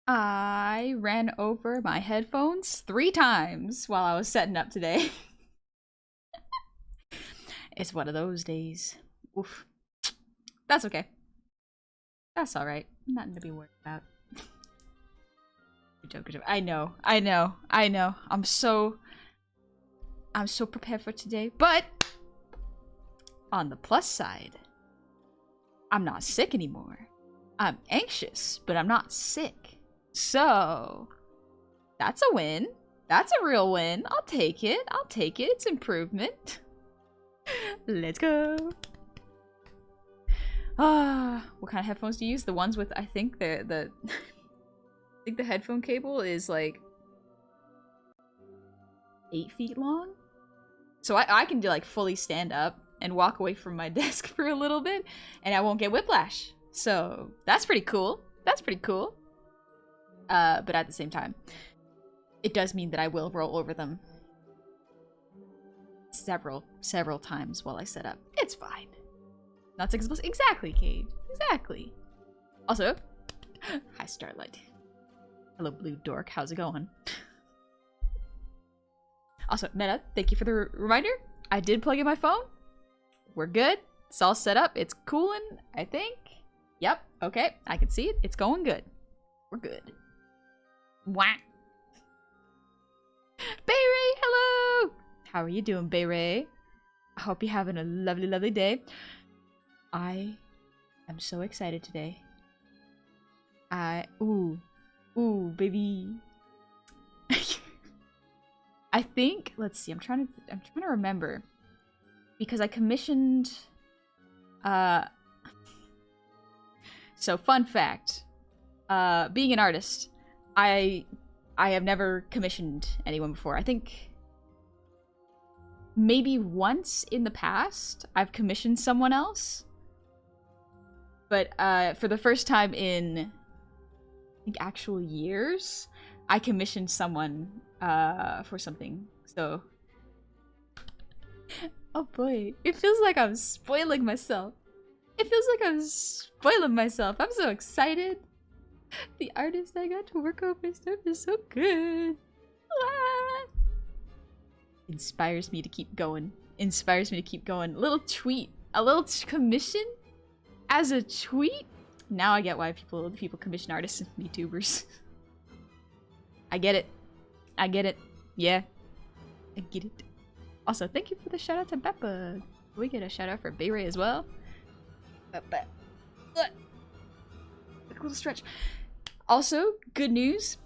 I ran over my headphones 3 times while I was setting up today. It's one of those days. Oof. That's okay. That's alright. Nothing to be worried about. Good joke, good joke. I know. I'm so prepared for today. But on the plus side, I'm not sick anymore. I'm anxious, but I'm not sick. So that's a win. That's a real win. I'll take it. It's improvement. Let's go. What kind of headphones do you use? The ones with, I think the I think the headphone cable is like 8 feet long. So I can do like fully stand up and walk away from my desk for a little bit and I won't get whiplash. So that's pretty cool. But at the same time, it does mean that I will roll over them several times while I set up. It's fine. Not explosive. Exactly, Cade. Exactly. Also, hi Starlight. Hello, Blue Dork. How's it going? Also, Meta, thank you for the reminder. I did plug in my phone. We're good. It's all set up. It's cooling, I think. Yep. Okay. I can see it. It's going good. We're good. Wah. Bayray, hello! How are you doing, Bayray? I hope you're having a lovely, lovely day. I am so excited today. Ooh, baby. I think, let's see, I'm trying to remember. Because I commissioned, so fun fact, being an artist, I have never commissioned anyone before. I think maybe once in the past I've commissioned someone else. But for the first time in, I think, actual years, I commissioned someone for something. So, oh boy, it feels like I'm spoiling myself. I'm so excited. The artist I got to work on my stuff is so good. Ah. Inspires me to keep going. A little tweet. A little commission as a tweet? Now I get why people commission artists and VTubers. I get it. Yeah. I get it. Also, thank you for the shout out to Beppa. We get a shout out for Bayray as well. Beppa. A little stretch. Also, good news.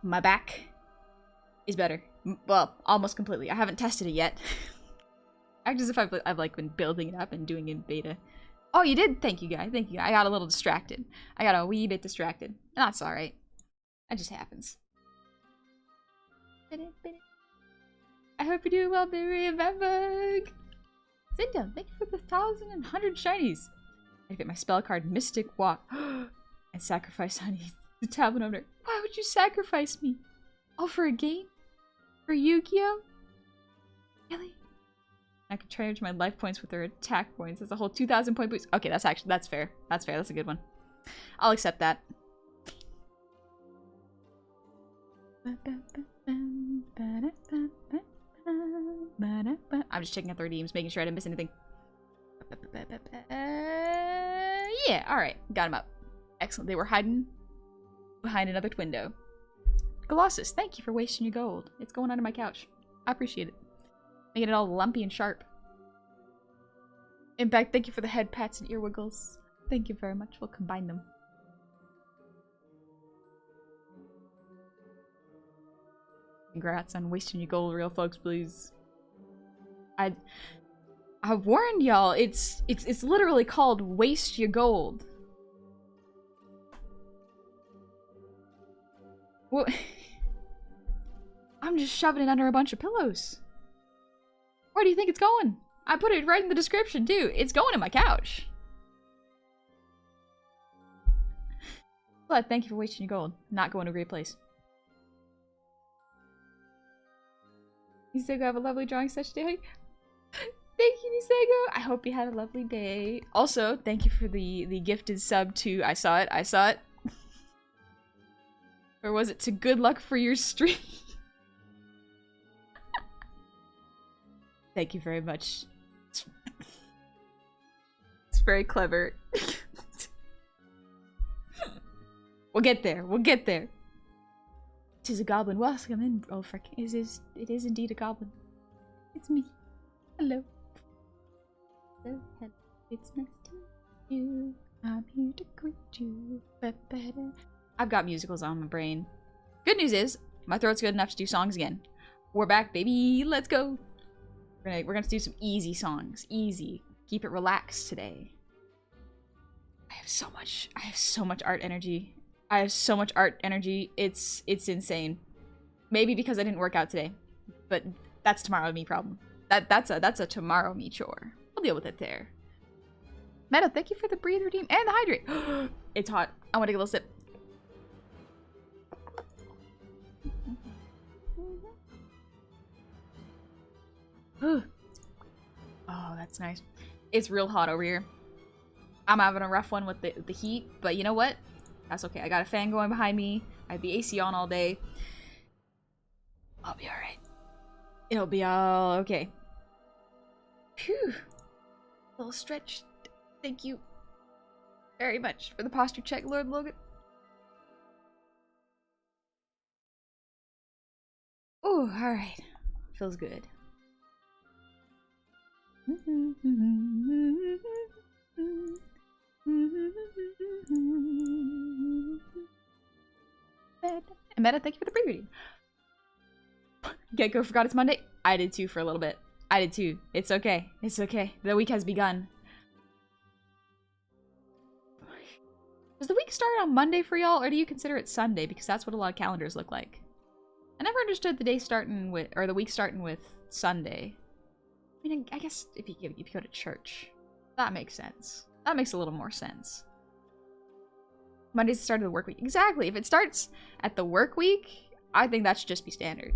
My back is better. Well, almost completely. I haven't tested it yet. Act as if I've like been building it up and doing it in beta. Oh, you did? Thank you, guy. I got a little distracted. I got a wee bit distracted. That's alright. That just happens. I hope you're doing well, baby and Bambug. Zinda, thank you for the 1,100 shinies. I get my spell card, Mystic Walk, and sacrifice Honey, the tablet owner. Why would you sacrifice me? All for a game? For Yu-Gi-Oh? Really? I can change my life points with their attack points. That's a whole 2,000 point boost. Okay, that's fair. That's a good one. I'll accept that. I'm just checking out the redeems, making sure I didn't miss anything. Yeah, alright. Got him up. Excellent. They were hiding behind another window. Colossus, thank you for wasting your gold. It's going under my couch. I appreciate it. Making it all lumpy and sharp. Impact, thank you for the head pats and ear wiggles. Thank you very much. We'll combine them. Congrats on wasting your gold, real folks, please. I warned y'all. It's literally called waste your gold. What? I'm just shoving it under a bunch of pillows. Where do you think it's going? I put it right in the description too. It's going in my couch. But thank you for wasting your gold. Not going to a great place. Nisego, have a lovely drawing session today. Thank you, Nisego. I hope you had a lovely day. Also, thank you for the gifted sub to I saw it. Or was it to good luck for your stream? Thank you very much. It's very clever. We'll get there. We'll get there. 'Tis a goblin. Welcome in, oh frick. It is indeed a goblin. It's me. Hello. Hello, hello. It's nice to meet you. I'm here to greet you. I've got musicals on my brain. Good news is, my throat's good enough to do songs again. We're back, baby. Let's go. We're gonna do some easy songs. Easy. Keep it relaxed today. I have so much art energy. I have so much art energy. It's insane. Maybe because I didn't work out today, but that's tomorrow me problem. That's a tomorrow me chore. I'll deal with it there. Meta, thank you for the breathe redeem and the hydrate. It's hot. I want to take a little sip. Oh, that's nice. It's real hot over here. I'm having a rough one with the heat, but you know what? That's okay. I got a fan going behind me. I have the AC on all day. I'll be alright. It'll be all okay. Phew. A little stretch. Thank you very much for the posture check, Lord Logan. Oh, alright. Feels good. And Meta, thank you for the pre-reading. Gecko forgot it's Monday. I did too for a little bit. I did too. It's okay. It's okay. The week has begun. Does the week start on Monday for y'all, or do you consider it Sunday? Because that's what a lot of calendars look like. I never understood the day starting with, or the week starting with Sunday. I mean, I guess if you go to church, that makes sense. That makes a little more sense. Monday's the start of the work week. Exactly. If it starts at the work week, I think that should just be standard.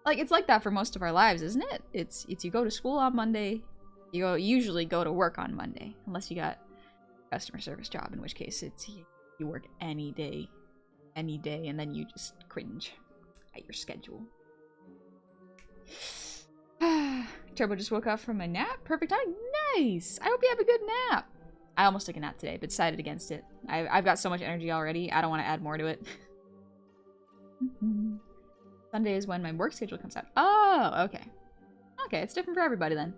Like, it's like that for most of our lives, isn't it? It's you go to school on Monday, you usually go to work on Monday, unless you got a customer service job, in which case it's you work any day, and then you just cringe at your schedule. Turbo just woke up from a nap. Perfect timing. Nice. I hope you have a good nap. I almost took a nap today, but decided against it. I've got so much energy already. I don't want to add more to it. Sunday is when my work schedule comes out. Oh, okay. Okay, it's different for everybody then.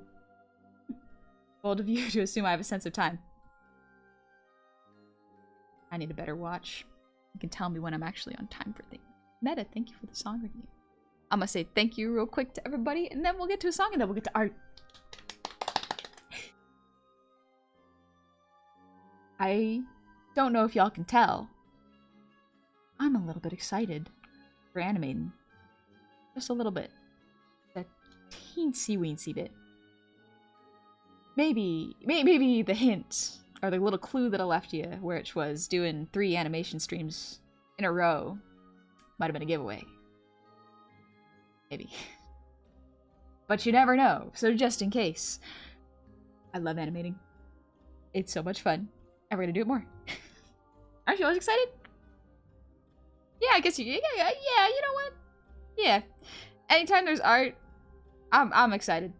Bold of you to assume I have a sense of time. I need a better watch. You can tell me when I'm actually on time for things. Meta, thank you for the song review. I'm gonna say thank you real quick to everybody, and then we'll get to a song, and then we'll get to art. I don't know if y'all can tell. I'm a little bit excited for animating. Just a little bit. A teensy-weensy bit. Maybe the hint, or the little clue that I left you, which was doing 3 animation streams in a row, might have been a giveaway. Maybe. But you never know, so just in case. I love animating. It's so much fun. And we're gonna do it more. Aren't you always excited? Yeah, I guess you, yeah, you know what? Yeah. Anytime there's art, I'm excited.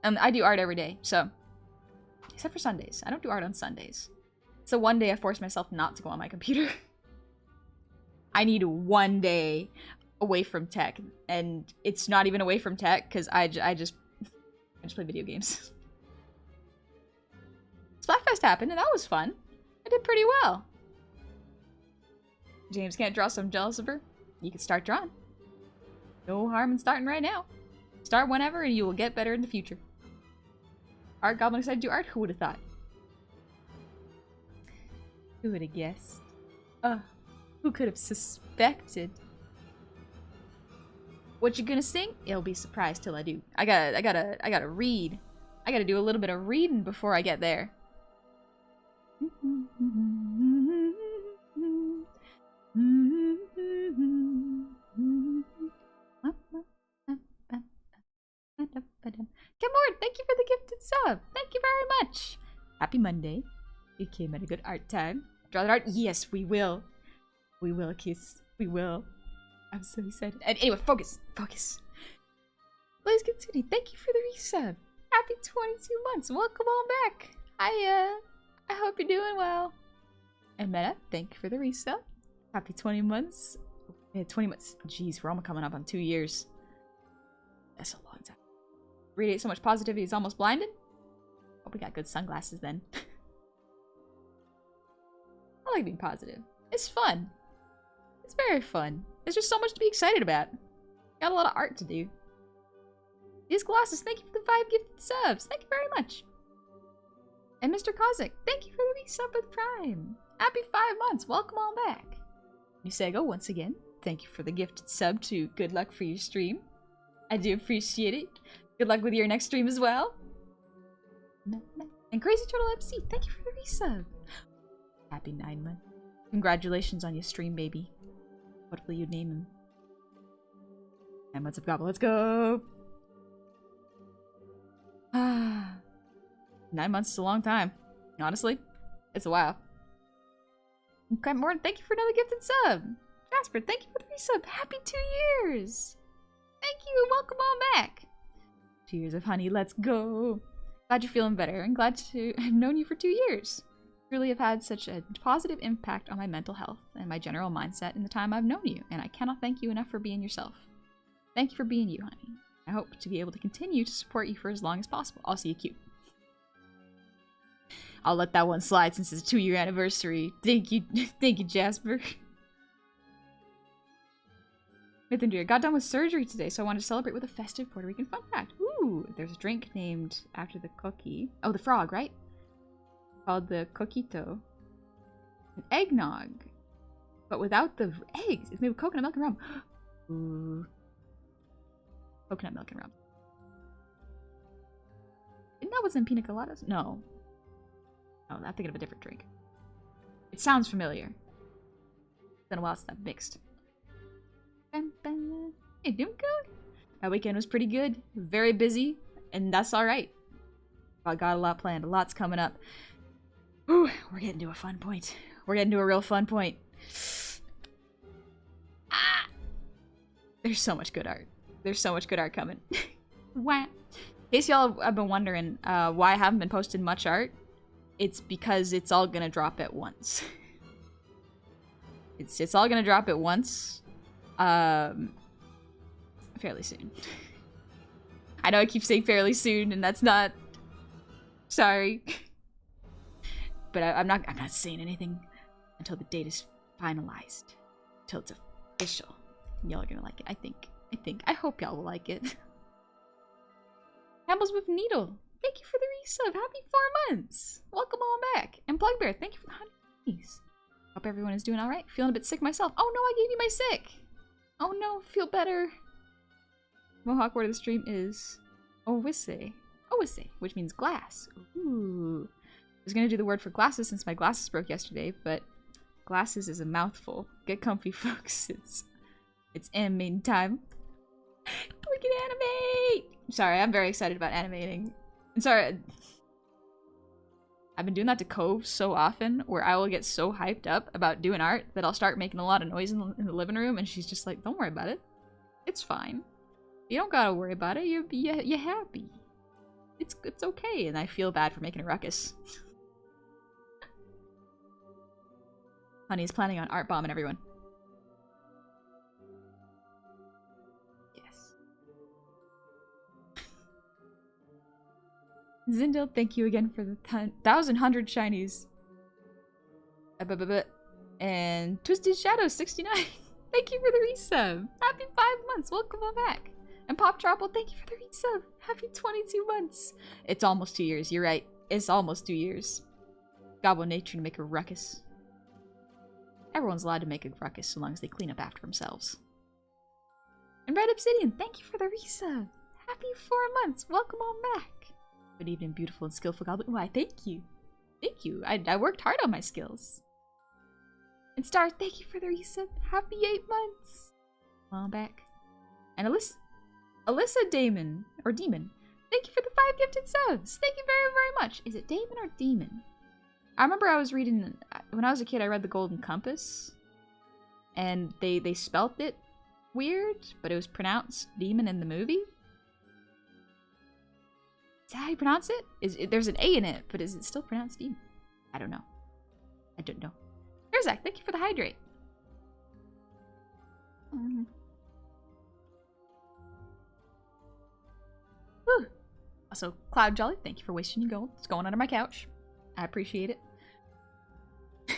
I do art every day, so. Except for Sundays. I don't do art on Sundays. So one day I force myself not to go on my computer. I need one day away from tech. And it's not even away from tech, because I just play video games. Splatfest happened, and that was fun. I did pretty well. James can't draw, so I'm jealous of her. You can start drawing. No harm in starting right now. Start whenever, and you will get better in the future. Art Goblin decided to do art? Who would have thought? Who would have guessed? Who could have suspected? What you gonna sing? You'll be surprised till I do. I gotta read. I gotta do a little bit of reading before I get there. Kimord, thank you for the gifted sub. Thank you very much. Happy Monday. We came at a good art time. Draw that art? Yes, we will. We will, Kiss. We will. I'm so excited. And anyway, focus. Focus. Blaze Katsuni, thank you for the resub. Happy 22 months. Welcome on back. I hope you're doing well. And Meta, thank you for the resub. Happy 20 months. Yeah, 20 months. Jeez, we're almost coming up on 2 years. That's a long time. Radiate so much positivity, he's almost blinded. Hope we got good sunglasses then. I like being positive. It's fun. It's very fun. There's just so much to be excited about. Got a lot of art to do. These glasses, thank you for the 5 gifted subs. Thank you very much. And Mr. Kozik, thank you for the resub with Prime. Happy 5 months. Welcome on back. Nusego, once again, thank you for the gifted sub to good luck for your stream. I do appreciate it. Good luck with your next stream as well. And Crazy Turtle MC, thank you for the resub. Happy 9 months. Congratulations on your stream, baby. What will you name him? 9 months of Goblin, let's go! 9 months is a long time. Honestly, it's a while. Okay, Morton, thank you for another gifted sub. Jasper, thank you for the resub. Happy 2 years. Thank you, and welcome on back. 2 years of honey, let's go. Glad you're feeling better, and glad to have known you for 2 years. Truly have had such a positive impact on my mental health and my general mindset in the time I've known you, and I cannot thank you enough for being yourself. Thank you for being you, honey. I hope to be able to continue to support you for as long as possible. I'll see you cute. I'll let that one slide since it's a 2-year anniversary. Thank you, Jasper. Mythendria, got done with surgery today, so I wanted to celebrate with a festive Puerto Rican fun fact. Ooh, there's a drink named after the cookie. Oh, the frog, right? Called the coquito. An eggnog. But without the eggs. It's made with coconut milk and rum. Ooh. Coconut milk and rum. Isn't that what's in pina coladas? No. Oh, I'm thinking of a different drink. It sounds familiar. It's been a while since I've mixed. Hey, doing good? My weekend was pretty good. Very busy, and that's alright. I got a lot planned. A lot's coming up. Whew, we're getting to a fun point. We're getting to a real fun point. Ah! There's so much good art. There's so much good art coming. Wah. In case y'all have been wondering why I haven't been posting much art, it's because it's all gonna drop at once. It's all gonna drop at once. Fairly soon. I know I keep saying fairly soon, and that's not... Sorry. But I'm not saying anything until the date is finalized. Until it's official. Y'all are gonna like it, I think. I hope y'all will like it. Campbell's with Needle. Thank you for the resub. Happy 4 months. Welcome on back. And Plugbear, thank you for the 100 keys. Hope everyone is doing alright. Feeling a bit sick myself. Oh no, I gave you my sick. Oh no, feel better. Mohawk word of the stream is Owise. Owise, which means glass. Ooh. I was gonna do the word for glasses since my glasses broke yesterday, but glasses is a mouthful. Get comfy, folks. It's animating time. We can animate! Sorry, I'm very excited about animating. I'm sorry. I've been doing that to Cove so often, where I will get so hyped up about doing art that I'll start making a lot of noise in the living room, and she's just like, don't worry about it. It's fine. You don't gotta worry about it. You're happy. It's okay, and I feel bad for making a ruckus. Honey's planning on art bombing everyone. Yes. Zindel, thank you again for the 1,100 shinies. And Twisted Shadow 69. Thank you for the resub. Happy 5 months. Welcome on back. And Pop Trouble, thank you for the resub. Happy 22 months. It's almost 2 years. You're right. It's almost 2 years. Goblin nature to make a ruckus. Everyone's allowed to make a ruckus so long as they clean up after themselves. And Red Obsidian, thank you for the resub. Happy 4 months. Welcome on back. Good evening, beautiful and skillful Goblin. Why, thank you. Thank you. I worked hard on my skills. And Star, thank you for the resub. Happy 8 months. Come on back. And Alyssa Damon, or Demon, thank you for the 5 gifted subs. Thank you very, very much. Is it Damon or Demon? I remember I was reading, when I was a kid, I read The Golden Compass. and they spelt it weird, but it was pronounced demon in the movie. Is that how you pronounce it? There's an A in it, but is it still pronounced demon? I don't know. I don't know. Zach, thank you for the hydrate. Whew. Also, Cloud Jolly, thank you for wasting your gold. It's going under my couch. I appreciate it.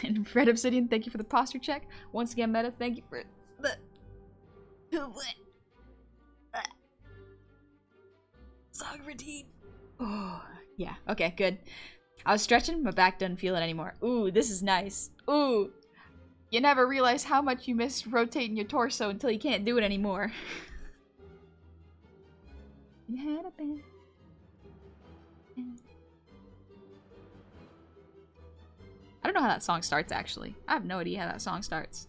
And Red Obsidian, thank you for the posture check. Once again, Meta, thank you for the song routine. Oh, yeah. Okay, good. I was stretching, my back doesn't feel it anymore. Ooh, this is nice. Ooh. You never realize how much you miss rotating your torso until you can't do it anymore. I don't know how that song starts, actually. I have no idea how that song starts.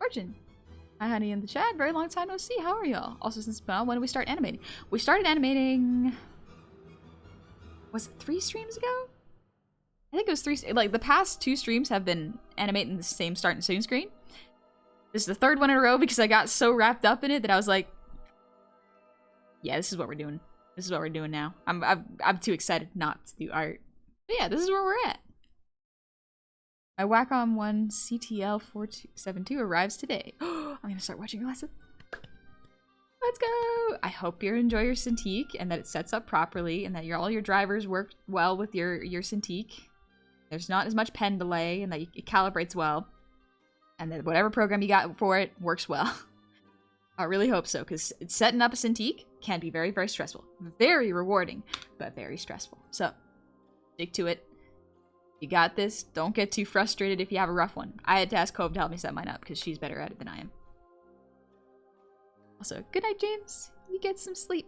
Origin. Hi, honey, in the chat. Very long time no see. How are y'all? Also, since when did we start animating? We started animating... Was it 3 streams ago? I think it was 3... Like, the past 2 streams have been animating the same start and soon screen. This is the 3rd one in a row because I got so wrapped up in it that I was like... Yeah, this is what we're doing. This is what we're doing now. I'm too excited not to do art. But yeah, this is where we're at. My Wacom 1 CTL 4272 arrives today. I'm gonna start watching your lesson. Let's go! I hope you enjoy your Cintiq and that it sets up properly and that all your drivers work well with your Cintiq. There's not as much pen delay and that it calibrates well. And that whatever program you got for it works well. I really hope so, because setting up a Cintiq can be very, very stressful. Very rewarding, but very stressful. So, stick to it. You got this. Don't get too frustrated if you have a rough one. I had to ask Cove to help me set mine up, because she's better at it than I am. Also, good night, James. You get some sleep.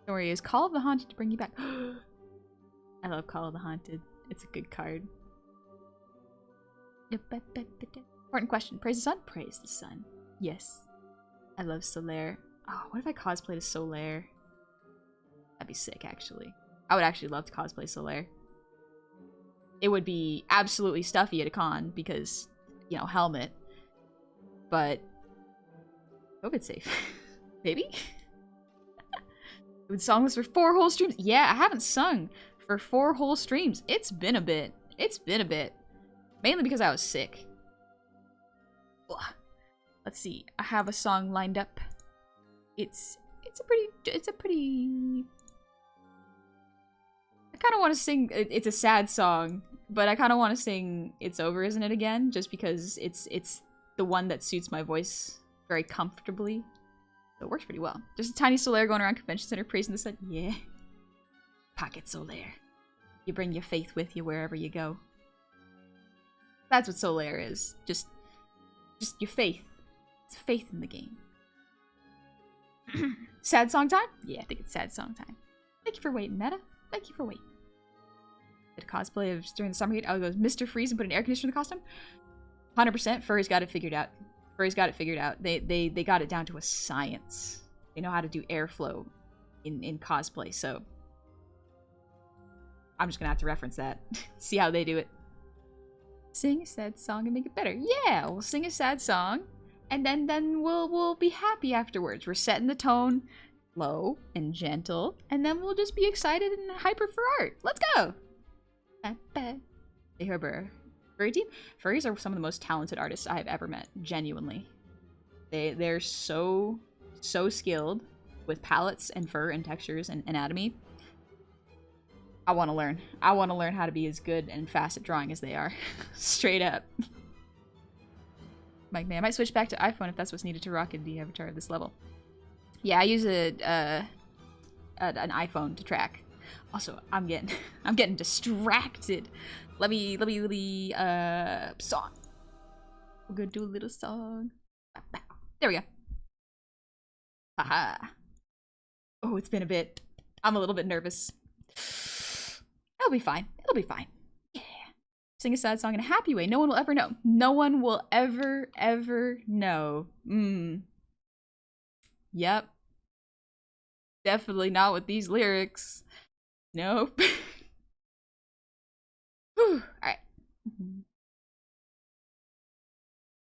Story is Call of the Haunted to bring you back. I love Call of the Haunted. It's a good card. Important question. Praise the sun? Praise the sun. Yes. I love Solaire. Oh, what if I cosplayed as Solaire? That'd be sick, actually. I would actually love to cosplay Solaire. It would be absolutely stuffy at a con because, you know, helmet. But COVID safe. Maybe? We've been songless for 4 whole streams. Yeah, I haven't sung for 4 whole streams. It's been a bit. It's been a bit. Mainly because I was sick. Ugh. Let's see. I have a song lined up. It's a pretty I kind of want to sing. It's a sad song, but I kind of want to sing "It's Over, Isn't It?" again, just because it's the one that suits my voice very comfortably. So it works pretty well. There's a tiny Solaire going around Convention Center praising the sun. Yeah. Pocket Solaire. You bring your faith with you wherever you go. That's what Solaire is. Just your faith. It's faith in the game. Sad song time? Yeah, I think it's sad song time. Thank you for waiting, Meta. Thank you for waiting. Did cosplay of during the summer heat? Oh, it goes Mr. Freeze and put an air conditioner in the costume? 100%. Furry's got it figured out. Furry's got it figured out. They got it down to a science. They know how to do airflow in cosplay, so I'm just gonna have to reference that. See how they do it. Sing a sad song and make it better. Yeah, we'll sing a sad song, and then we'll be happy afterwards. We're setting the tone low and gentle, and then we'll just be excited and hyper for art. Let's go! Hey, Herber. Furry team? Furries are some of the most talented artists I have ever met. Genuinely. They're so skilled with palettes and fur and textures and anatomy. I want to learn. I want to learn how to be as good and fast at drawing as they are. Straight up. Mike, man, I might switch back to iPhone if that's what's needed to rock the avatar at this level. Yeah, I use an iPhone to track. Also, I'm getting distracted. Let me song. We're gonna do a little song. There we go. Haha. Oh, it's been a bit. I'm a little bit nervous. It'll be fine. It'll be fine. Yeah. Sing a sad song in a happy way. No one will ever know. No one will ever know. Yep. Definitely not with these lyrics. Nope. Alright.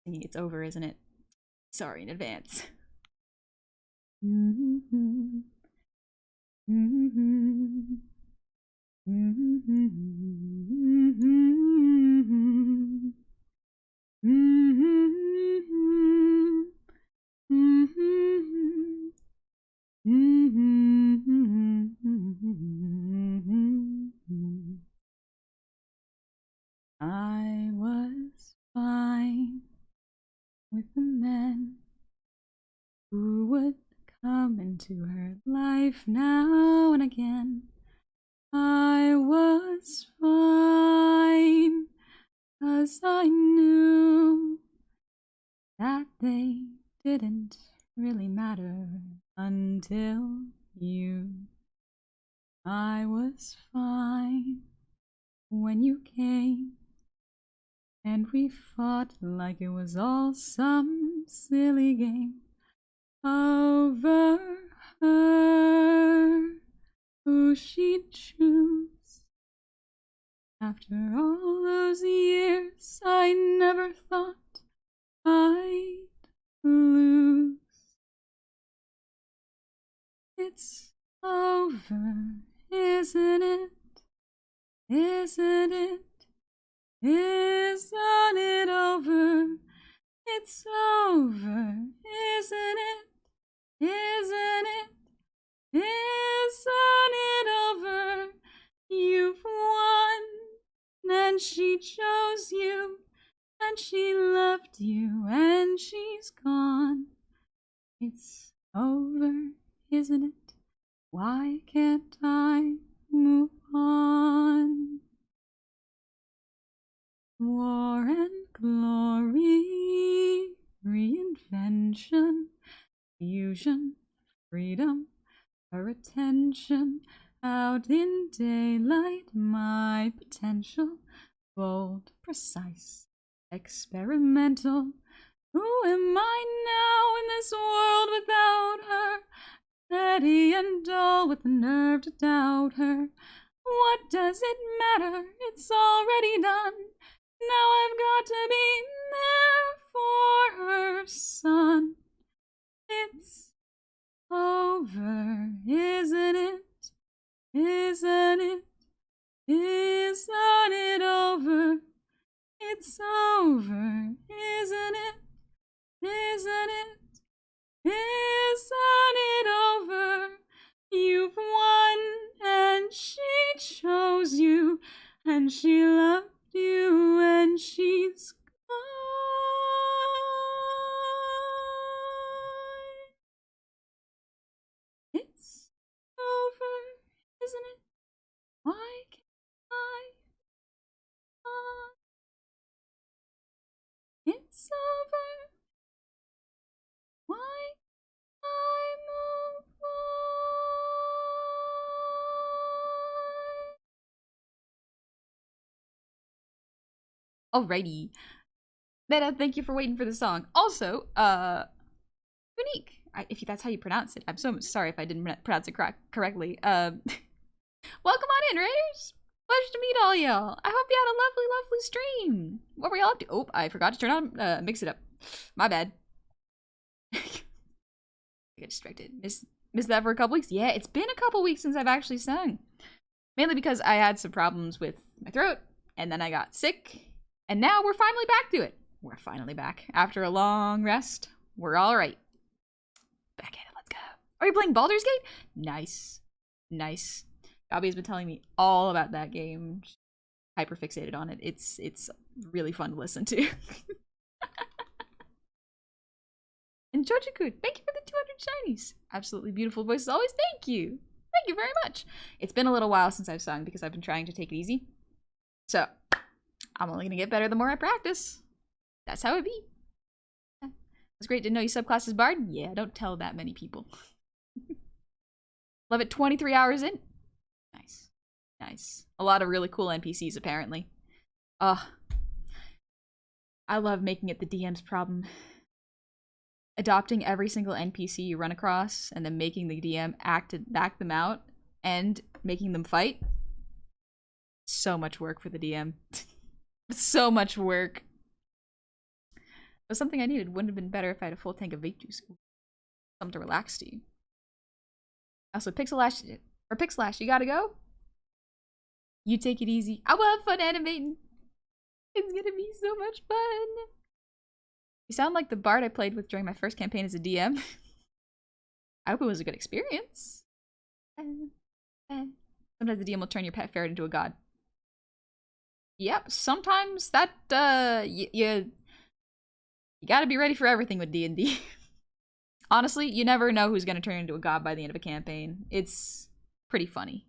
It's over, isn't it? Sorry in advance. I was fine with the men who would come into her life now and again. I was fine, 'cause I knew that they didn't really matter until you. I was fine when you came, and we fought like it was all some silly game over her, who she'd choose. After all those years, I never thought I'd lose. It's over, isn't it? Isn't it? Isn't it over? It's over, isn't it? Isn't it? Isn't it over? You've won, and she chose you, and she loved you, and she's gone. It's over, isn't it? Why can't I move on? War and glory, reinvention, fusion, freedom, her attention, out in daylight, my potential, bold, precise, experimental. Who am I now in this world without her? Petty and dull with the nerve to doubt her. What does it matter? It's already done. Now I've got to be there for her son. It's over, isn't it? Isn't it? Isn't it over? It's over, isn't it? Isn't it? Isn't it over? You've won, and she chose you, and she loved you, and she's gone. It's over, isn't it? Why can't I? It's over. Why I move on? Alrighty. Meta, thank you for waiting for the song. Also, Unique, if that's how you pronounce it. I'm so sorry if I didn't pronounce it correctly. Welcome on in, Raiders. Pleasure to meet all y'all. I hope you had a lovely, lovely stream. What were y'all up to? Oh, I forgot to turn on, mix it up. My bad. I got distracted. Missed that for a couple weeks. Yeah, it's been a couple weeks since I've actually sung. Mainly because I had some problems with my throat, and then I got sick, and now we're finally back to it. We're finally back. After a long rest, we're alright. Back at it, let's go. Are you playing Baldur's Gate? Nice. Nice. Gabby has been telling me all about that game. Hyper fixated on it. It's really fun to listen to. And Jojiku, thank you for the 200 shinies. Absolutely beautiful voice as always. Thank you. Thank you very much. It's been a little while since I've sung because I've been trying to take it easy. So, I'm only gonna get better the more I practice. That's how it be. Yeah. It's great to know you subclass as Bard. Yeah, don't tell that many people. Love it 23 hours in. Nice. Nice. A lot of really cool NPCs, apparently. I love making it the DM's problem. Adopting every single NPC you run across and then making the DM act them out and making them fight. So much work for the DM. So much work. It was something I needed. Wouldn't have been better if I had a full tank of vape juice. Something to relax to you. Also, Pixelash, you gotta go? You take it easy. I will have fun animating. It's gonna be so much fun. You sound like the bard I played with during my first campaign as a DM. I hope it was a good experience. Sometimes the DM will turn your pet ferret into a god. Yep, sometimes that, you gotta be ready for everything with D&D. Honestly, you never know who's gonna turn into a god by the end of a campaign. It's pretty funny.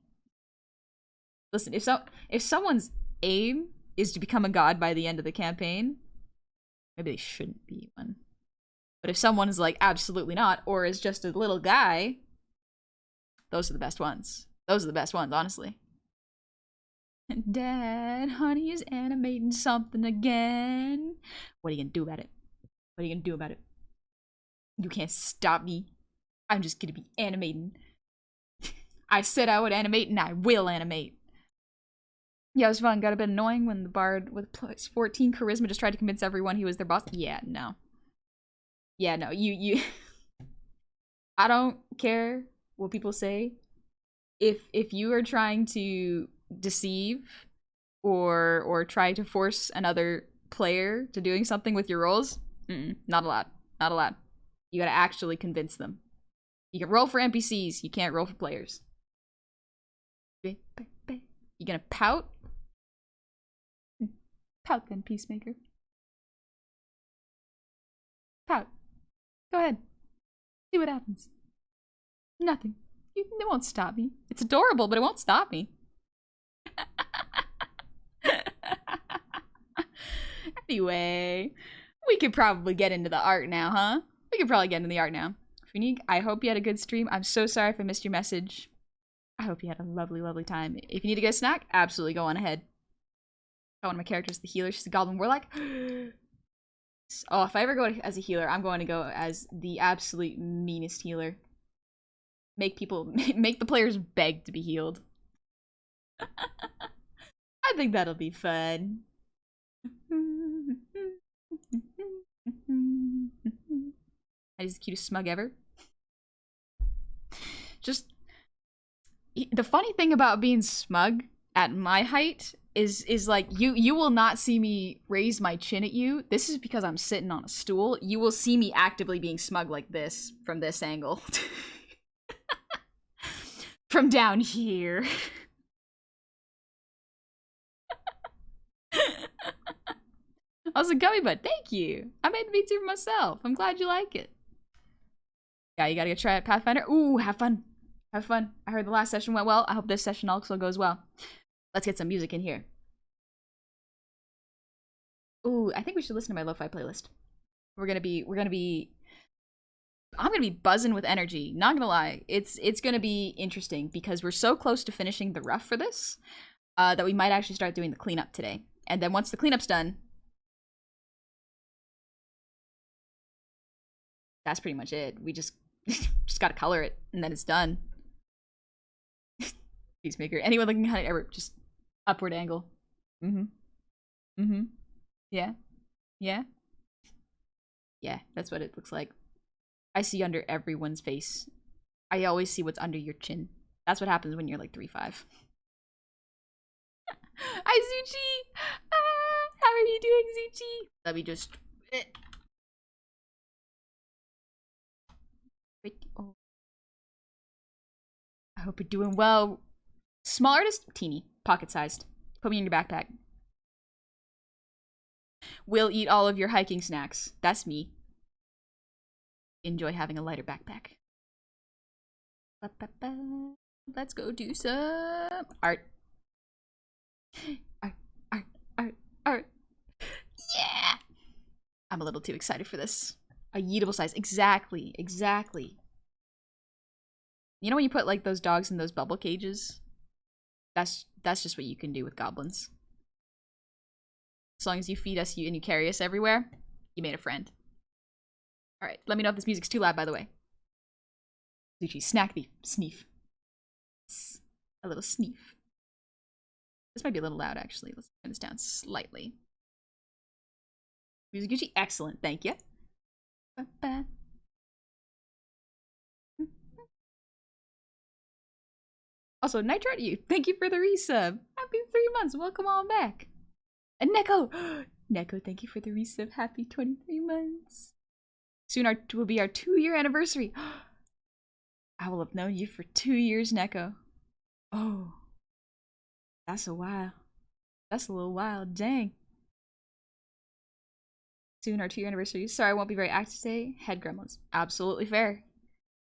Listen, if someone's aim is to become a god by the end of the campaign, maybe they shouldn't be one. But if someone is like, absolutely not, or is just a little guy, those are the best ones. Those are the best ones, honestly. Dad, honey is animating something again. What are you gonna do about it? What are you gonna do about it? You can't stop me. I'm just gonna be animating. I said I would animate, and I will animate. Yeah, it was fun. Got a bit annoying when the bard with plus 14 charisma just tried to convince everyone he was their boss. Yeah, no. Yeah, no. You. I don't care what people say. If you are trying to deceive or try to force another player to doing something with your rolls, not allowed. Not allowed. You gotta actually convince them. You can roll for NPCs. You can't roll for players. You gonna pout? Pout then, Peacemaker. Pout. Go ahead. See what happens. Nothing. It won't stop me. It's adorable, but it won't stop me. Anyway, we could probably get into the art now, huh? We could probably get into the art now. Funique, I hope you had a good stream. I'm so sorry if I missed your message. I hope you had a lovely, lovely time. If you need to get a snack, absolutely go on ahead. One of my characters, the healer, she's a goblin warlock. Oh, if I ever go as a healer, I'm going to go as the absolute meanest healer. Make the players beg to be healed. I think that'll be fun. That is the cutest smug ever. Just the funny thing about being smug at my height is like you will not see me raise my chin at you. This is because I'm sitting on a stool. You will see me actively being smug like this from this angle. From down here. Also, Gummy Bud, thank you. I made the VTuber myself. I'm glad you like it. Yeah, you gotta go try it, Pathfinder. Ooh, have fun. Have fun. I heard the last session went well. I hope this session also goes well. Let's get some music in here. Ooh, I think we should listen to my lo-fi playlist. I'm gonna be buzzing with energy. Not gonna lie, it's gonna be interesting because we're so close to finishing the rough for this that we might actually start doing the cleanup today. And then once the cleanup's done, that's pretty much it. We just gotta color it, and then it's done. Peacemaker. Anyone looking at it ever just upward angle. Yeah. Yeah. Yeah, that's what it looks like. I see under everyone's face. I always see what's under your chin. That's what happens when you're like 3'5". Hi, Zuchi! How are you doing, Zuchi? Let me just... Oh. I hope you're doing well. Small artist? Teeny. Pocket-sized. Put me in your backpack. We'll eat all of your hiking snacks. That's me. Enjoy having a lighter backpack. Let's go do some art. Art. Yeah! I'm a little too excited for this. A yeetable size. Exactly. You know when you put like those dogs in those bubble cages? That's just what you can do with goblins. As long as you feed us and you carry us everywhere, you made a friend. Alright, let me know if this music's too loud, by the way. Zuchi, snack thief. Sneef. A little sneef. This might be a little loud, actually. Let's turn this down slightly. Gucci, excellent, thank you. Also, Nitro to you, thank you for the resub. Happy 3 months, welcome on back. And Neko, Neko, thank you for the resub. Happy 23 months. Soon will be our 2-year anniversary. I will have known you for 2 years, Neko. Oh, that's a while. That's a little wild, dang. Soon our 2-year anniversary. Sorry, I won't be very active today. Head gremlins. Absolutely fair.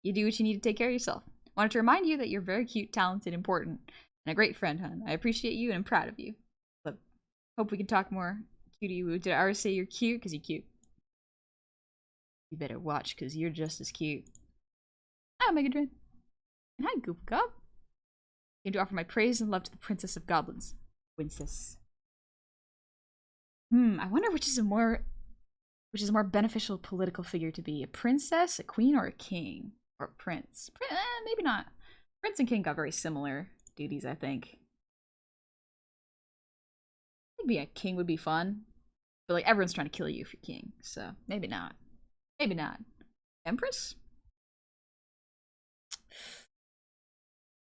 You do what you need to take care of yourself. Wanted to remind you that you're very cute, talented, important, and a great friend, hon. I appreciate you and I'm proud of you. But hope we can talk more. Cutie woo. Did I already say you're cute? Because you're cute. You better watch, because you're just as cute. Ah, Megadrin. And hi, Goop Gob. Came to offer my praise and love to the Princess of Goblins. Princess. I wonder which is a more beneficial political figure to be. A princess, a queen, or a king? Or a prince? Maybe not. Prince and king got very similar duties, I think. Maybe a king would be fun. But like everyone's trying to kill you if you're king, so maybe not. Maybe not. Empress?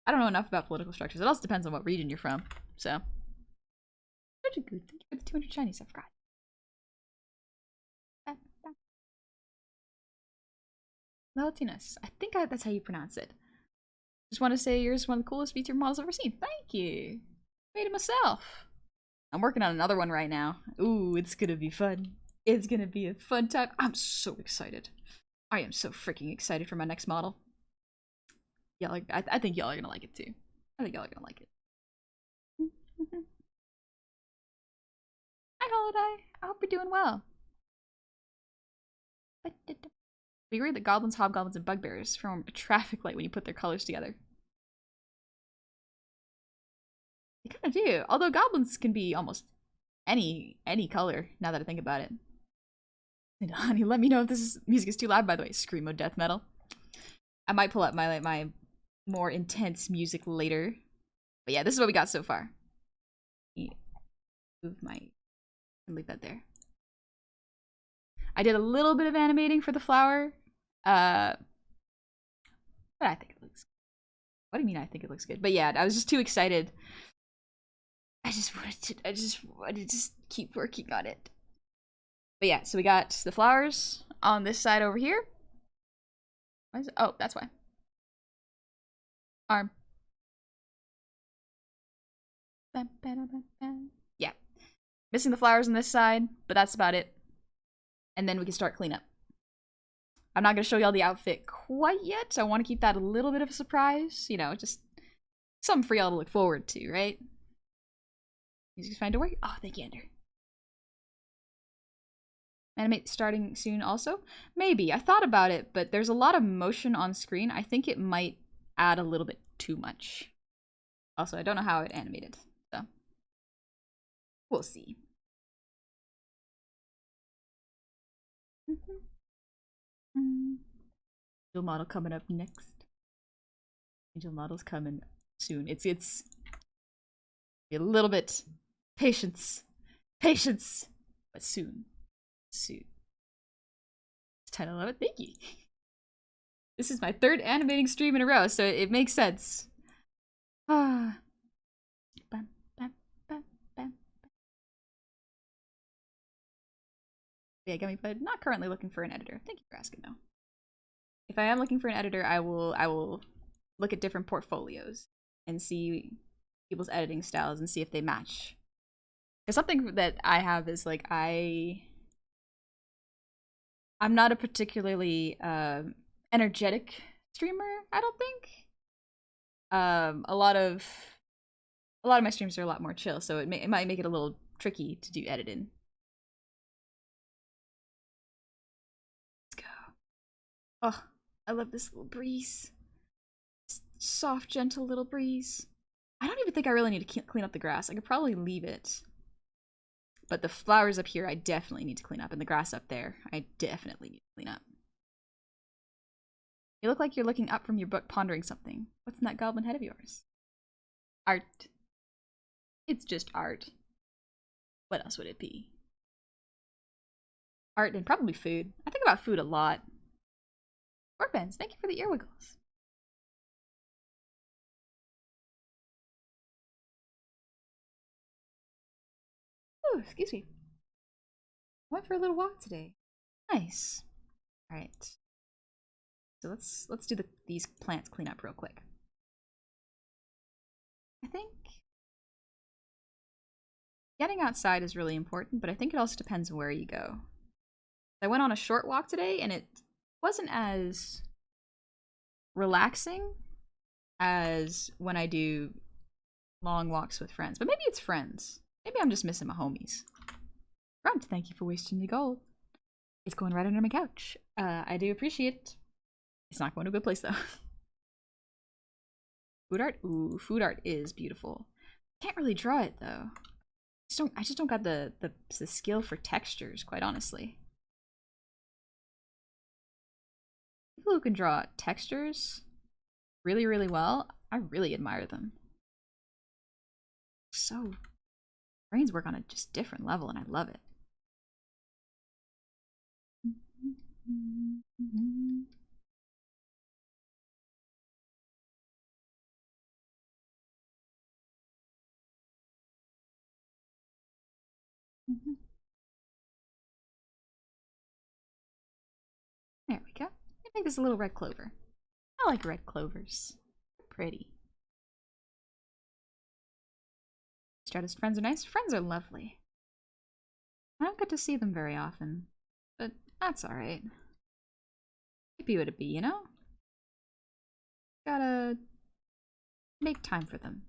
I don't know enough about political structures. It also depends on what region you're from, so. Thank you for the 200 Chinese, I forgot. Latinas. I think that's how you pronounce it. Just want to say you're one of the coolest VTuber models I've ever seen. Thank you. Made it myself. I'm working on another one right now. Ooh, it's gonna be fun. It's gonna be a fun time. I'm so excited. I am so freaking excited for my next model. Y'all, I think y'all are gonna like it too. I think y'all are gonna like it. Hi, Holiday. I hope you're doing well. We agree that goblins, hobgoblins, and bugbears form a traffic light when you put their colors together. They kind of do. Although goblins can be almost any color, now that I think about it. And honey, let me know if this music is too loud, by the way. Screamo death metal. I might pull up my more intense music later. But yeah, this is what we got so far. Move my... leave that there. I did a little bit of animating for the flower. But I think it looks good. What do you mean I think it looks good? But yeah, I was just too excited. I just wanted to just keep working on it. But yeah, so we got the flowers on this side over here. Why is it? Oh, that's why. Arm. Yeah. Missing the flowers on this side, but that's about it. And then we can start cleanup. I'm not going to show y'all the outfit quite yet. I want to keep that a little bit of a surprise. You know, just something for y'all to look forward to, right? Music's fine to work. Oh, thank you, Ender. Animate starting soon also? Maybe. I thought about it, but there's a lot of motion on screen. I think it might add a little bit too much. Also, I don't know how it animated, so we'll see. Angel model coming up next. Angel model's coming soon. It's a little bit patience, but soon. Title of it. Thank you. This is my 3rd animating stream in a row, so it makes sense. Ah. Yeah, Gummy Bud. Not currently looking for an editor. Thank you for asking, though. If I am looking for an editor, I will look at different portfolios and see people's editing styles and see if they match. Because something that I have is like I'm not a particularly energetic streamer, I don't think. A lot of my streams are a lot more chill, so it might make it a little tricky to do editing. Let's go. Oh, I love this little breeze. Soft, gentle little breeze. I don't even think I really need to clean up the grass. I could probably leave it. But the flowers up here, I definitely need to clean up. And the grass up there, I definitely need to clean up. You look like you're looking up from your book, pondering something. What's in that goblin head of yours? Art. It's just art. What else would it be? Art and probably food. I think about food a lot. Orphans, thank you for the ear wiggles. Oh, excuse me. I went for a little walk today. Nice. All right. So let's do these plants cleanup real quick. I think getting outside is really important, but I think it also depends where you go. I went on a short walk today, and it wasn't as relaxing as when I do long walks with friends. But maybe it's friends. Maybe I'm just missing my homies. Grunt, thank you for wasting the gold. It's going right under my couch. I do appreciate it. It's not going to a good place, though. Food art? Ooh, food art is beautiful. Can't really draw it, though. I just don't got the skill for textures, quite honestly. People who can draw textures really, really well, I really admire them. So, brains work on a just different level, and I love it. There we go. I make this a little red clover. I like red clovers. They're pretty. Stratus friends are nice. Friends are lovely. I don't get to see them very often, but that's alright. Maybe would it be, you know? Gotta make time for them.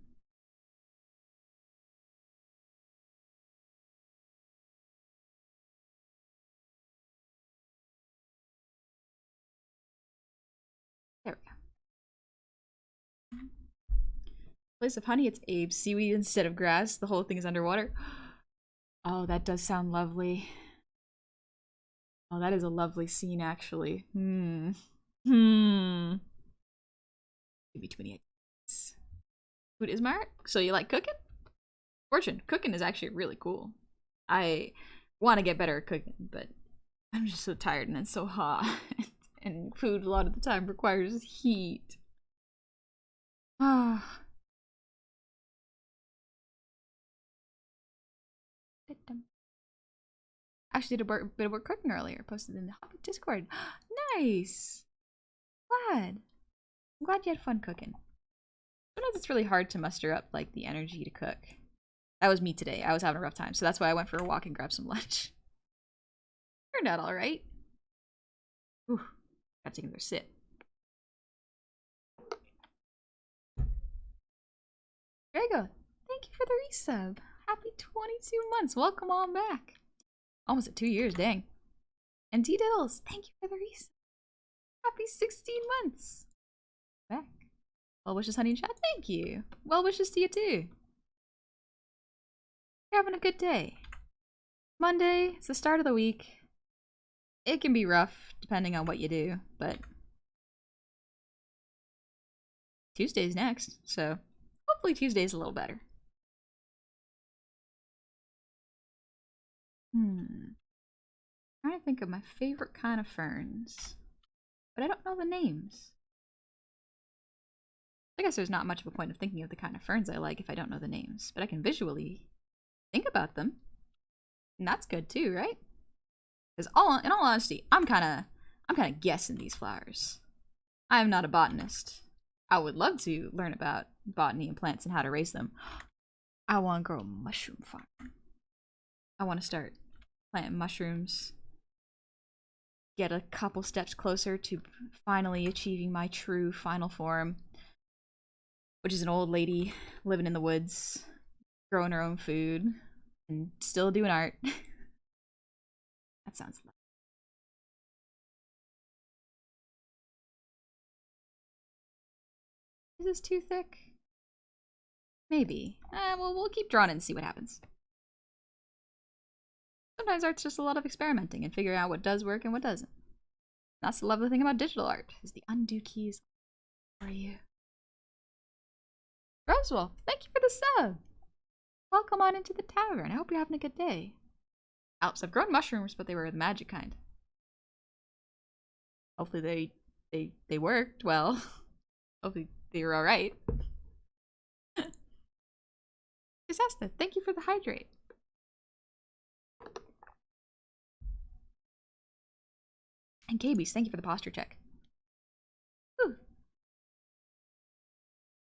There we go. Place of honey, it's Abe's seaweed instead of grass. The whole thing is underwater. Oh, that does sound lovely. Oh, that is a lovely scene, actually. Give me too many ideas. Food is my art. So you like cooking? Fortune, cooking is actually really cool. I want to get better at cooking, but I'm just so tired and it's so hot. And food a lot of the time requires heat. Ah. Actually did a bit of work cooking earlier. Posted in the Hobby Discord. Nice. Glad. I'm glad you had fun cooking. Sometimes it's really hard to muster up like the energy to cook. That was me today. I was having a rough time, so that's why I went for a walk and grabbed some lunch. Turned out all right. Ooh, gotta take another sip. There you go. Thank you for the resub. Happy 22 months. Welcome on back. Almost at 2 years, dang. And D-Diddles, thank you for the resub. Happy 16 months. Back. Well wishes, honey and chat. Thank you. Well wishes to you too. You're having a good day. Monday, it's the start of the week. It can be rough depending on what you do, but Tuesday's next, so hopefully Tuesday's a little better. Trying to think of my favorite kind of ferns, but I don't know the names. I guess there's not much of a point of thinking of the kind of ferns I like if I don't know the names, but I can visually think about them, and that's good too, right? Because in all honesty, I'm kind of guessing these flowers. I am not a botanist. I would love to learn about botany and plants and how to raise them. I want to grow a mushroom farm. I want to start planting mushrooms. Get a couple steps closer to finally achieving my true final form, which is an old lady living in the woods, growing her own food, and still doing art. That sounds lovely. Is this too thick? Maybe. Well, we'll keep drawing it and see what happens. Sometimes art's just a lot of experimenting and figuring out what does work and what doesn't. That's the lovely thing about digital art, is the undo keys for you. Roswell, thank you for the sub! Welcome on into the tavern. I hope you're having a good day. Alps. I've grown mushrooms, but they were the magic kind. Hopefully they worked well. Hopefully they were alright. Disaster, thank you for the hydrate. And Kabies, thank you for the posture check. Whew.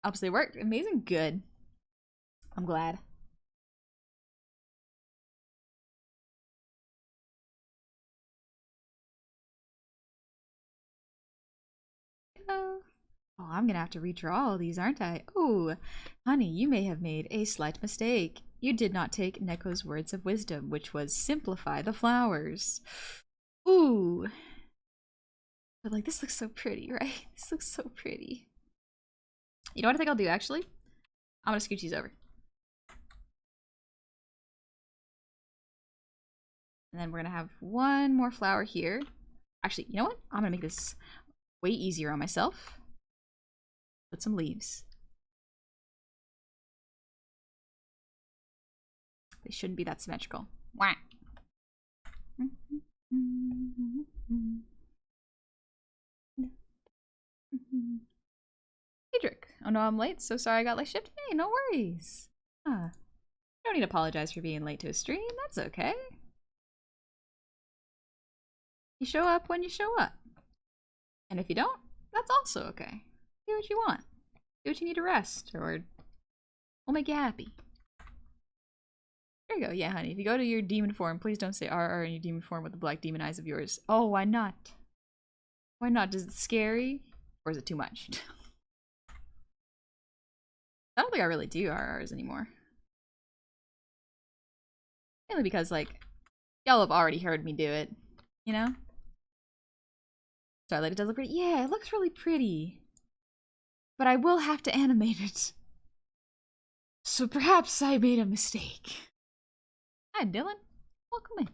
Alps, they worked. Amazing. Good. I'm glad. Oh, I'm gonna have to redraw all these, aren't I? Oh, honey, you may have made a slight mistake. You did not take Neko's words of wisdom, which was simplify the flowers. Ooh. But like, this looks so pretty, right? This looks so pretty. You know what I think I'll do, actually? I'm gonna scooch these over. And then we're gonna have one more flower here. Actually, you know what? I'm gonna make this way easier on myself. Put some leaves. They shouldn't be that symmetrical. Wah. Hedrick. Oh no, I'm late. So sorry I got late shift. Hey, no worries. You don't need to apologize for being late to a stream. That's okay. You show up when you show up. And if you don't, that's also okay. Do what you want. Do what you need to rest, or we'll make you happy. There you go. Yeah, honey. If you go to your demon form, please don't say RR in your demon form with the black demon eyes of yours. Oh, why not? Why not? Is it scary? Or is it too much? I don't think I really do RRs anymore. Mainly because, like, y'all have already heard me do it. You know? Starlight, it does look pretty. Yeah, it looks really pretty. But I will have to animate it. So perhaps I made a mistake. Hi, Dylan. Welcome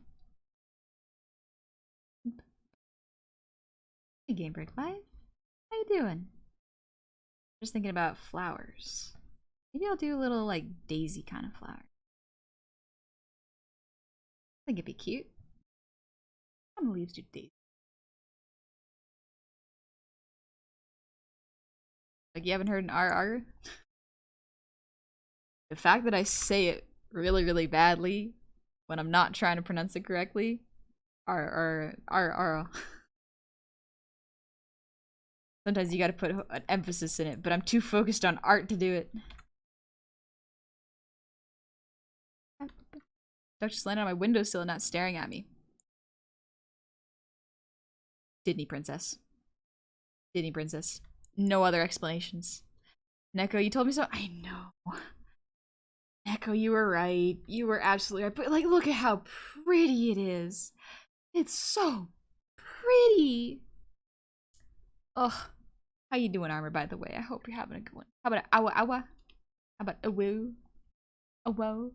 in. Hey, Game Break Live. How you doing? Just thinking about flowers. Maybe I'll do a little, like, daisy kind of flower. I think it'd be cute. Some leaves do daisy. Like, you haven't heard an RR? The fact that I say it really, really badly when I'm not trying to pronounce it correctly. R. Sometimes you gotta put an emphasis in it, but I'm too focused on art to do it. Duck just landed on my windowsill and not staring at me. Disney princess. Disney princess. No other explanations. Neko, you told me so? I know. Neko, you were right. You were absolutely right. But, like, look at how pretty it is. It's so pretty. Ugh. How you doing, Armor, by the way? I hope you're having a good one. How about awa awa? How about a woo? A woe?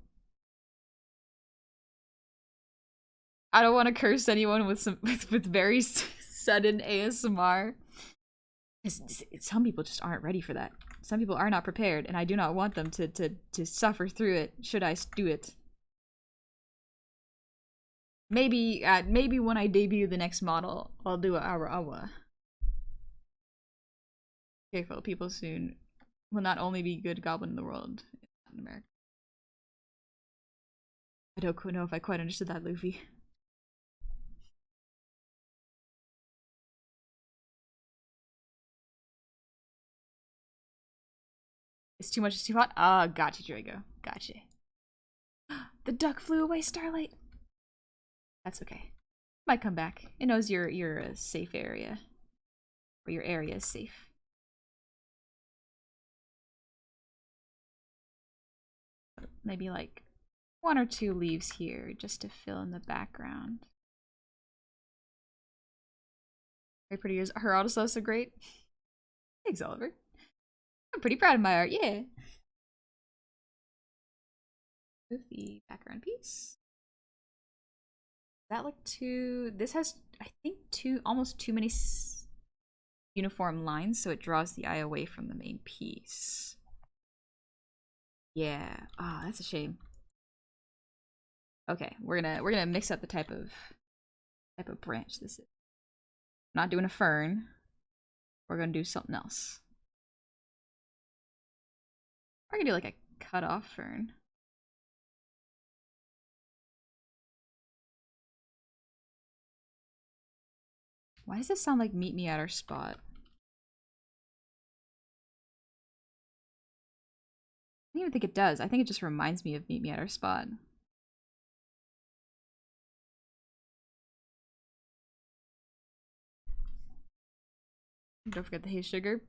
I don't want to curse anyone with with very sudden ASMR. Some people just aren't ready for that. Some people are not prepared, and I do not want them to suffer through it should I do it. Maybe when I debut the next model, I'll do a awa awa. Careful, people soon will not only be good goblin in the world in America. I don't know if I quite understood that, Luffy. It's too much, it's too hot? Ah, gotcha, Drago. Gotcha. The duck flew away, Starlight. That's okay. Might come back. It knows you're a safe area. Or your area is safe. Maybe like 1 or 2 leaves here just to fill in the background. Very pretty. Her art is also great. Thanks, Oliver. I'm pretty proud of my art, yeah. Move the background piece. That look too. This has, I think, almost too many uniform lines, so it draws the eye away from the main piece. Yeah. Oh, that's a shame. Okay, we're gonna mix up the type of branch this is. Not doing a fern. We're gonna do something else. We're gonna do like a cut off fern. Why does this sound like meet me at our spot? I don't even think it does. I think it just reminds me of meet me at our spot. Don't forget the hey sugar.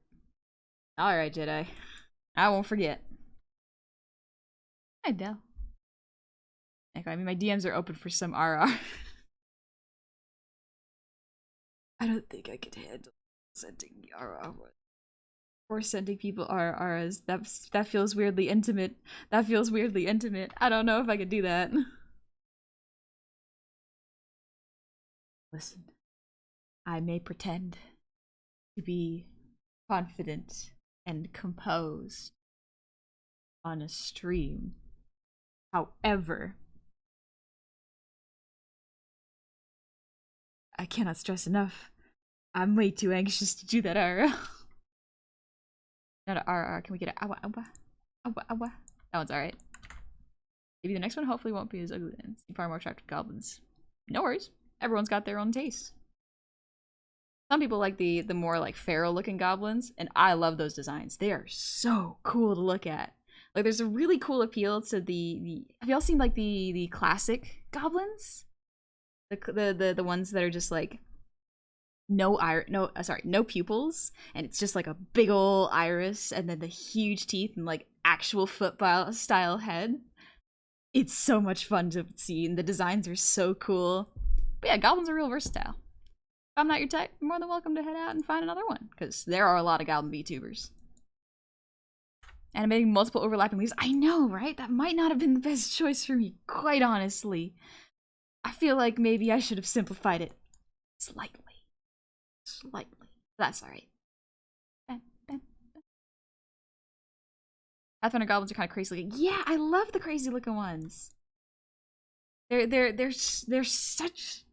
Alright, Jedi. I won't forget. Hi, Dell. I mean, my DMs are open for some RR. I don't think I could handle sending RR or sending people RRs. That feels weirdly intimate. That feels weirdly intimate. I don't know if I could do that. Listen, I may pretend to be confident and composed on a stream. However, I cannot stress enough, I'm way too anxious to do that RL. Not a RR, can we get a awa awa? Awa awa. That one's alright. Maybe the next one hopefully won't be as ugly and see far more attractive goblins. No worries. Everyone's got their own taste. Some people like the more like feral looking goblins, and I love those designs. They are so cool to look at. Like there's a really cool appeal to the have y'all seen like the classic goblins? The ones that are just like no pupils, and it's just like a big ol' iris and then the huge teeth and like actual football style head. It's so much fun to see, and the designs are so cool. But yeah, goblins are real versatile. If I'm not your type, you're more than welcome to head out and find another one, because there are a lot of goblin VTubers. Animating multiple overlapping leaves. I know, right? That might not have been the best choice for me, quite honestly. I feel like maybe I should have simplified it slightly. That's alright. Pathfinder goblins are kind of crazy looking. Yeah, I love the crazy looking ones. They're such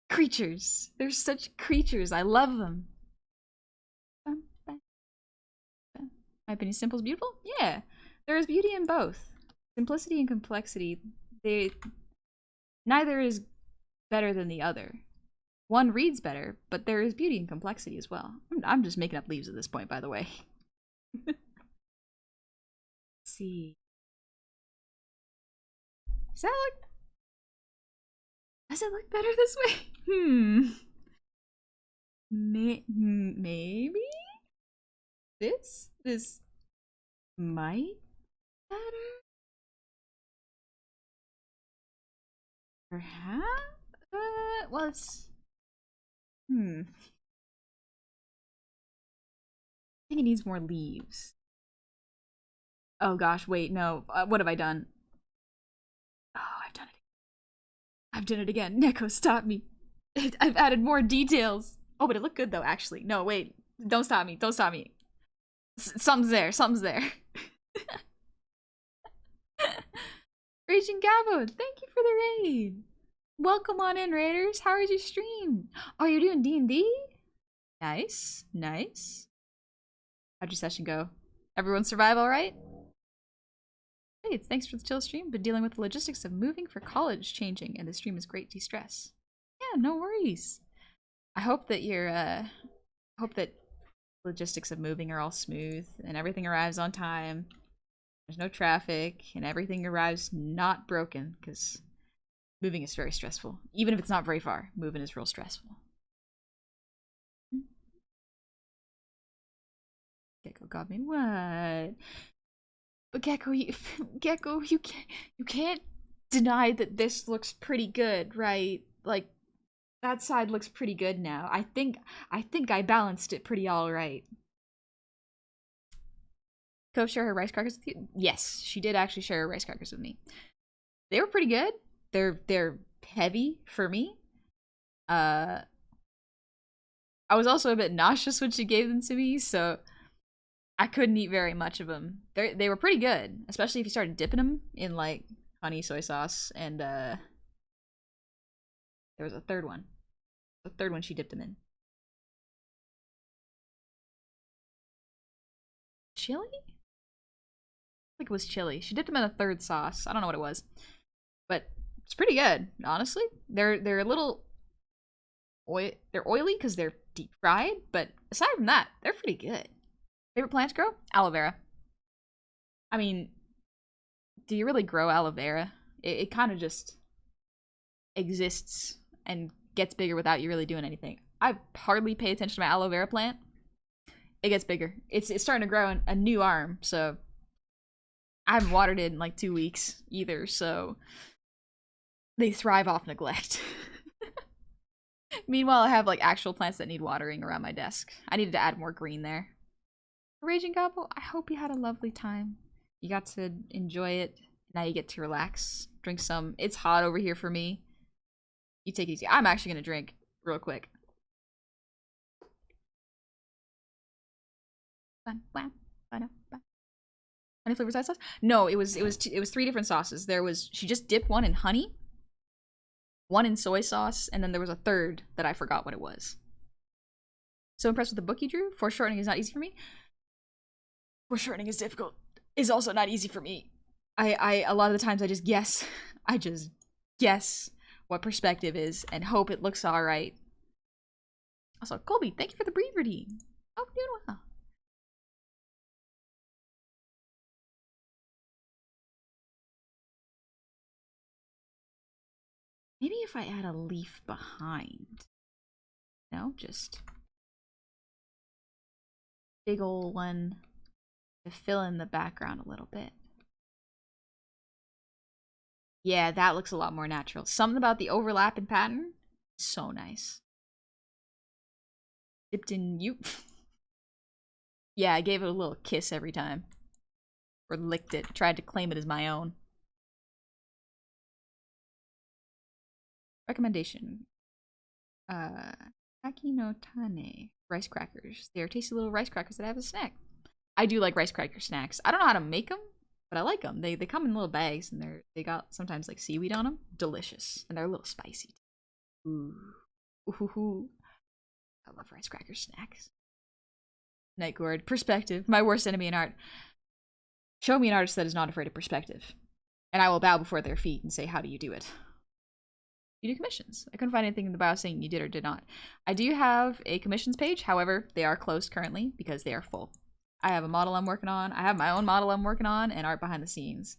creatures. They're such creatures. I love them. My opinion, simple is beautiful? Yeah. There is beauty in both. Simplicity and complexity. Neither is better than the other. One reads better, but there is beauty and complexity as well. I'm just making up leaves at this point, by the way. Let's see. Does it look better this way? Maybe? This might better? Perhaps? Well, it's... I think it needs more leaves. Oh gosh, wait, no. What have I done? Oh, I've done it again. Neko, stop me. I've added more details. Oh, but it looked good though, actually. No, wait. Don't stop me. Don't stop me. Something's there. Something's there. Raging Gabo, thank you for the raid. Welcome on in, raiders. How is your stream? Oh, you're doing D&D? Nice. Nice. How'd your session go? Everyone survive all right? Hey, thanks for the chill stream. Been dealing with the logistics of moving for college changing, and the stream is great de-stress. Yeah, no worries. I hope that logistics of moving are all smooth and everything arrives on time. There's no traffic and everything arrives not broken, because moving is very stressful. Even if it's not very far, moving is real stressful. Gecko got me. What? But Gecko, you can't deny that this looks pretty good, right? Like, that side looks pretty good now. I think I balanced it pretty alright. Cove share her rice crackers with you? Yes, she did actually share her rice crackers with me. They were pretty good. They're heavy for me. I was also a bit nauseous when she gave them to me, so I couldn't eat very much of them. They were pretty good, especially if you started dipping them in like honey, soy sauce, and there was a third one. The third one she dipped them in. Chili? I think it was chili. She dipped them in a third sauce. I don't know what it was, but it's pretty good, honestly. They're a little they're oily because they're deep fried, but aside from that, they're pretty good. Favorite plant to grow? Aloe vera. I mean, do you really grow aloe vera? It kind of just exists and gets bigger without you really doing anything. I hardly pay attention to my aloe vera plant. It gets bigger. It's starting to grow a new arm, so I haven't watered it in like 2 weeks either, so they thrive off neglect. Meanwhile, I have like actual plants that need watering around my desk. I needed to add more green there. Raging Gobble, I hope you had a lovely time. You got to enjoy it. Now you get to relax. Drink some. It's hot over here for me. You take it easy. I'm actually gonna drink real quick. Honey flavored side sauce? No, it was 3 different sauces. There was, she just dipped one in honey, one in soy sauce, and then there was a third that I forgot what it was. So impressed with the book you drew? Foreshortening is not easy for me. Foreshortening is difficult. Is also not easy for me. I a lot of the times I just guess. I just guess what perspective is and hope it looks alright. Also, Colby, thank you for the breed redeem. Oh, doing well. Maybe if I add a leaf behind. No, just big ol' one to fill in the background a little bit. Yeah, that looks a lot more natural. Something about the overlap and pattern, so nice. Dipped in you. Yeah, I gave it a little kiss every time. Or licked it, tried to claim it as my own. Recommendation. Taki no Tane. Rice crackers. They are tasty little rice crackers that I have as a snack. I do like rice cracker snacks. I don't know how to make them, but I like them. They come in little bags, and they got sometimes like seaweed on them. Delicious, and they're a little spicy. Ooh, ooh, I love rice cracker snacks. Nightgourd. Perspective. My worst enemy in art. Show me an artist that is not afraid of perspective, and I will bow before their feet and say, "How do you do it?" You do commissions. I couldn't find anything in the bio saying you did or did not. I do have a commissions page. However, they are closed currently because they are full. I have a model I'm working on. I have my own model I'm working on and art behind the scenes.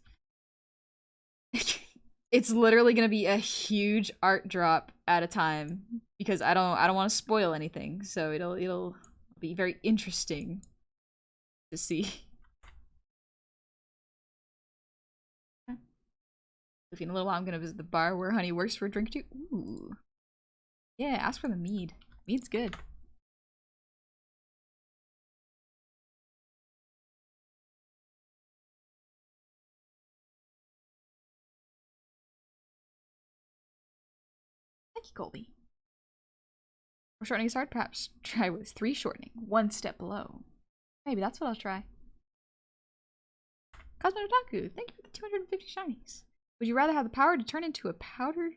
It's literally going to be a huge art drop at a time because I don't want to spoil anything. So it'll be very interesting to see. If in a little while I'm going to visit the bar where Honey works for a drink too. Ooh. Yeah, ask for the mead. Mead's good. Thank you, Colby. For shortening is hard, perhaps try with 3 shortening, 1 step below. Maybe that's what I'll try. Cosmo Otaku, thank you for the 250 shinies. Would you rather have the power to turn into a powered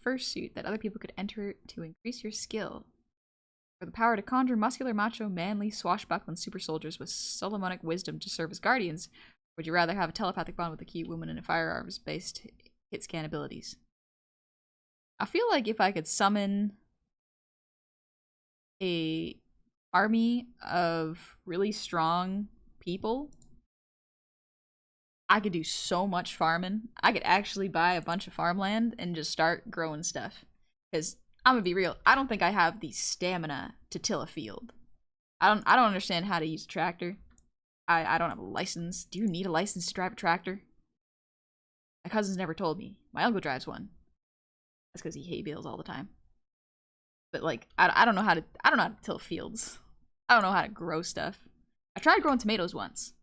fursuit that other people could enter to increase your skill? Or the power to conjure muscular, macho, manly, swashbuckling super soldiers with Solomonic wisdom to serve as guardians? Would you rather have a telepathic bond with a cute woman and firearms-based hit scan abilities? I feel like if I could summon a army of really strong people, I could do so much farming. I could actually buy a bunch of farmland and just start growing stuff. Because I'm gonna be real, I don't think I have the stamina to till a field. I don't understand how to use a tractor. I don't have a license. Do you need a license to drive a tractor? My cousin's never told me. My uncle drives one. That's because he hay bales all the time. But like, I don't know how to till fields. I don't know how to grow stuff. I tried growing tomatoes once.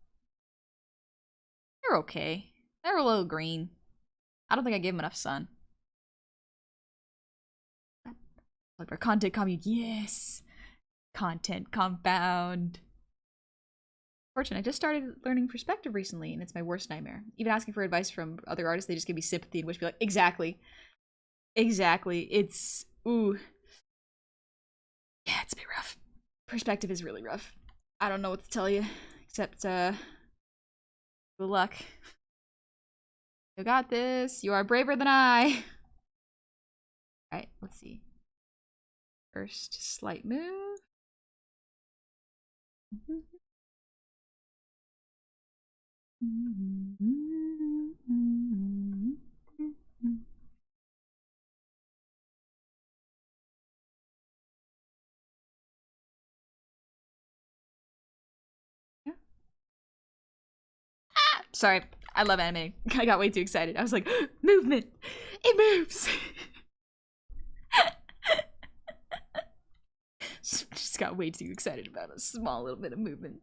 They're okay. They're a little green. I don't think I gave them enough sun. Like our content compound. Yes! Content compound. unfortunate. I just started learning perspective recently, and it's my worst nightmare. Even asking for advice from other artists, they just give me sympathy and wish me like, exactly. Exactly. It's, ooh. Yeah, it's a bit rough. Perspective is really rough. I don't know what to tell you, except, good luck. You got this. You are braver than I. Alright, let's see. First, slight move. Yeah. Ah! Sorry, I love animating. I got way too excited. I was like, movement! It moves! Just got way too excited about a small little bit of movement.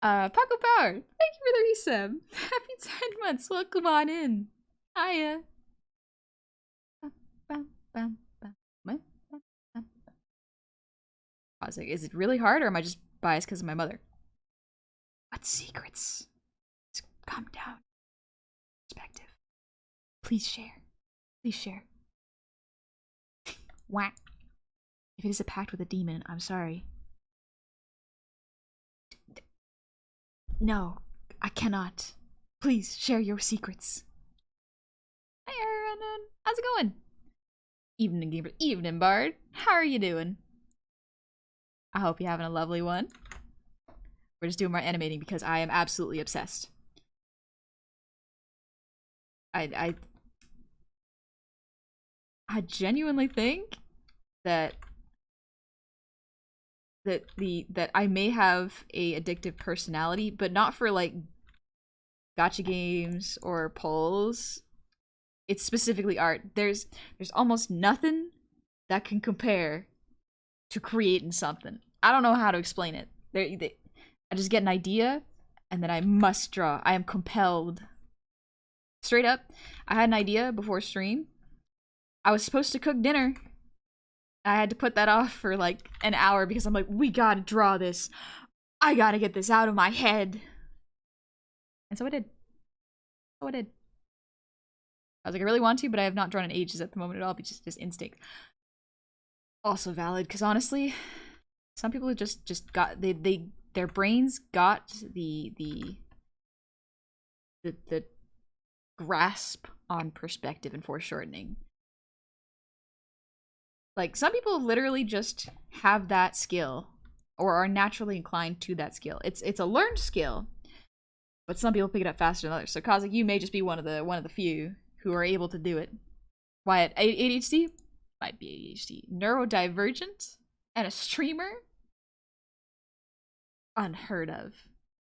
Paco Power, thank you for the resub. Happy 10 months, welcome on in. Hiya. I was like, is it really hard or am I just biased because of my mother? What secrets? Just calm down. Perspective. Please share. Please share. Whack. If it is a pact with a demon, I'm sorry. No, I cannot. Please share your secrets. Hey, Aaron. How's it going? Evening, Gamer. Evening, Bard. How are you doing? I hope you're having a lovely one. We're just doing more animating because I am absolutely obsessed. I genuinely think that I may have a addictive personality, but not for like gacha games or polls. It's specifically art. There's almost nothing that can compare to creating something. I don't know how to explain it. I just get an idea and then I must draw. I am compelled. Straight up, I had an idea before stream. I was supposed to cook dinner. I had to put that off for like an hour because I'm like, we gotta draw this. I gotta get this out of my head. And so I did. So I did. I was like, I really want to, but I have not drawn in ages at the moment at all, but just instinct. Also valid, because honestly, some people just got their brains got the grasp on perspective and foreshortening. Like, some people literally just have that skill or are naturally inclined to that skill. It's a learned skill, but some people pick it up faster than others. So Kazik, you may just be one of the few who are able to do it. Wyatt, ADHD? Might be ADHD. Neurodivergent? And a streamer? Unheard of.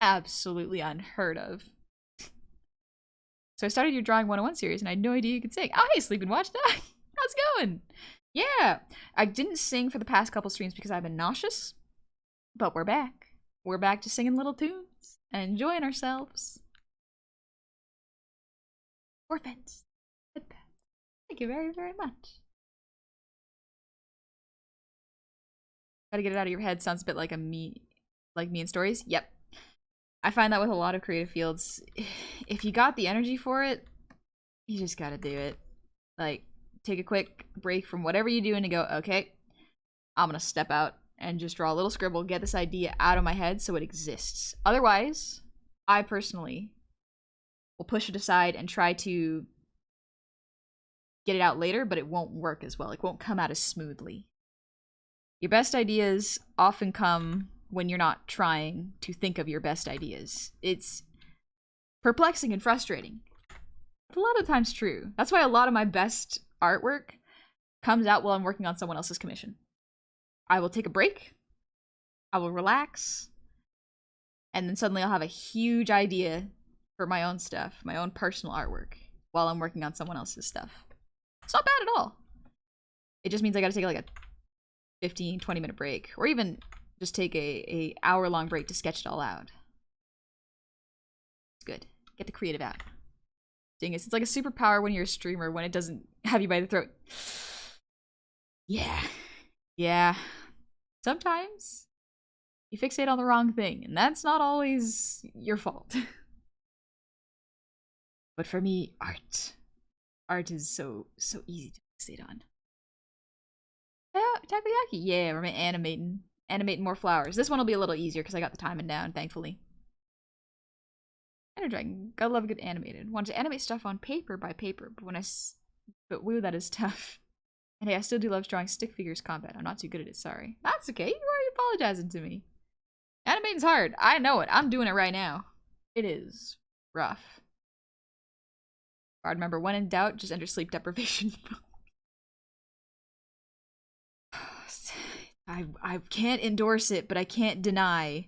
Absolutely unheard of. So I started your Drawing 101 series and I had no idea you could sing. Oh, hey, Sleep and Watch. How's it going? Yeah, I didn't sing for the past couple streams because I've been nauseous, but we're back. We're back to singing little tunes and enjoying ourselves. Orphans. Thank you very, very much. Gotta get it out of your head sounds a bit like me in stories. Yep. I find that with a lot of creative fields. If you got the energy for it, you just gotta do it. Like, take a quick break from whatever you're doing to go, okay, I'm gonna step out and just draw a little scribble, get this idea out of my head so it exists. Otherwise, I personally will push it aside and try to get it out later, but it won't work as well. It won't come out as smoothly. Your best ideas often come when you're not trying to think of your best ideas. It's perplexing and frustrating. But a lot of times true. That's why a lot of my best artwork comes out while I'm working on someone else's commission. I will take a break, I will relax, and then suddenly I'll have a huge idea for my own stuff, my own personal artwork, while I'm working on someone else's stuff. It's not bad at all. It just means I gotta take like a 15-20 minute break, or even just take a hour-long break to sketch it all out. It's good. Get the creative out. Dang it, it's like a superpower when you're a streamer when it doesn't have you by the throat. Yeah. Yeah. Sometimes You fixate on the wrong thing, and that's not always your fault. But for me, art is so easy to fixate on. Takoyaki, yeah, we're animating more flowers. This one will be a little easier because I got the timing down, thankfully. Ender Dragon, gotta love a good animated. Want to animate stuff on paper by paper, but woo, that is tough. And hey, I still do love drawing stick figures combat. I'm not too good at it, sorry. That's okay, you already apologizing to me. Animating's hard. I know it. I'm doing it right now. It is rough. I remember, when in doubt, just enter sleep deprivation. I can't endorse it, but I can't deny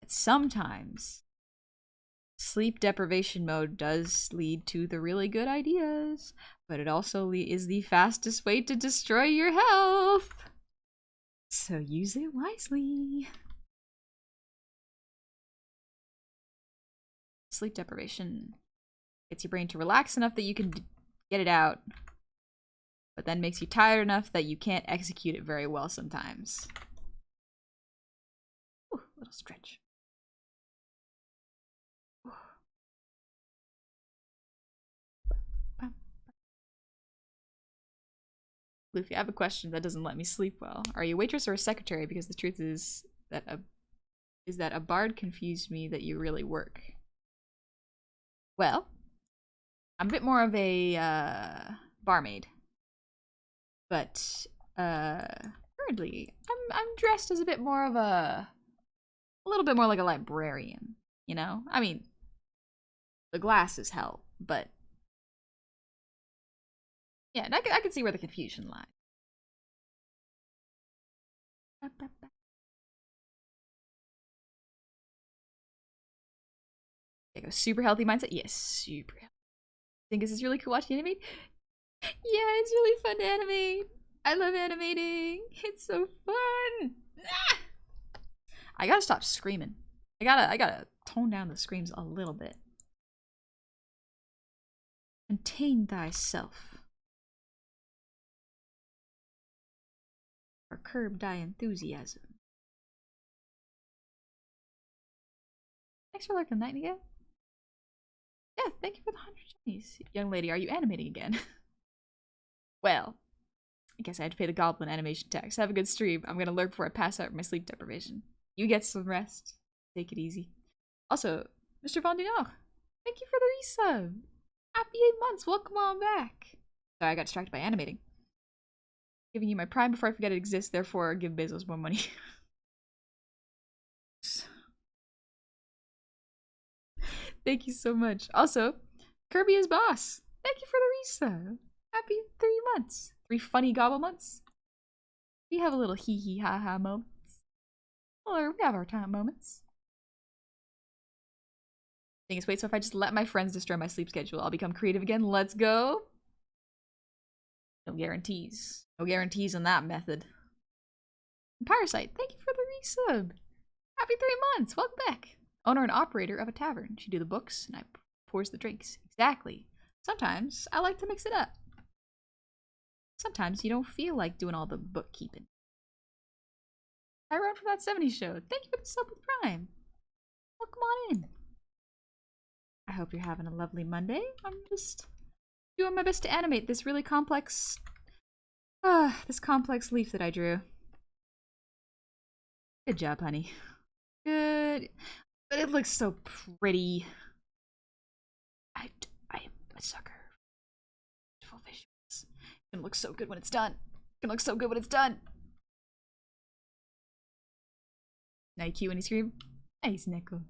that sometimes sleep deprivation mode does lead to the really good ideas, but it also is the fastest way to destroy your health. So use it wisely. Sleep deprivation gets your brain to relax enough that you can get it out, but then makes you tired enough that you can't execute it very well sometimes. Ooh, little stretch. Luffy, I have a question that doesn't let me sleep well. Are you a waitress or a secretary? Because the truth is that a bard confused me that you really work. Well, I'm a bit more of a barmaid, but currently I'm dressed as a bit more of a little bit more like a librarian. You know, I mean, the glasses help, but yeah, I can see where the confusion lies. There you go. Super healthy mindset. Yes, super healthy. Think this is really cool watching animate? Yeah, it's really fun to animate. I love animating. It's so fun. Ah! I gotta stop screaming. I gotta tone down the screams a little bit. Contain thyself. Or curb thy enthusiasm. Thanks for lurking, Nightingale. Yeah, thank you for the 100 Jennies. Young lady, are you animating again? Well, I guess I had to pay the Goblin animation tax. Have a good stream. I'm gonna lurk before I pass out from my sleep deprivation. You get some rest. Take it easy. Also, Mr. Von Dinor, thank you for the resub. Happy 8 months. Welcome on back. Sorry, I got distracted by animating. Giving you my prime before I forget it exists, therefore give Bezos more money. Thank you so much. Also, Kirby is boss. Thank you for the resub. Happy 3 months. 3 funny gobble months. We have a little hee hee ha ha moments. Or we have our time moments. Thing is, wait, so if I just let my friends destroy my sleep schedule, I'll become creative again? Let's go. No guarantees. No guarantees on that method. Parasite, thank you for the resub. Happy 3 months. Welcome back. Owner and operator of a tavern. She do the books and I pours the drinks. Exactly. Sometimes I like to mix it up. Sometimes you don't feel like doing all the bookkeeping. I wrote from that 70s show. Thank you for the sub with Prime. Welcome on in. I hope you're having a lovely Monday. I'm just doing my best to animate this really complex leaf that I drew. Good job, honey. Good. But it looks so pretty. I am a sucker. Beautiful visuals. It's gonna look so good when it's done. It's gonna look so good when it's done. Now you cute when you scream. Nice, Neko.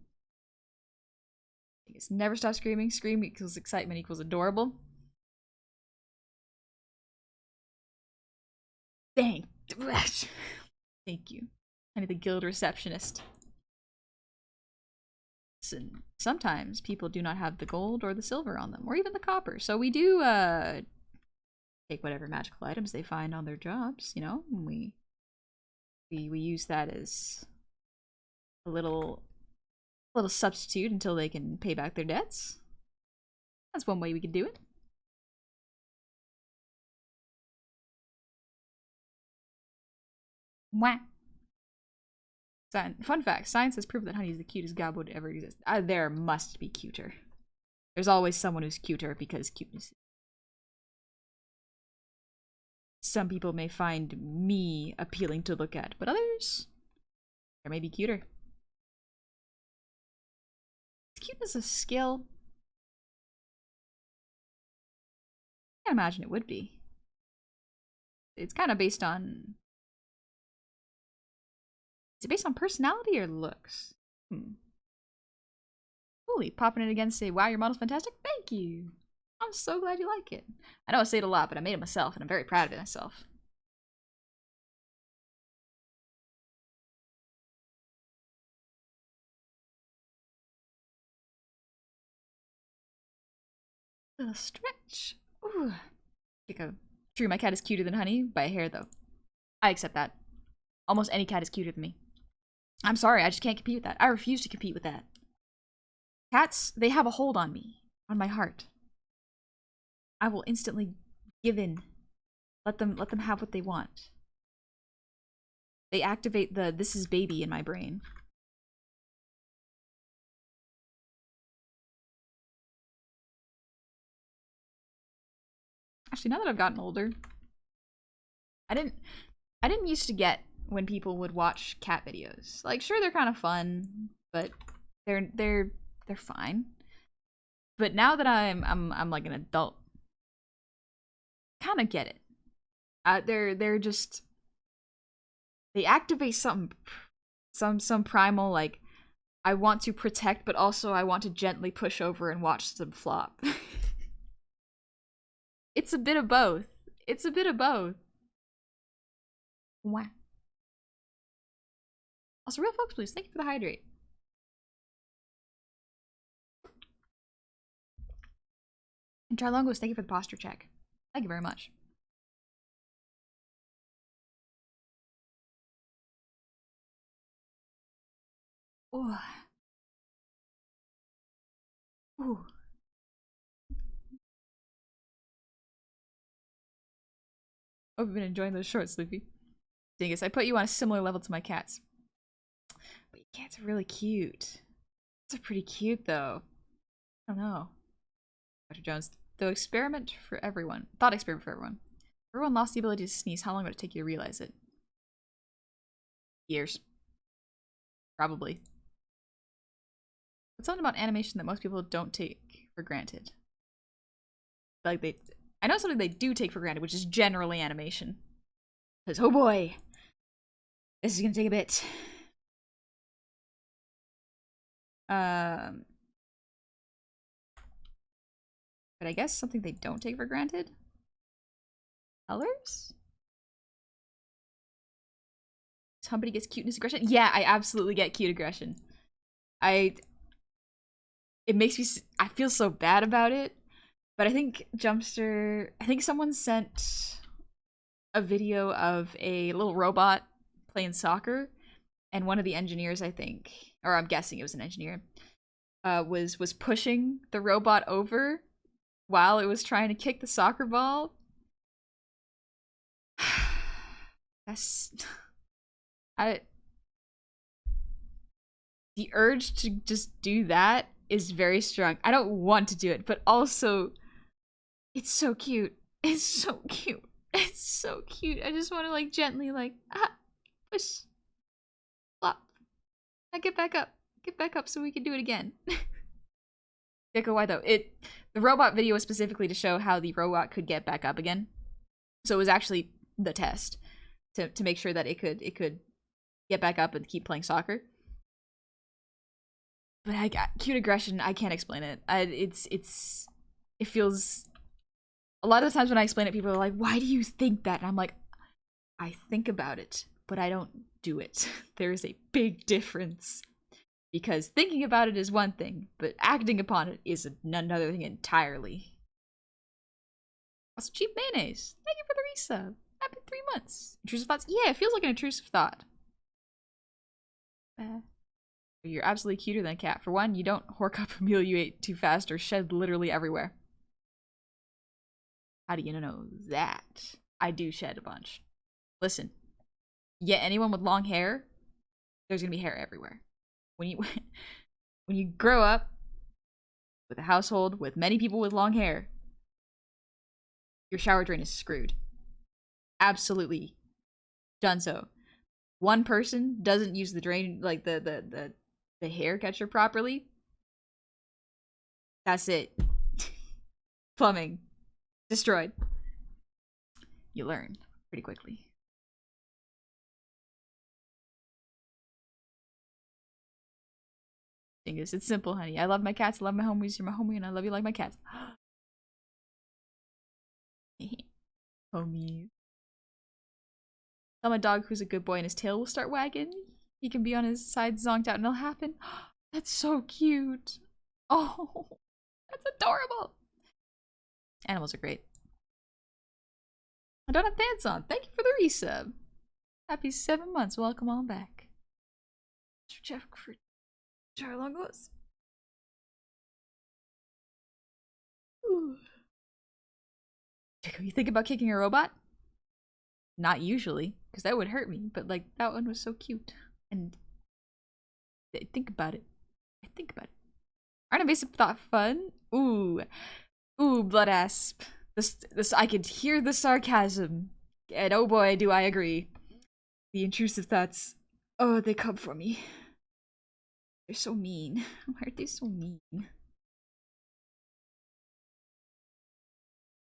Just never stop screaming. Scream equals excitement equals adorable. Thank you. I need the guild receptionist. And sometimes people do not have the gold or the silver on them, or even the copper. So we do take whatever magical items they find on their jobs, you know, and we use that as a little substitute until they can pay back their debts. That's one way we can do it. Mwah. Fun fact, science has proven that honey is the cutest goblin to ever exist. There must be cuter. There's always someone who's cuter because cuteness. Some people may find me appealing to look at, but others, there may be cuter. Is cuteness a skill? I imagine it would be. It's kind of based on... Is it based on personality or looks? Holy, popping it again and say, wow, your model's fantastic? Thank you! I'm so glad you like it. I know I say it a lot, but I made it myself, and I'm very proud of it myself. Little stretch. Ooh. True, my cat is cuter than Honey, by a hair, though. I accept that. Almost any cat is cuter than me. I'm sorry, I just can't compete with that. I refuse to compete with that. Cats, they have a hold on me, on my heart. I will instantly give in. Let them have what they want. They activate the "this is baby" in my brain. Actually, now that I've gotten older, I didn't used to get when people would watch cat videos. Like, sure, they're kind of fun, but they're fine. But now that I'm like an adult, kind of get it. They're just, they activate some primal, like, I want to protect, but also I want to gently push over and watch them flop. It's a bit of both. It's a bit of both. Wow. Also, real folks, please, thank you for the hydrate. And Charlongos, thank you for the posture check. Thank you very much. Ooh. Ooh. Hope you've been enjoying those shorts, Sleepy. Dingus, I put you on a similar level to my cats. But your cats are really cute. Cats are pretty cute, though. I don't know. Dr. Jones, the experiment for everyone. Thought experiment for everyone. Everyone lost the ability to sneeze. How long would it take you to realize it? Years. Probably. What's something about animation that most people don't take for granted? Like, I know something they do take for granted, which is generally animation. Because, oh boy, this is gonna take a bit. But I guess something they don't take for granted? Colors? Somebody gets cuteness aggression? Yeah, I absolutely get cute aggression. It makes me, I feel so bad about it. But I think Jumpster, I think someone sent a video of a little robot playing soccer, and one of the engineers, I think, or I'm guessing it was an engineer, was pushing the robot over while it was trying to kick the soccer ball. That's... The urge to just do that is very strong. I don't want to do it, but also, it's so cute. It's so cute. It's so cute. I just want to, like, gently, like, push, flop. Now get back up. Get back up so we can do it again. Gecko, why though? The robot video was specifically to show how the robot could get back up again. So it was actually the test to make sure that it could get back up and keep playing soccer. But I got cute aggression. I can't explain it. It feels. A lot of the times when I explain it, people are like, "Why do you think that?" And I'm like, I think about it, but I don't do it. There is a big difference. Because thinking about it is one thing, but acting upon it is another thing entirely. Also, cheap mayonnaise. Thank you for the resub. Happy 3 months. Intrusive thoughts? Yeah, it feels like an intrusive thought. You're absolutely cuter than a cat. For one, you don't hork up a meal you ate too fast or shed literally everywhere. How do you know that? I do shed a bunch. Listen, yeah, anyone with long hair, there's gonna be hair everywhere. When you when you grow up with a household with many people with long hair, your shower drain is screwed. Absolutely done so. One person doesn't use the drain, like the hair catcher properly. That's it. Plumbing destroyed. You learn pretty quickly. Thing is, it's simple, honey. I love my cats. I love my homies. You're my homie, and I love you like my cats. Homies. Tell my dog who's a good boy and his tail will start wagging. He can be on his side zonked out and it'll happen. That's so cute. Oh, that's adorable. Animals are great. I don't have pants on. Thank you for the resub. Happy 7 months. Welcome on back. Mr. Jeff for Charlongos. You think about kicking a robot? Not usually, because that would hurt me, but like that one was so cute. And think about it. Think about it. Aren't invasive thought fun? Ooh. Ooh, blood asp. This I could hear the sarcasm. And oh boy, do I agree. The intrusive thoughts. Oh, they come for me. They're so mean. Why are they so mean?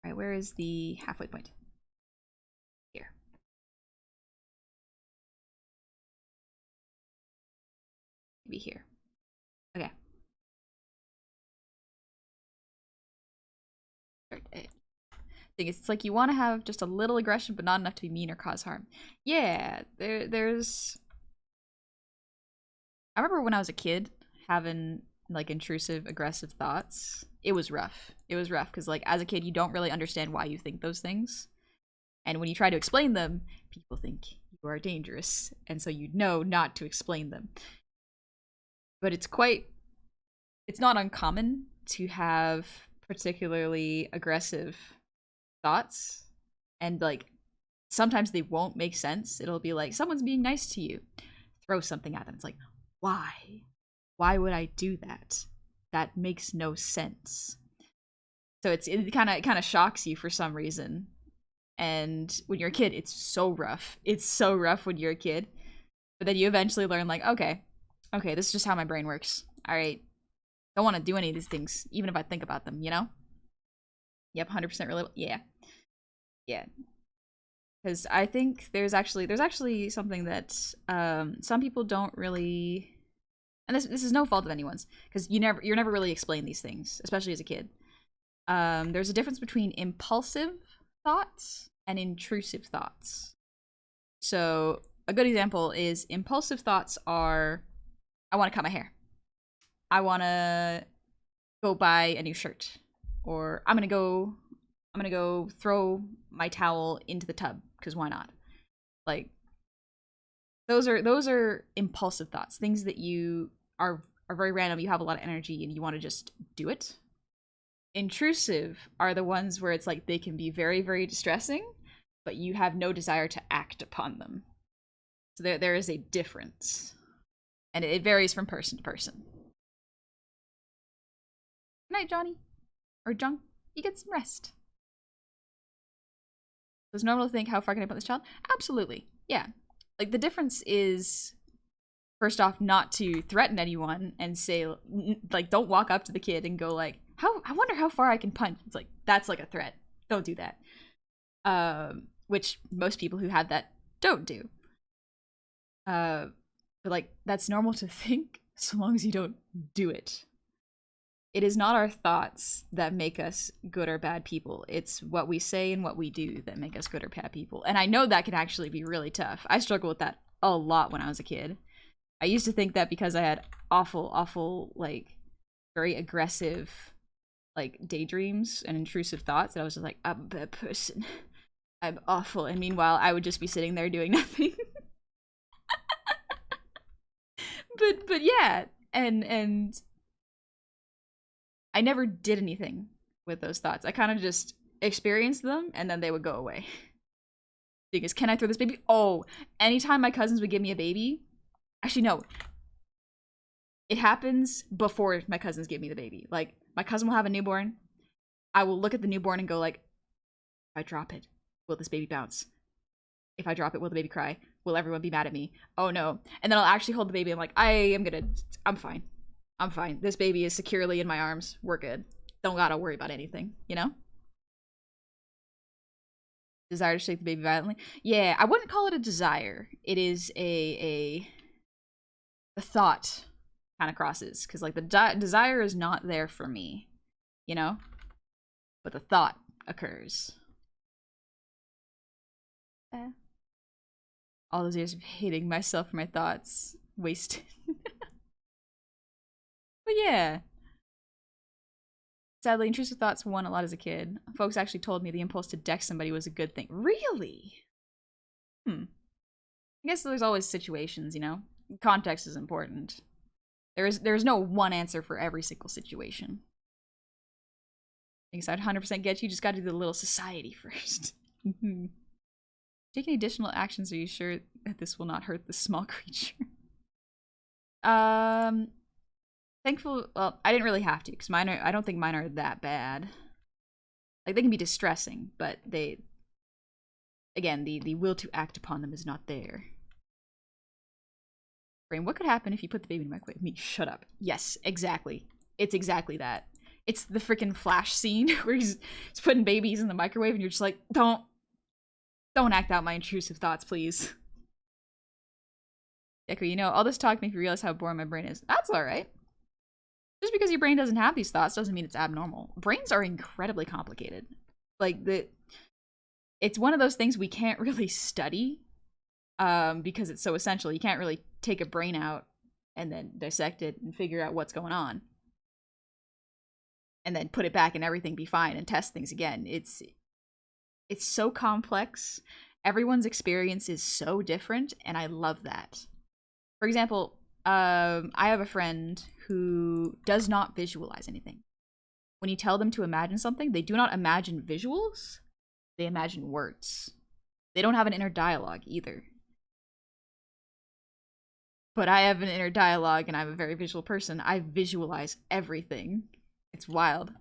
Alright, where is the halfway point? Here. Maybe here. Okay. Thing is, it's like you want to have just a little aggression, but not enough to be mean or cause harm. Yeah, there's... I remember when I was a kid having like intrusive, aggressive thoughts. It was rough. It was rough because like as a kid, you don't really understand why you think those things. And when you try to explain them, people think you are dangerous. And so you know not to explain them. But it's not uncommon to have particularly aggressive thoughts. And like, sometimes they won't make sense. It'll be like, someone's being nice to you. Throw something at them. It's like, why? Why would I do that? That makes no sense. So it kind of shocks you for some reason. And when you're a kid, it's so rough. It's so rough when you're a kid. But then you eventually learn like, okay, this is just how my brain works. All right. Don't want to do any of these things, even if I think about them, you know? Yep, 100% relatable. Yeah. Because I think there's actually something that some people don't really, and this is no fault of anyone's, because you're never really explained these things, especially as a kid. There's a difference between impulsive thoughts and intrusive thoughts. So a good example is impulsive thoughts are, I want to cut my hair. I want to go buy a new shirt, or I'm gonna go throw my towel into the tub because why not? Like those are impulsive thoughts, things that you are very random. You have a lot of energy and you want to just do it. Intrusive are the ones where it's like they can be very, very distressing, but you have no desire to act upon them. So there is a difference, and it varies from person to person. Good night, Johnny. Or Junk. You get some rest. It's normal to think, how far can I put this child? Absolutely. Yeah. Like, the difference is, first off, not to threaten anyone and say, like, don't walk up to the kid and go, like, I wonder how far I can punch. It's like, that's like a threat. Don't do that. Which most people who have that don't do. But, like, that's normal to think, so long as you don't do it. It is not our thoughts that make us good or bad people. It's what we say and what we do that make us good or bad people. And I know that can actually be really tough. I struggled with that a lot when I was a kid. I used to think that because I had awful, like, very aggressive, like, daydreams and intrusive thoughts, that I was just like, I'm a bad person. I'm awful. And meanwhile, I would just be sitting there doing nothing. But yeah, and I never did anything with those thoughts. I kind of just experienced them, and then they would go away. Because, can I throw this baby? Oh, anytime my cousins would give me a baby, Actually, no. It happens before my cousins give me the baby. Like, my cousin will have a newborn. I will look at the newborn and go like, if I drop it, will this baby bounce? If I drop it, will the baby cry? Will everyone be mad at me? Oh no. And then I'll actually hold the baby. I'm like, I'm fine. I'm fine. This baby is securely in my arms. We're good. Don't gotta worry about anything, you know? Desire to shake the baby violently? Yeah, I wouldn't call it a desire. It is a thought kind of crosses. Because, like, the desire is not there for me, you know? But the thought occurs. All those years of hating myself for my thoughts. Wasted. But yeah. Sadly, intrusive thoughts won a lot as a kid. Folks actually told me the impulse to deck somebody was a good thing. Really? I guess there's always situations, you know? Context is important. There's no one answer for every single situation. I guess I'd 100% get you. Just gotta do the little society first. Take any additional actions. Are you sure that this will not hurt the small creature? Thankful. Well, I didn't really have to because I don't think mine are that bad. Like, they can be distressing, but again, the will to act upon them is not there. Brain, what could happen if you put the baby in the microwave? Me, shut up. Yes, exactly. It's exactly that. It's the freaking Flash scene where he's putting babies in the microwave, and you're just like, don't act out my intrusive thoughts, please. Deku, you know, all this talk makes me realize how boring my brain is. That's alright. Just because your brain doesn't have these thoughts doesn't mean it's abnormal. Brains are incredibly complicated. Like, it's one of those things we can't really study because it's so essential. You can't really take a brain out and then dissect it and figure out what's going on. And then put it back and everything be fine and test things again. It's so complex. Everyone's experience is so different, and I love that. For example, I have a friend who does not visualize anything. When you tell them to imagine something, they do not imagine visuals, they imagine words. They don't have an inner dialogue either. But I have an inner dialogue, and I'm a very visual person. I visualize everything. It's wild.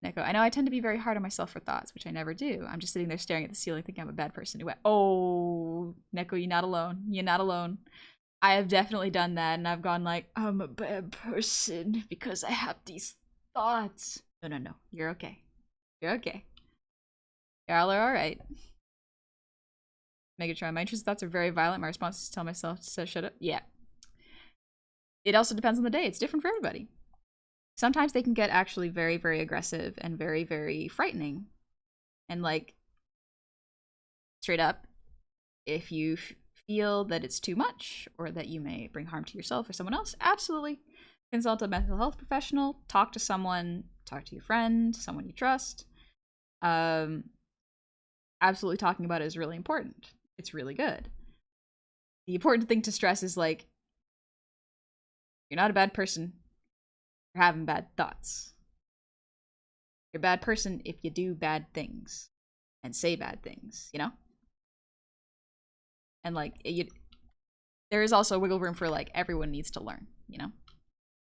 Neko, I know I tend to be very hard on myself for thoughts, which I never do. I'm just sitting there staring at the ceiling thinking I'm a bad person. Oh, Neko, you're not alone. You're not alone. I have definitely done that, and I've gone like, I'm a bad person because I have these thoughts. No. You're okay. You're okay. Y'all are alright. Megatron, my intrusive thoughts are very violent. My response is to tell myself to shut up. Yeah. It also depends on the day. It's different for everybody. Sometimes they can get actually very, very aggressive and very, very frightening. And, like, straight up, if you feel that it's too much or that you may bring harm to yourself or someone else, absolutely consult a mental health professional, talk to someone, talk to your friend, someone you trust. Absolutely talking about it is really important. It's really good. The important thing to stress is, like, you're not a bad person for having bad thoughts. You're a bad person if you do bad things and say bad things, you know? And, like, there is also wiggle room for, like, everyone needs to learn, you know?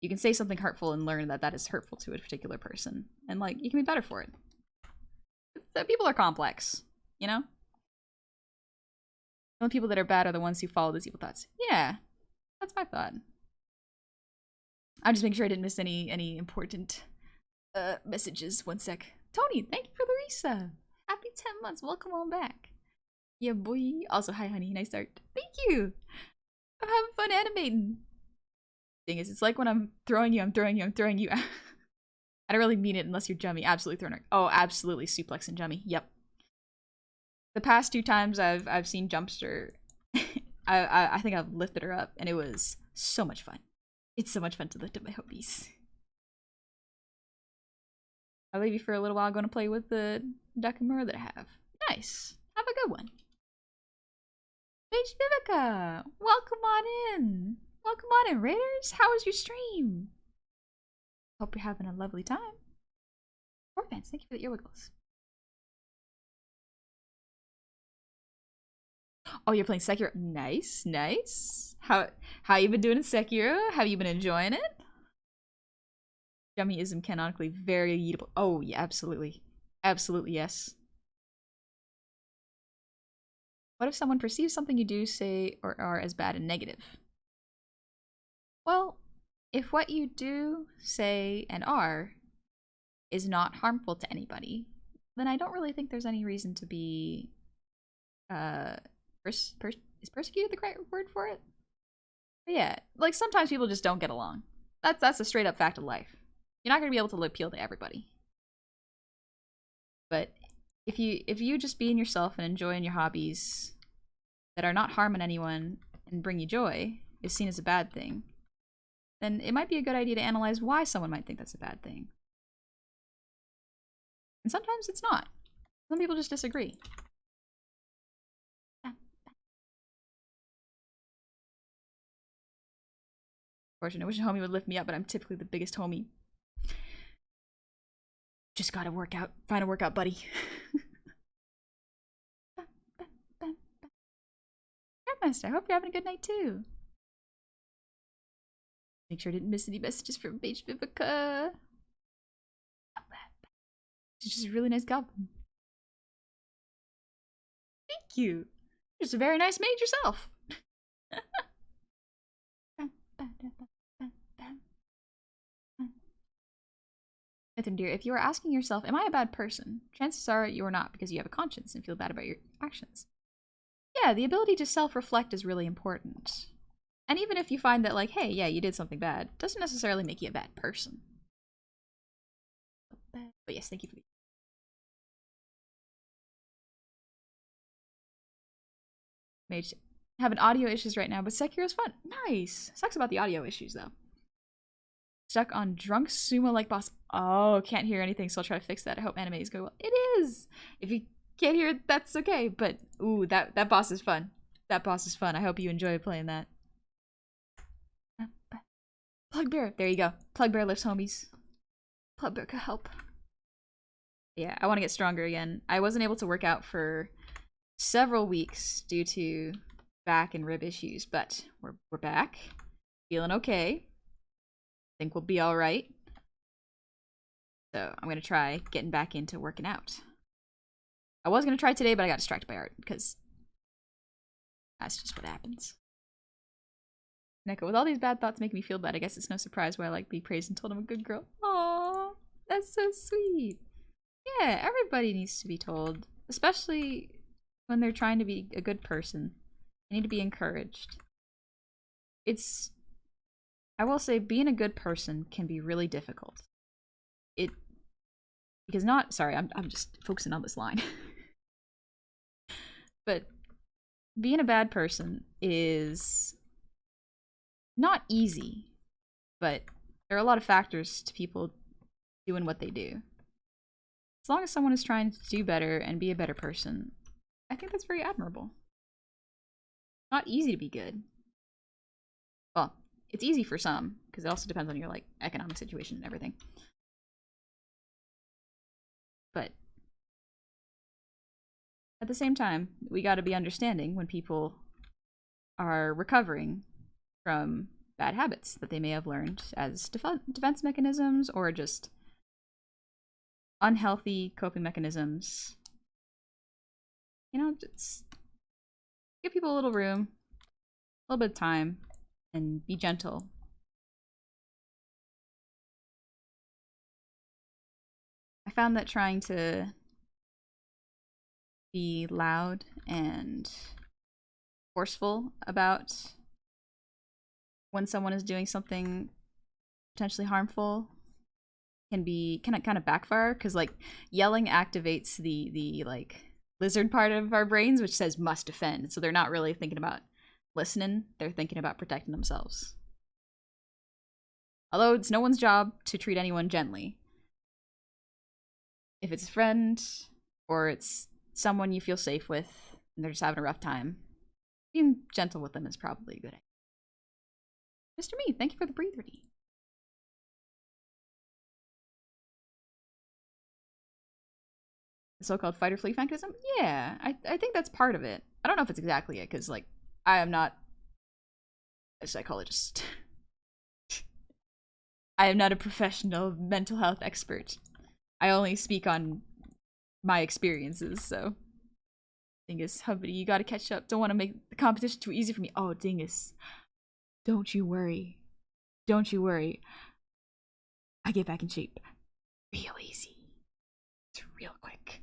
You can say something hurtful and learn that that is hurtful to a particular person. And, like, you can be better for it. People are complex, you know? The only people that are bad are the ones who follow these evil thoughts. Yeah, that's my thought. I'm just making sure I didn't miss any important messages. One sec. Tony, thank you for the resub. Happy 10 months. Welcome on back. Yeah, boy. Also, hi, honey. Nice start. Thank you. I'm having fun animating. Thing is, it's like when I'm throwing you. I don't really mean it unless you're Jummy. Absolutely throwing her. Oh, absolutely suplex and Jummy. Yep. The past 2 times I've seen Jumpster, I think I've lifted her up, and it was so much fun. It's so much fun to lift up my hobies. I'll leave you for a little while. I'm going to play with the Dakamura that I have. Nice. Have a good one. Paige Vivica, welcome on in. Welcome on in, Raiders. How was your stream? Hope you're having a lovely time. Poor fans, thank you for the ear wiggles. Oh, you're playing Sekiro. Nice, nice. How you been doing in Sekiro? Have you been enjoying it? Jummyism canonically very eatable. Oh, yeah, absolutely. Absolutely, yes. What if someone perceives something you do, say, or are as bad and negative? Well, if what you do, say, and are is not harmful to anybody, then I don't really think there's any reason to be uh is persecuted the correct word for it? But yeah, like sometimes people just don't get along. That's a straight up fact of life. You're not gonna be able to appeal to everybody. But if you just being yourself and enjoying your hobbies that are not harming anyone and bring you joy is seen as a bad thing, then it might be a good idea to analyze why someone might think that's a bad thing. And sometimes it's not. Some people just disagree. Fortunate. I wish a homie would lift me up, but I'm typically the biggest homie. Just gotta work out. Find a workout buddy. Master, I hope you're having a good night too. Make sure I didn't miss any messages from Beige Vivica. She's just a really nice goblin. Thank you. You're just a very nice mage yourself. Nathan dear, if you are asking yourself, am I a bad person? Chances are you are not, because you have a conscience and feel bad about your actions. Yeah, the ability to self-reflect is really important. And even if you find that, like, hey, yeah, you did something bad, doesn't necessarily make you a bad person. But yes, thank you for the mage. Having audio issues right now, but Sekiro's fun. Nice. Sucks about the audio issues though. Stuck on drunk sumo-like boss. Oh, can't hear anything, so I'll try to fix that. I hope animates go well. It is! If you can't hear it, that's okay, but ooh, that boss is fun. That boss is fun. I hope you enjoy playing that. Plug Bear. There you go. Plug Bear lifts homies. Plug Bear could help. Yeah, I want to get stronger again. I wasn't able to work out for several weeks due to back and rib issues, but we're back. Feeling okay. Think we'll be alright. So I'm gonna try getting back into working out. I was gonna try today, but I got distracted by art, because that's just what happens. Neko, with all these bad thoughts making me feel bad, I guess it's no surprise why I like be praised and told I'm a good girl. Aww, that's so sweet. Yeah, everybody needs to be told, especially when they're trying to be a good person. They need to be encouraged. I will say, being a good person can be really difficult. Sorry, I'm just focusing on this line. But being a bad person is not easy, but there are a lot of factors to people doing what they do. As long as someone is trying to do better and be a better person, I think that's very admirable. Not easy to be good. Well, it's easy for some, because it also depends on your like economic situation and everything. But at the same time, we gotta be understanding when people are recovering from bad habits that they may have learned as defense mechanisms or just unhealthy coping mechanisms. You know, just give people a little room, a little bit of time, and be gentle. I found that trying to be loud and forceful about when someone is doing something potentially harmful can kind of backfire, because like yelling activates the like lizard part of our brains which says must defend, so they're not really thinking about listening, they're thinking about protecting themselves. Although it's no one's job to treat anyone gently. If it's a friend or it's someone you feel safe with and they're just having a rough time, being gentle with them is probably a good idea. Mr. Me, thank you for the breather tea. The so-called fight or flee mechanism? Yeah, I think that's part of it. I don't know if it's exactly it, because like I am not a psychologist. I am not a professional mental health expert. I only speak on my experiences, so. Dingus, Hubbity, you gotta catch up. Don't want to make the competition too easy for me. Oh, Dingus. Don't you worry. Don't you worry. I get back in shape real easy. It's real quick.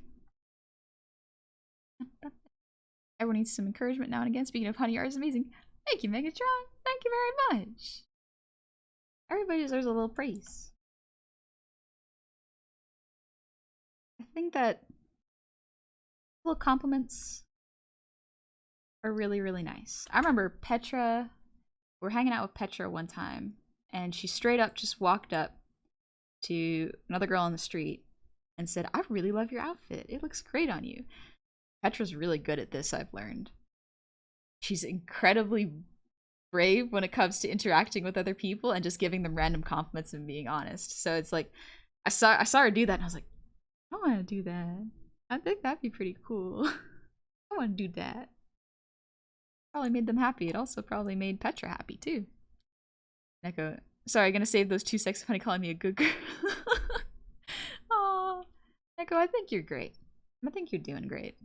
Everyone needs some encouragement now and again. Speaking of honey, art is amazing. Thank you, Megatron. Thank you very much. Everybody deserves a little praise. I think that little compliments are really, really nice. I remember Petra, we were hanging out with Petra one time, and she straight up just walked up to another girl on the street and said, I really love your outfit. It looks great on you. Petra's really good at this, I've learned. She's incredibly brave when it comes to interacting with other people and just giving them random compliments and being honest. So it's like, I saw her do that and I was like, I want to do that. I think that'd be pretty cool. I want to do that. Probably made them happy. It also probably made Petra happy too. Neko, sorry, gonna save those 2 seconds of honey calling me a good girl. Aw, Neko, I think you're great. I think you're doing great.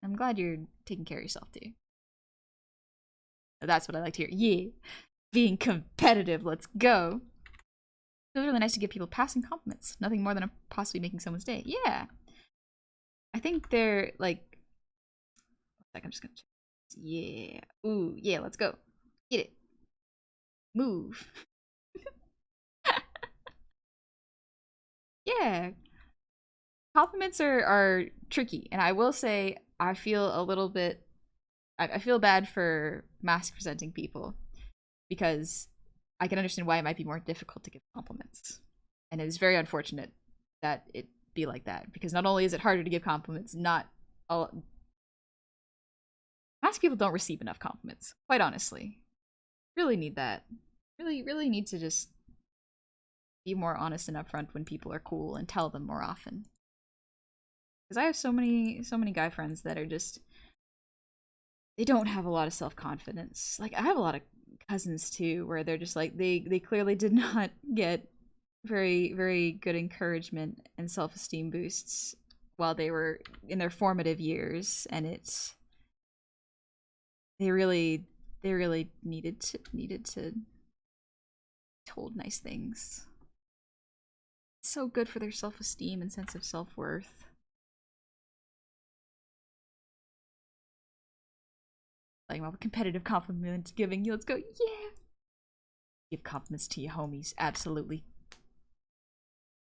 I'm glad you're taking care of yourself too. That's what I like to hear. Yeah, being competitive. Let's go. It feels really nice to give people passing compliments. Nothing more than possibly making someone's day. Yeah. I think they're like. I'm just gonna check. Yeah. Ooh, yeah, let's go. Get it. Move. Yeah. Compliments are tricky, and I will say I feel a little bit. I feel bad for mask presenting people because I can understand why it might be more difficult to give compliments, and it is very unfortunate that it be like that because not only is it harder to give compliments, not all mask people don't receive enough compliments. Quite honestly, really need that. Really need to just be more honest and upfront when people are cool and tell them more often. Because I have so many guy friends that are just they don't have a lot of self-confidence. Like I have a lot of cousins too where they're just like they clearly did not get very good encouragement and self-esteem boosts while they were in their formative years, and they really needed to told nice things. It's so good for their self-esteem and sense of self-worth. Like about competitive compliment giving. Let's go. Yeah. Give compliments to your homies. Absolutely.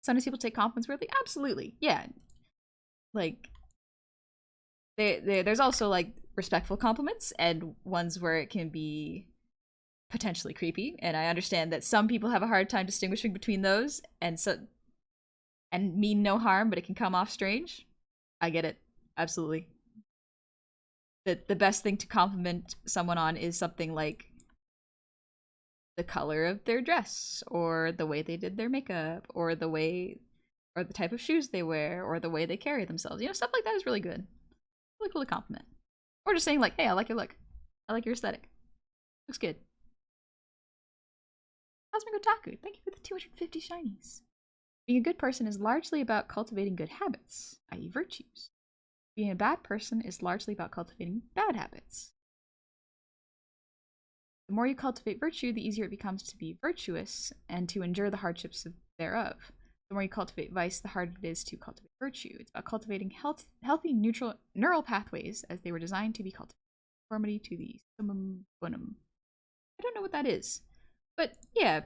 Sometimes people take compliments weirdly. Absolutely. Yeah. Like there's also like respectful compliments and ones where it can be potentially creepy, and I understand that some people have a hard time distinguishing between those and mean no harm, but it can come off strange. I get it. Absolutely. The best thing to compliment someone on is something like the color of their dress, or the way they did their makeup, or the type of shoes they wear, or the way they carry themselves. You know, stuff like that is really good. Really cool to compliment. Or just saying like, hey, I like your look. I like your aesthetic. Looks good. Cosmic Otaku, thank you for the 250 shinies. Being a good person is largely about cultivating good habits, i.e. virtues. Being a bad person is largely about cultivating bad habits. The more you cultivate virtue, the easier it becomes to be virtuous and to endure the hardships thereof. The more you cultivate vice, the harder it is to cultivate virtue. It's about cultivating healthy neutral neural pathways as they were designed to be cultivated. Conformity to the summum bonum. I don't know what that is. But yeah,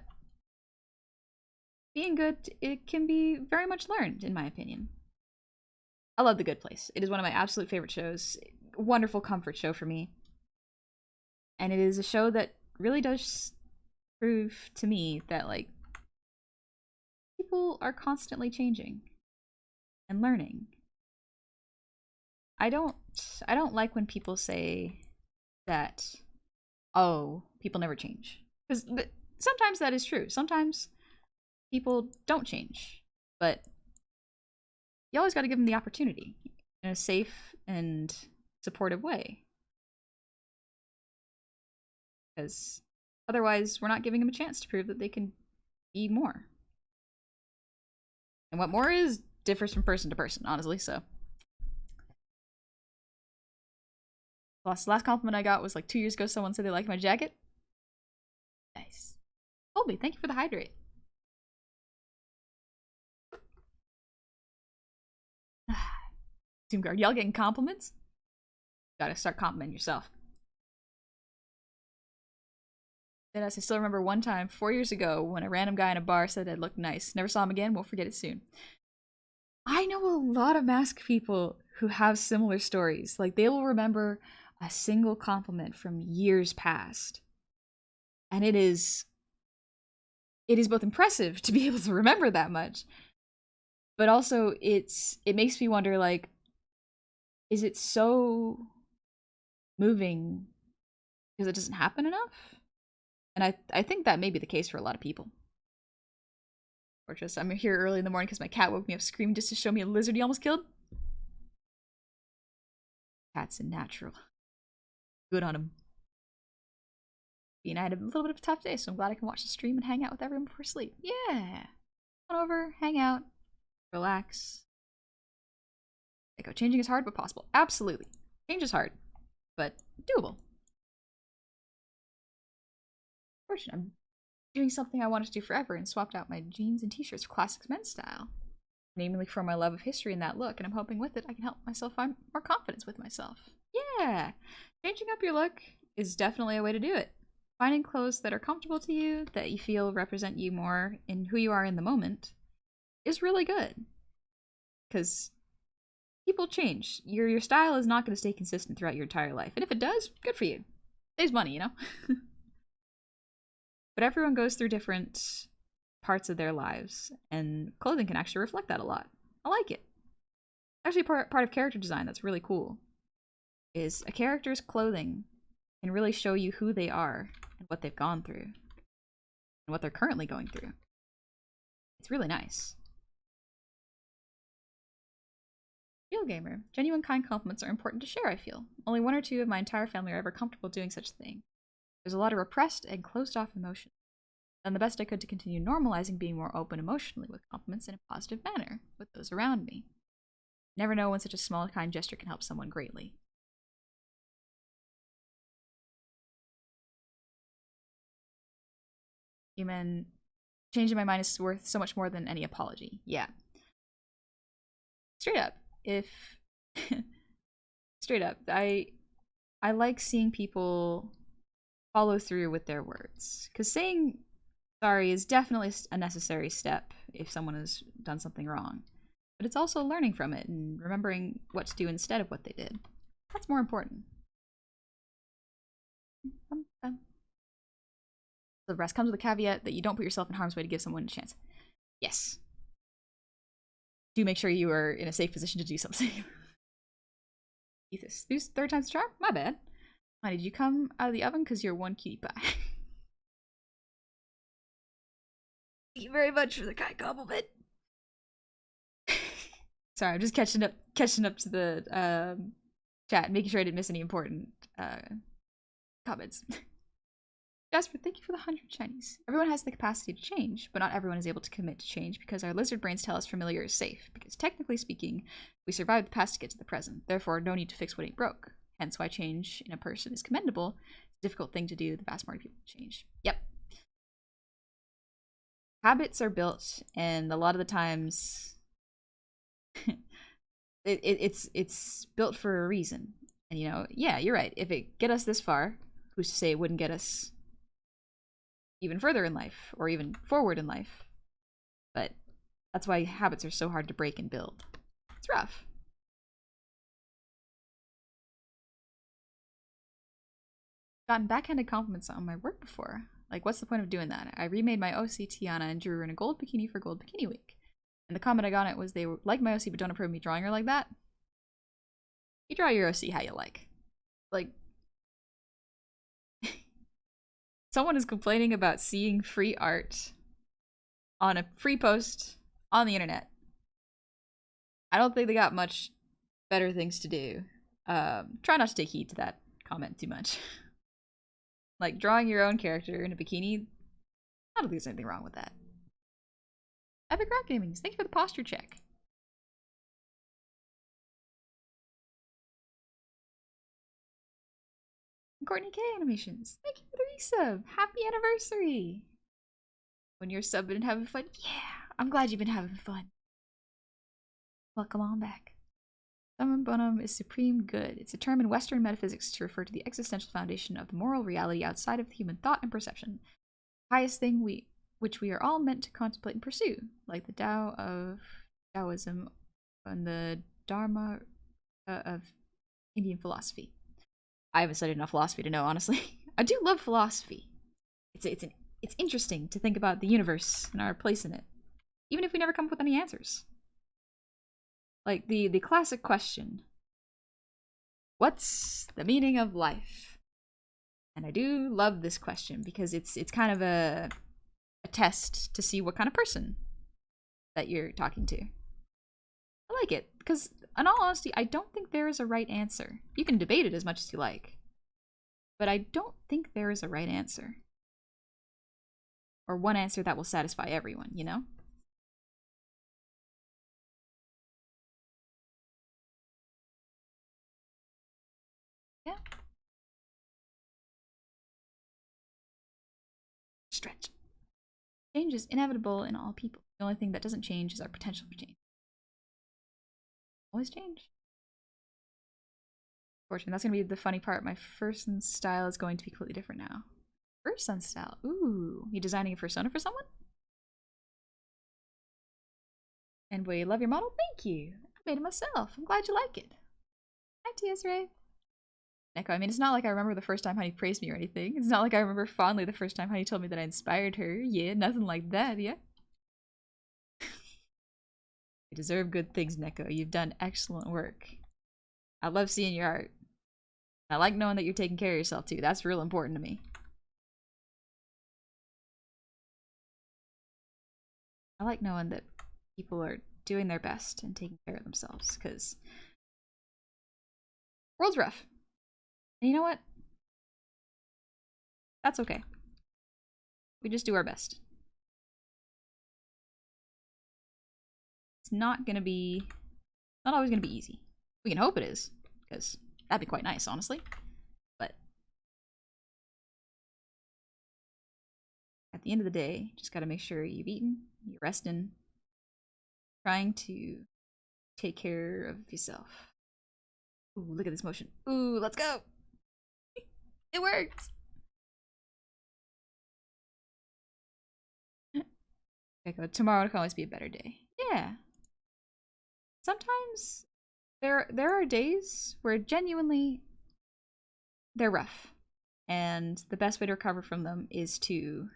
being good, it can be very much learned, in my opinion. I love The Good Place. It is one of my absolute favorite shows. Wonderful comfort show for me. And it is a show that really does prove to me that, like, people are constantly changing and learning. I don't like when people say that, oh, people never change. Because sometimes that is true. Sometimes people don't change. But you always got to give them the opportunity. You in a safe and supportive way. Because otherwise, we're not giving them a chance to prove that they can be more. And what more is differs from person to person, honestly, so. Last compliment I got was like 2 years ago. Someone said they liked my jacket. Nice. Colby, thank you for the hydrate. Doomguard, y'all getting compliments? Gotta start complimenting yourself. I still remember one time 4 years ago when a random guy in a bar said I looked nice. Never saw him again, won't forget it soon. I know a lot of mask people who have similar stories. Like, they will remember a single compliment from years past. And it is both impressive to be able to remember that much, but also it makes me wonder, like, is it so moving because it doesn't happen enough? And I think that may be the case for a lot of people. Or just, I'm here early in the morning because my cat woke me up screaming just to show me a lizard he almost killed. Cat's a natural. Good on him. And I had a little bit of a tough day, so I'm glad I can watch the stream and hang out with everyone before sleep. Yeah! Come on over, hang out, relax. Like, changing is hard, but possible. Absolutely. Change is hard, but doable. Fortunately, I'm doing something I wanted to do forever and swapped out my jeans and t-shirts for classic men's style. Namely for my love of history and that look, and I'm hoping with it I can help myself find more confidence with myself. Yeah! Changing up your look is definitely a way to do it. Finding clothes that are comfortable to you, that you feel represent you more in who you are in the moment, is really good. Because people change. Your style is not going to stay consistent throughout your entire life. And if it does, good for you. Saves money, you know? But everyone goes through different parts of their lives, and clothing can actually reflect that a lot. I like it. Actually, part of character design that's really cool is a character's clothing can really show you who they are and what they've gone through and what they're currently going through. It's really nice. Real gamer. Genuine kind compliments are important to share, I feel. Only 1 or 2 of my entire family are ever comfortable doing such a thing. There's a lot of repressed and closed off emotion. Done the best I could to continue normalizing being more open emotionally with compliments in a positive manner with those around me. Never know when such a small kind gesture can help someone greatly. Human, changing my mind is worth so much more than any apology. Yeah. Straight up, straight up, I like seeing people follow through with their words. Because saying sorry is definitely a necessary step if someone has done something wrong. But it's also learning from it and remembering what to do instead of what they did. That's more important. The rest comes with a caveat that you don't put yourself in harm's way to give someone a chance. Yes. Do make sure you are in a safe position to do something. Ethos. These 3rd time's a charm? My bad. Honey, did you come out of the oven? Because you're one cutie pie. Thank you very much for the kind compliment. Sorry, I'm just catching up to the chat, making sure I didn't miss any important comments. Jasper, thank you for the 100 shinies. Everyone has the capacity to change, but not everyone is able to commit to change because our lizard brains tell us familiar is safe, because technically speaking, we survived the past to get to the present. Therefore, no need to fix what ain't broke. Hence why change in a person is commendable. It's a difficult thing to do. The vast majority of people change. Yep. Habits are built, and a lot of the times it's built for a reason. And you know, yeah, you're right. If it get us this far, who's to say it wouldn't get us even further in life or even forward in life? But that's why habits are so hard to break and build. It's rough. Gotten backhanded compliments on my work before. Like, what's the point of doing that? I remade my OC Tiana and drew her in a gold bikini for Gold Bikini Week. And the comment I got on it was, they like my OC but don't approve of me drawing her like that. You draw your OC how you like. Like, someone is complaining about seeing free art on a free post on the internet. I don't think they got much better things to do. Try not to take heed to that comment too much. Like drawing your own character in a bikini, I don't think there's anything wrong with that. Epic Rock Gamings, thank you for the posture check. Courtney K Animations, thank you for the resub. Happy anniversary. When you're subbing and having fun, yeah, I'm glad you've been having fun. Welcome on back. Summum bonum is supreme good. It's a term in Western metaphysics to refer to the existential foundation of the moral reality outside of human thought and perception. The highest thing which we are all meant to contemplate and pursue, like the Tao of Taoism and the Dharma of Indian philosophy. I haven't studied enough philosophy to know, honestly. I do love philosophy. It's interesting to think about the universe and our place in it, even if we never come up with any answers. Like the classic question, what's the meaning of life? And I do love this question because it's kind of a test to see what kind of person that you're talking to. I like it because, in all honesty, I don't think there is a right answer. You can debate it as much as you like, but I don't think there is a right answer. Or one answer that will satisfy everyone, you know? Yeah. Stretch. Change is inevitable in all people. The only thing that doesn't change is our potential for change. Always change. Fortune, that's gonna be the funny part. My first son style is going to be completely different now. First son style. Ooh. You designing a persona for someone? And we love your model? Thank you. I made it myself. I'm glad you like it. Hi, T.S. Ray. Neko, I mean, it's not like I remember the first time Honey praised me or anything. It's not like I remember fondly the first time Honey told me that I inspired her. Yeah, nothing like that, yeah? You deserve good things, Neko. You've done excellent work. I love seeing your art. I like knowing that you're taking care of yourself, too. That's real important to me. I like knowing that people are doing their best and taking care of themselves, because world's rough. And you know what? That's okay. We just do our best. It's not always gonna be easy. We can hope it is, because that'd be quite nice, honestly. But at the end of the day, just gotta make sure you've eaten, you're resting, trying to take care of yourself. Ooh, look at this motion. Ooh, let's go! It worked! Okay, tomorrow can always be a better day. Yeah. Sometimes there are days where genuinely they're rough. And the best way to recover from them is to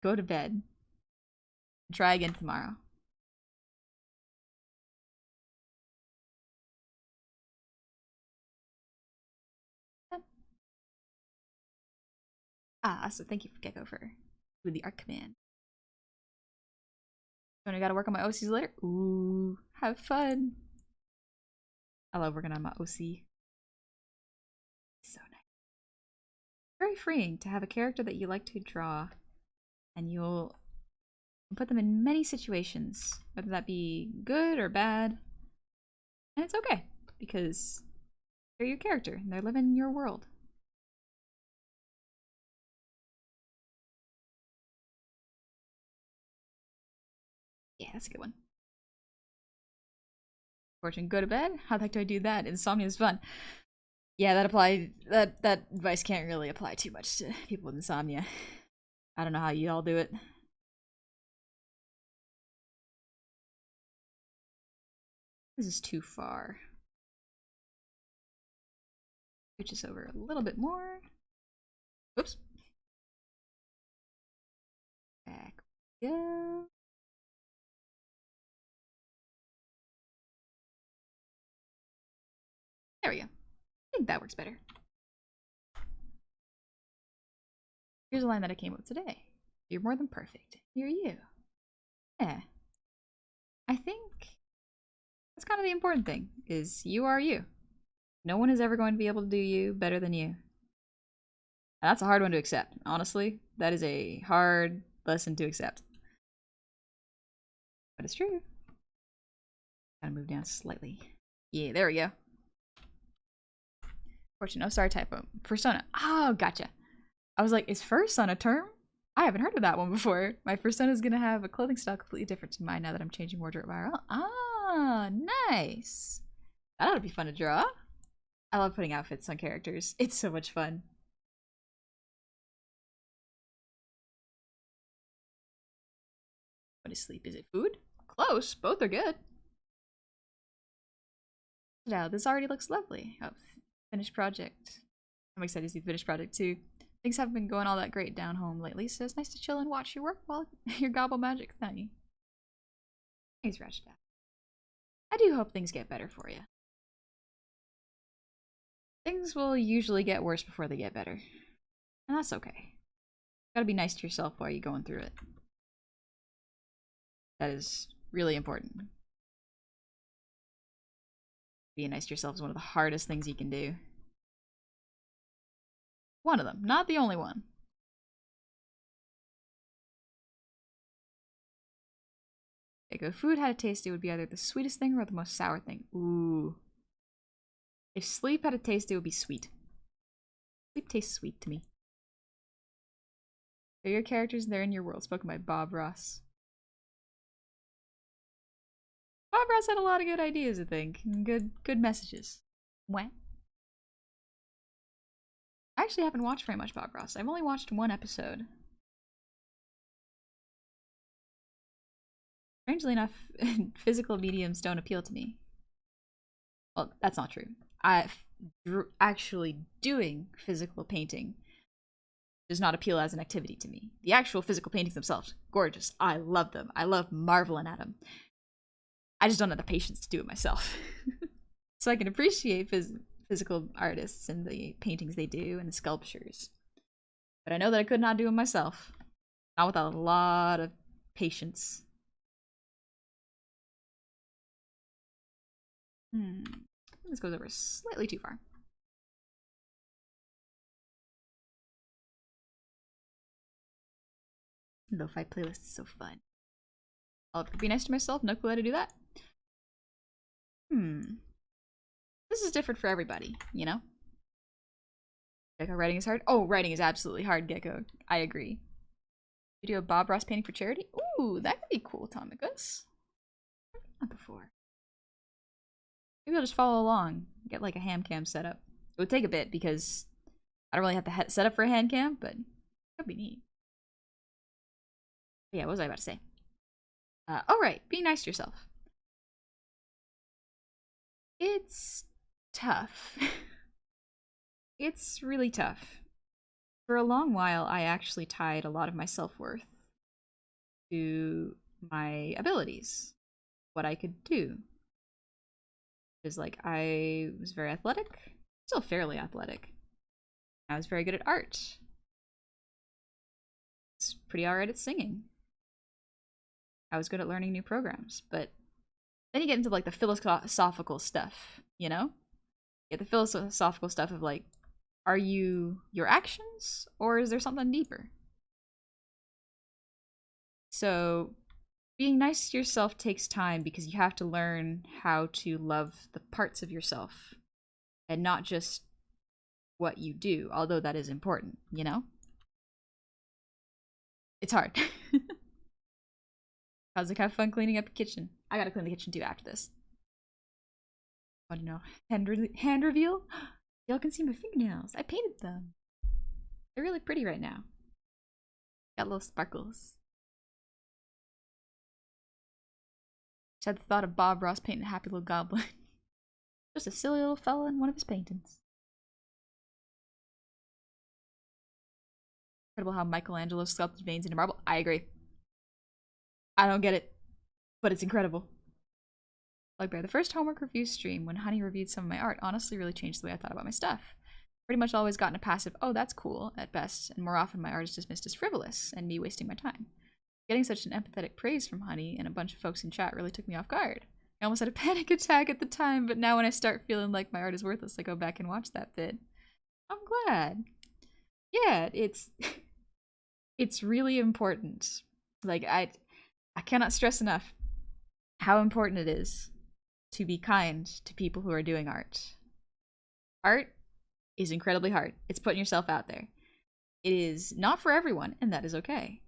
go to bed and try again tomorrow. So thank you, Gecko, for with the art command. When I gotta work on my OCs later. Ooh, have fun. I love working on my OC. So nice. Very freeing to have a character that you like to draw, and you'll put them in many situations, whether that be good or bad. And it's okay, because they're your character, and they're living in your world. Yeah, that's a good one. Fortune, go to bed? How the heck do I do that? Insomnia is fun. Yeah, that advice can't really apply too much to people with insomnia. I don't know how you all do it. This is too far. Switch this over a little bit more. Oops. Back we go. There we go. I think that works better. Here's a line that I came up with today. You're more than perfect. You're you. Yeah. I think That's kind of the important thing, is you are you. No one is ever going to be able to do you better than you. And that's a hard one to accept. Honestly, that is a hard lesson to accept. But it's true. Gotta move down slightly. Yeah, there we go. Fortune, oh, sorry, typo. Persona. Oh, gotcha. I was like, is Fursona a term? I haven't heard of that one before. My persona is gonna have a clothing style completely different to mine now that I'm changing wardrobe viral. Ah, nice. That ought to be fun to draw. I love putting outfits on characters. It's so much fun. What is sleep? Is it food? Close. Both are good. Now, this already looks lovely. Oh, finished project. I'm excited to see the finished project too. Things haven't been going all that great down home lately, so it's nice to chill and watch your work while your gobble magic thing. Thanks, Ratchet. I do hope things get better for you. Things will usually get worse before they get better. And that's okay. Gotta be nice to yourself while you're going through it. That is really important. Being nice to yourself is one of the hardest things you can do. One of them, not the only one. Okay, if food had a taste, it would be either the sweetest thing or the most sour thing. Ooh. If sleep had a taste, it would be sweet. Sleep tastes sweet to me. They're your characters and they're in your world, spoken by Bob Ross. Bob Ross had a lot of good ideas, I think. And good messages. What? I actually haven't watched very much Bob Ross. I've only watched one episode. Strangely enough, physical mediums don't appeal to me. Well, that's not true. Actually doing physical painting does not appeal as an activity to me. The actual physical paintings themselves, gorgeous. I love them. I love marveling at them. I just don't have the patience to do it myself. So I can appreciate physical artists and the paintings they do and the sculptures. But I know that I could not do them myself. Not without a lot of patience. This goes over slightly too far. Lo-fi playlist is so fun. I'll be nice to myself. No clue how to do that. This is different for everybody, you know? Gecko, writing is hard? Oh, writing is absolutely hard, Gecko. I agree. You do a Bob Ross painting for charity? Ooh, that could be cool, Tomicus. Not before. Maybe I'll just follow along. Get like a ham cam set up. It would take a bit because I don't really have the set up for a hand cam, but that'd be neat. But yeah, what was I about to say? Alright, be nice to yourself. It's tough. It's really tough. For a long while, I actually tied a lot of my self-worth to my abilities, what I could do. Because, like, I was very athletic, still fairly athletic. I was very good at art. It's pretty alright at singing. I was good at learning new programs, but then you get into like the philosophical stuff, you know? You get the philosophical stuff of like, are you your actions or is there something deeper? So being nice to yourself takes time because you have to learn how to love the parts of yourself and not just what you do, although that is important, you know? It's hard. How's it have fun cleaning up the kitchen? I gotta clean the kitchen too after this. Oh no. Hand reveal? Y'all can see my fingernails. I painted them. They're really pretty right now. Got little sparkles. Just had the thought of Bob Ross painting a happy little goblin. Just a silly little fella in one of his paintings. Incredible how Michelangelo sculpted veins into marble. I agree. I don't get it, but it's incredible. Bugbear, the first homework review stream when Honey reviewed some of my art honestly really changed the way I thought about my stuff. Pretty much always gotten a passive, oh that's cool, at best, and more often my art is dismissed as frivolous and me wasting my time. Getting such an empathetic praise from Honey and a bunch of folks in chat really took me off guard. I almost had a panic attack at the time, but now when I start feeling like my art is worthless, I go back and watch that vid. I'm glad. Yeah, it's it's really important. Like I cannot stress enough how important it is to be kind to people who are doing art. Art is incredibly hard. It's putting yourself out there. It is not for everyone, and that is okay.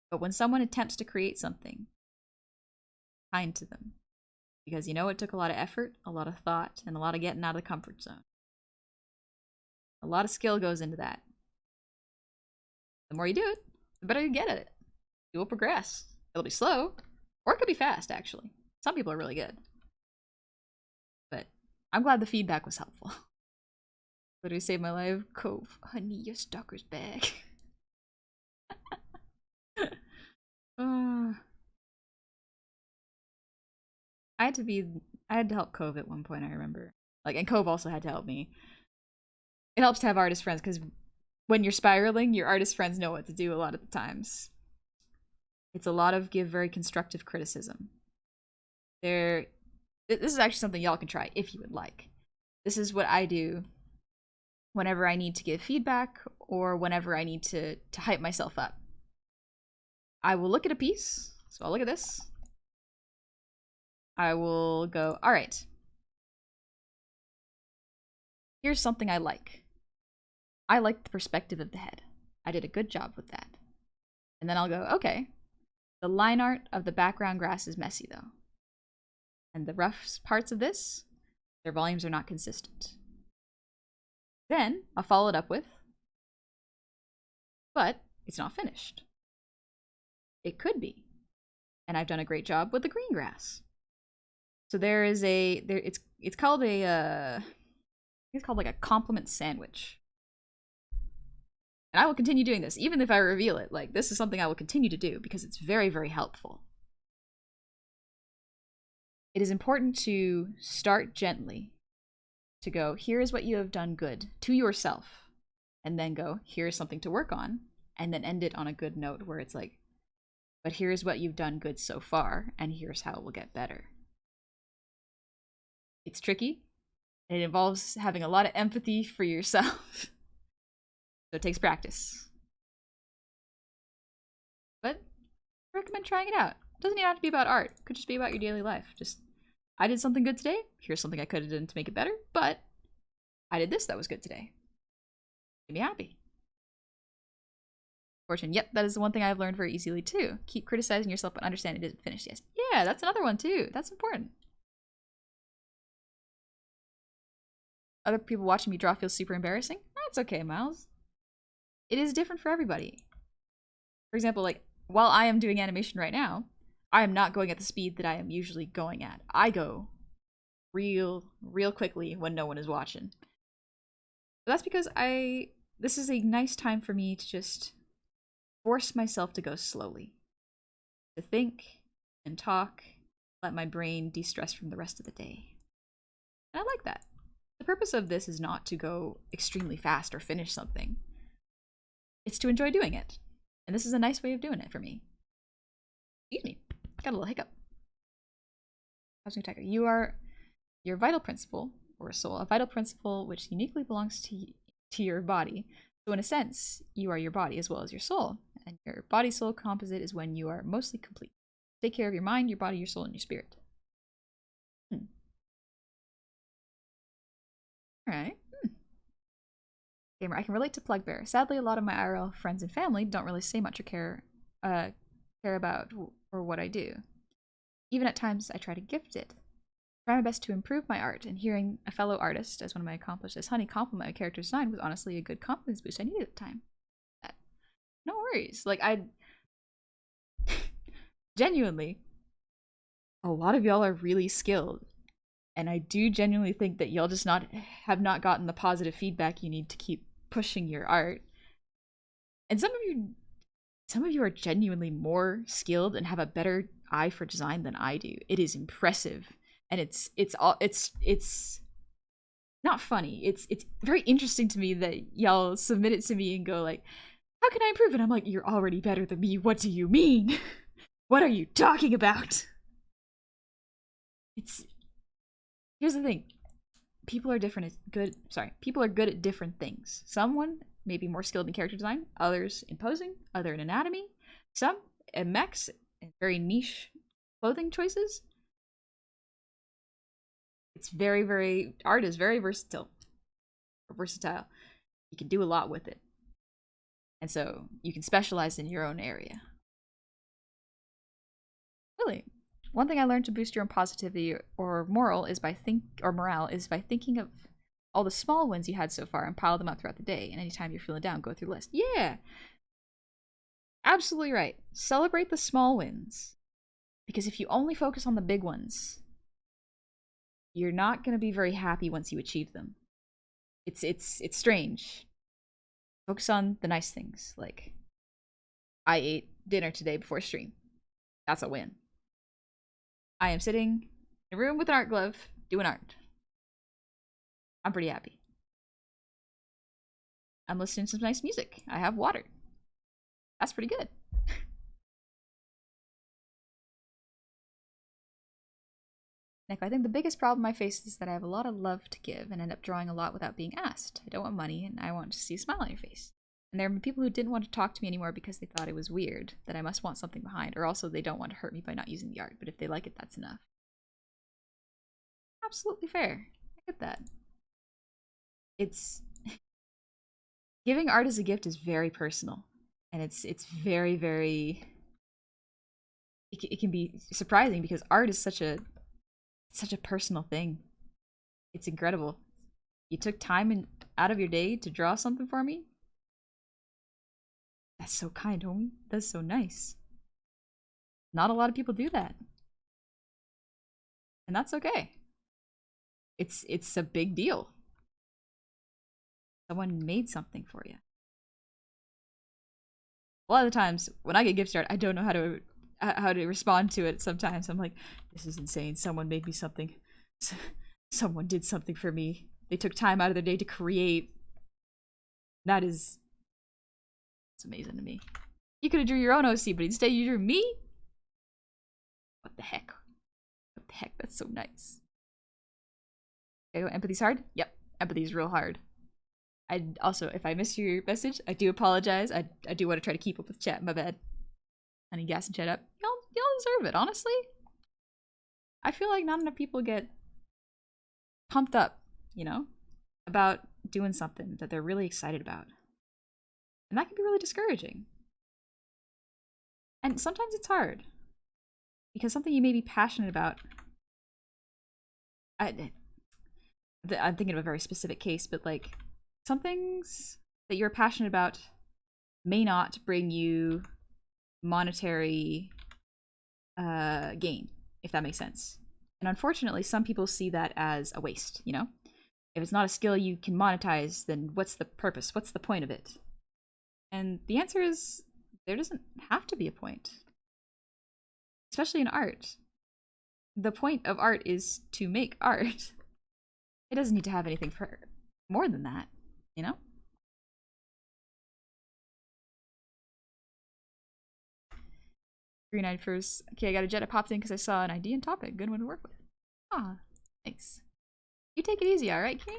But when someone attempts to create something, kind to them. Because you know it took a lot of effort, a lot of thought, and a lot of getting out of the comfort zone. A lot of skill goes into that. The more you do it, the better you get at it. You will progress. It'll be slow, or it could be fast, actually. Some people are really good. But I'm glad the feedback was helpful. Literally saved my life. Cove, honey, your stalker's back. I had to help Cove at one point, I remember. Like, and Cove also had to help me. It helps to have artist friends, because when you're spiraling, your artist friends know what to do a lot of the times. It's a lot of give very constructive criticism. This is actually something y'all can try if you would like. This is what I do whenever I need to give feedback or whenever I need to hype myself up. I will look at a piece. So I'll look at this. I will go, all right. Here's something I like. I like the perspective of the head. I did a good job with that. And then I'll go, okay. The line art of the background grass is messy though. And the rough parts of this, their volumes are not consistent. Then I'll follow it up with, but it's not finished. It could be. And I've done a great job with the green grass. So there is it's called like a compliment sandwich. And I will continue doing this, even if I reveal it. Like, this is something I will continue to do because it's very, very helpful. It is important to start gently. To go, here is what you have done good to yourself. And then go, here's something to work on. And then end it on a good note where it's like, but here's what you've done good so far, and here's how it will get better. It's tricky. It involves having a lot of empathy for yourself. So it takes practice. But I recommend trying it out. It doesn't even have to be about art. It could just be about your daily life. Just, I did something good today. Here's something I could have done to make it better. But I did this that was good today. Made me happy. Fortune. Yep, that is the one thing I've learned very easily too. Keep criticizing yourself but understand it isn't finished. Yes. Yeah, that's another one too. That's important. Other people watching me draw feels super embarrassing. That's okay, Miles. It is different for everybody. For example, like, while I am doing animation right now, I am not going at the speed that I am usually going at. I go real quickly when no one is watching. But that's because this is a nice time for me to just force myself to go slowly. To think and talk, let my brain de-stress from the rest of the day. And I like that. The purpose of this is not to go extremely fast or finish something. It's to enjoy doing it. And this is a nice way of doing it for me. Excuse me. Got a little hiccup. You are your vital principle, or soul, a vital principle which uniquely belongs to your body. So in a sense, you are your body as well as your soul. And your body-soul composite is when you are mostly complete. Take care of your mind, your body, your soul, and your spirit. Alright. Gamer, I can relate to Plugbear. Sadly, a lot of my IRL friends and family don't really say much or care about or what I do. Even at times, I try to gift it. I try my best to improve my art, and hearing a fellow artist, as one of my accomplishments, Honey, compliment my character design was honestly a good confidence boost I needed at the time. No worries. Like, genuinely, a lot of y'all are really skilled. And I do genuinely think that y'all just have not gotten the positive feedback you need to keep pushing your art. And some of you are genuinely more skilled and have a better eye for design than I do. It is impressive. And it's not funny. It's very interesting to me that y'all submit it to me and go like, how can I improve it? I'm like, you're already better than me. What do you mean? What are you talking about? It's here's the thing. People are different at good people are good at different things. Someone may be more skilled in character design, others in posing, other in anatomy, some in mechs and very niche clothing choices. It's very art is very versatile. You can do a lot with it. And so you can specialize in your own area. Really. One thing I learned to boost your own positivity or morale is by thinking of all the small wins you had so far and pile them up throughout the day. And anytime you're feeling down, go through the list. Yeah. Absolutely right. Celebrate the small wins. Because if you only focus on the big ones, you're not going to be very happy once you achieve them. It's strange. Focus on the nice things. Like, I ate dinner today before stream. That's a win. I am sitting in a room with an art glove doing art. I'm pretty happy. I'm listening to some nice music. I have water. That's pretty good. Nick, I think the biggest problem I face is that I have a lot of love to give and end up drawing a lot without being asked. I don't want money and I want to see a smile on your face. And there are people who didn't want to talk to me anymore because they thought it was weird, that I must want something behind, or also they don't want to hurt me by not using the art, but if they like it, that's enough. Absolutely fair. I get that. It's... Giving art as a gift is very personal. And it's very... It can be surprising because art is such a personal thing. It's incredible. You took time out of your day to draw something for me? That's so kind, homie. That's so nice. Not a lot of people do that. And that's okay. It's a big deal. Someone made something for you. A lot of the times when I get gift art, I don't know how to respond to it. Sometimes I'm like, this is insane. Someone made me something. Someone did something for me. They took time out of their day to create. It's amazing to me. You could have drew your own OC, but instead you drew me? What the heck? What the heck? That's so nice. Okay, empathy's hard? Yep, empathy's real hard. I also, if I missed your message, I do apologize. I do want to try to keep up with chat. My bad. I need gas and chat up. Y'all deserve it, honestly. I feel like not enough people get pumped up, you know, about doing something that they're really excited about. And that can be really discouraging. And sometimes it's hard. Because something you may be passionate about... I'm thinking of a very specific case, but like, some things that you're passionate about may not bring you monetary gain, if that makes sense. And unfortunately, some people see that as a waste, you know? If it's not a skill you can monetize, then what's the purpose? What's the point of it? And the answer is, there doesn't have to be a point. Especially in art. The point of art is to make art. It doesn't need to have anything for more than that, you know? Green-eyed first. Okay, I got a jet. I popped in because I saw an idea and topic. Good one to work with. Ah, thanks. You take it easy, alright, Kane?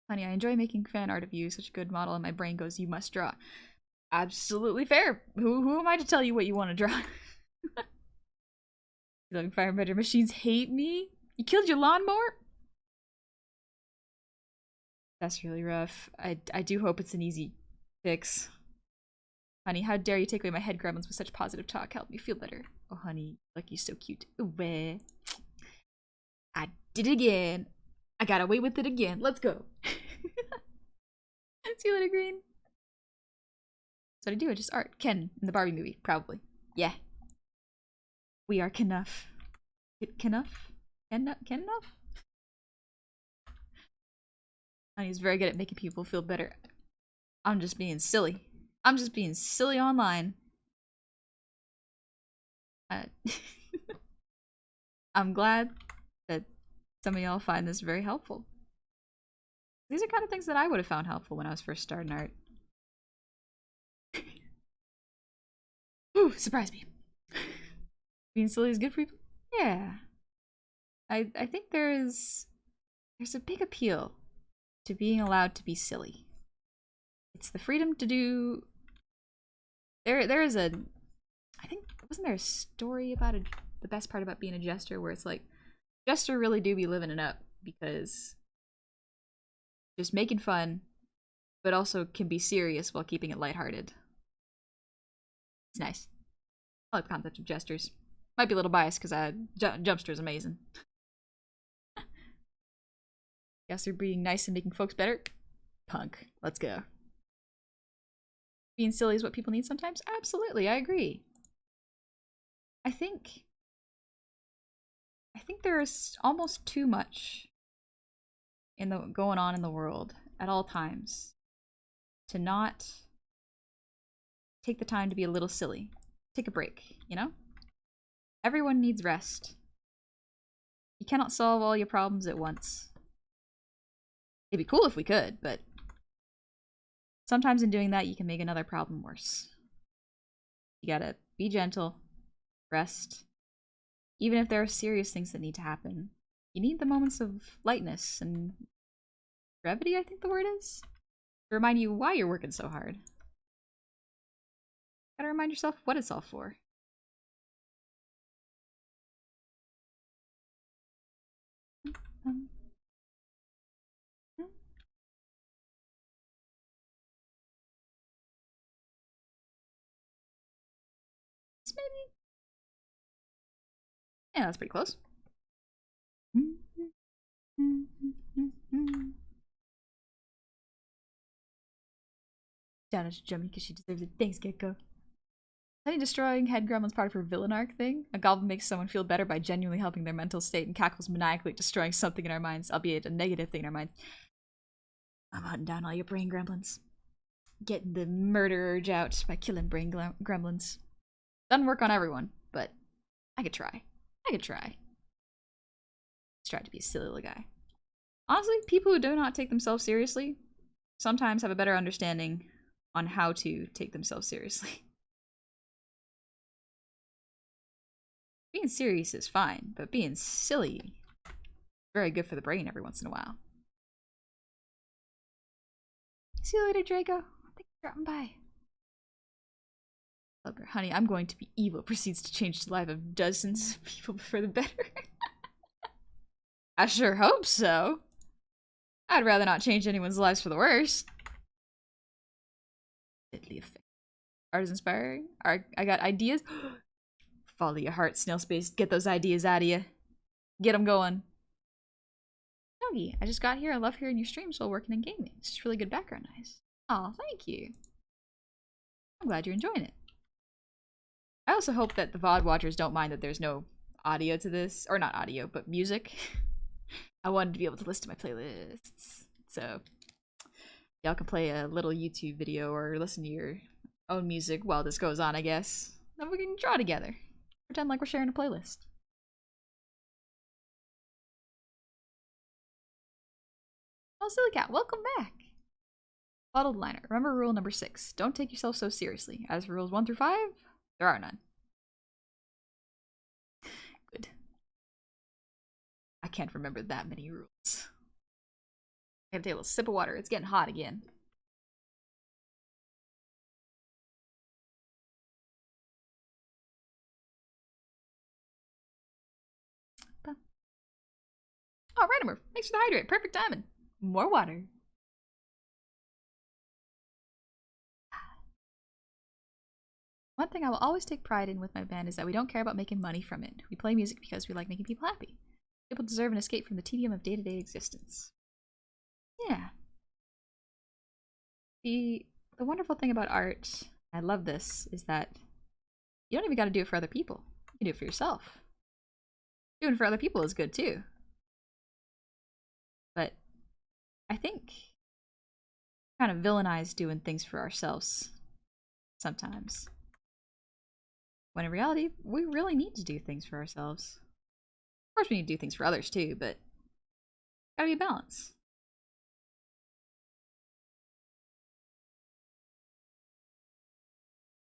Honey, I enjoy making fan art of you. Such a good model, and my brain goes, you must draw. Absolutely fair. Who am I to tell you what you want to draw? Loving firefighter machines hate me? You killed your lawnmower? That's really rough. I do hope it's an easy fix. Honey, how dare you take away my head gremlins with such positive talk? Help me feel better. Oh, honey, like you're so cute. Away. I did it again. I got away with it again. Let's go. See you later, Green. That's what I do. I just art. Ken in the Barbie movie, probably. Yeah. We are Kenuff. Kenuff? Kenuff? Honey's very good at making people feel better. I'm just being silly. I'm just being silly online. I'm glad that some of y'all find this very helpful. These are kind of things that I would have found helpful when I was first starting art. Ooh, surprise me. Being silly is good for people? Yeah. I think there's a big appeal to being allowed to be silly. It's the freedom to do. There is a, I think, wasn't there a story about the best part about being a jester where it's like jester really do be living it up because just making fun, but also can be serious while keeping it lighthearted. It's nice. I like the concept of jesters. Might be a little biased because Jumpster is amazing. Jester being nice and making folks better. Punk. Let's go. Being silly is what people need sometimes? Absolutely, I agree. I think there's almost too much in the going on in the world at all times to not take the time to be a little silly. Take a break, you know? Everyone needs rest. You cannot solve all your problems at once. It'd be cool if we could, but sometimes in doing that you can make another problem worse. You gotta be gentle, rest. Even if there are serious things that need to happen, you need the moments of lightness and brevity, I think the word is, to remind you why you're working so hard. Gotta remind yourself what it's all for. Maybe. Yeah, that's pretty close. Down as Jummy because she deserves it. Thanks, Gecko. Any destroying head gremlin's part of her villain arc thing? A goblin makes someone feel better by genuinely helping their mental state and cackles maniacally, destroying something in our minds, albeit a negative thing in our minds. I'm hunting down all your brain gremlins. Getting the murder urge out by killing brain gremlins. Doesn't work on everyone, but I could try. I could try. Let's try to be a silly little guy. Honestly, people who do not take themselves seriously sometimes have a better understanding on how to take themselves seriously. Being serious is fine, but being silly is very good for the brain every once in a while. See you later, Draco. Thanks for dropping by. Honey, I'm going to be evil. Proceeds to change the life of dozens of people for the better. I sure hope so. I'd rather not change anyone's lives for the worse. Deadly effect. Art is inspiring. I got ideas. Follow your heart, snail space. Get those ideas out of you. Get them going. Yogi, I just got here. I love hearing your streams while working in gaming. It's just really good background noise. Oh, thank you. I'm glad you're enjoying it. I also hope that the VOD watchers don't mind that there's no audio to this. Or not audio, but music. I wanted to be able to listen to my playlists. So, y'all can play a little YouTube video or listen to your own music while this goes on, I guess. Then we can draw together. Pretend like we're sharing a playlist. Oh, Silly Cat, welcome back. Bottled liner. Remember rule number 6. Don't take yourself so seriously. As for rules 1 through 5, there are none. Good. I can't remember that many rules. I gotta take a little sip of water. It's getting hot again. Oh, Ranimer, thanks for the hydrate. Perfect timing. More water. One thing I will always take pride in with my band is that we don't care about making money from it. We play music because we like making people happy. People deserve an escape from the tedium of day-to-day existence. Yeah. The wonderful thing about art, I love this, is that you don't even gotta do it for other people. You can do it for yourself. Doing it for other people is good too. But I think kind of villainize doing things for ourselves sometimes. When in reality, we really need to do things for ourselves. Of course we need to do things for others too, but gotta be a balance.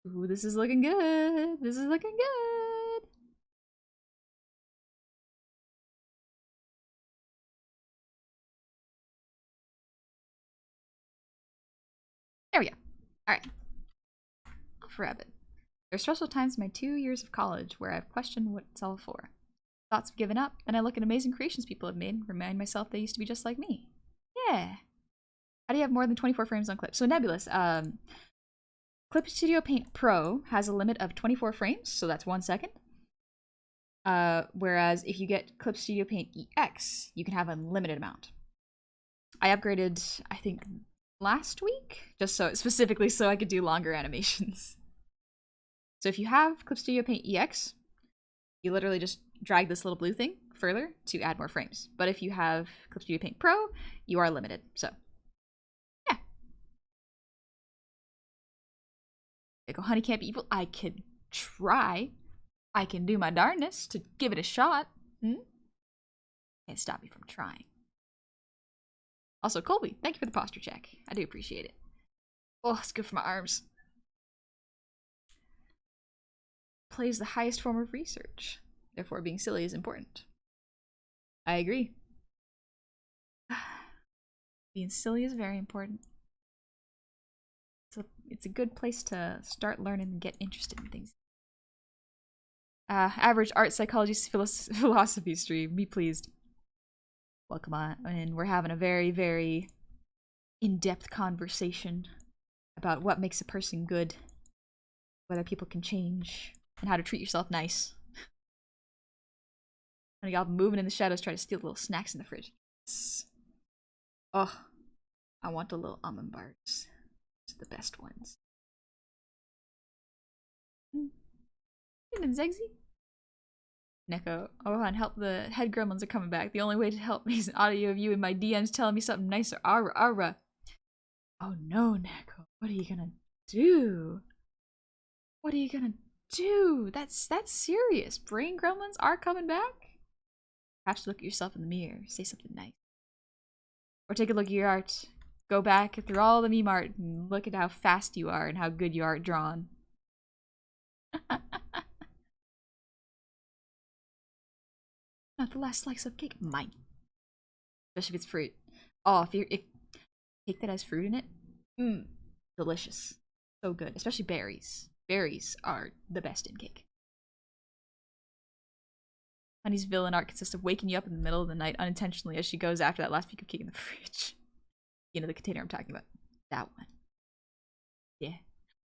Ooh, this is looking good. This is looking good. Alright. Off rabbit. There are stressful times in my 2 years of college where I've questioned what it's all for. Thoughts of giving up, then I look at amazing creations people have made and remind myself they used to be just like me. Yeah. How do you have more than 24 frames on clip? So Nebulous, Clip Studio Paint Pro has a limit of 24 frames, so that's 1 second. Whereas if you get Clip Studio Paint EX, you can have an unlimited amount. I upgraded, I think, last week, just so specifically so I could do longer animations. So if you have Clip Studio Paint EX, you literally just drag this little blue thing further to add more frames. But if you have Clip Studio Paint Pro, you are limited. So, yeah. I go, honey can't be evil. I can try. I can do my darndest to give it a shot. Can't stop me from trying. Also, Colby, thank you for the posture check. I do appreciate it. Oh, it's good for my arms. Plays the highest form of research. Therefore, being silly is important. I agree. Being silly is very important. It's a good place to start learning and get interested in things. Average art psychology philosophy stream. Be pleased. Welcome on. And we're having a very, very in-depth conversation about what makes a person good, whether people can change, and how to treat yourself nice. And y'all moving in the shadows, try to steal little snacks in the fridge. Oh, I want the little almond bars. It's the best ones. Even Zegzy? Neko, oh, and help, the head gremlins are coming back. The only way to help me is an audio of you in my DMs telling me something nicer. Ara. Oh no, Neko. What are you gonna do? What are you gonna do? That's serious. Brain gremlins are coming back? Perhaps look at yourself in the mirror. Say something nice. Or take a look at your art. Go back through all the meme art and look at how fast you are and how good you are at drawing. Not the last slice of cake. Mine. Especially if it's fruit. Oh, if cake that has fruit in it. Delicious. So good. Especially berries. Berries are the best in cake. Honey's villain art consists of waking you up in the middle of the night unintentionally as she goes after that last piece of cake in the fridge. You know the container I'm talking about. That one. Yeah.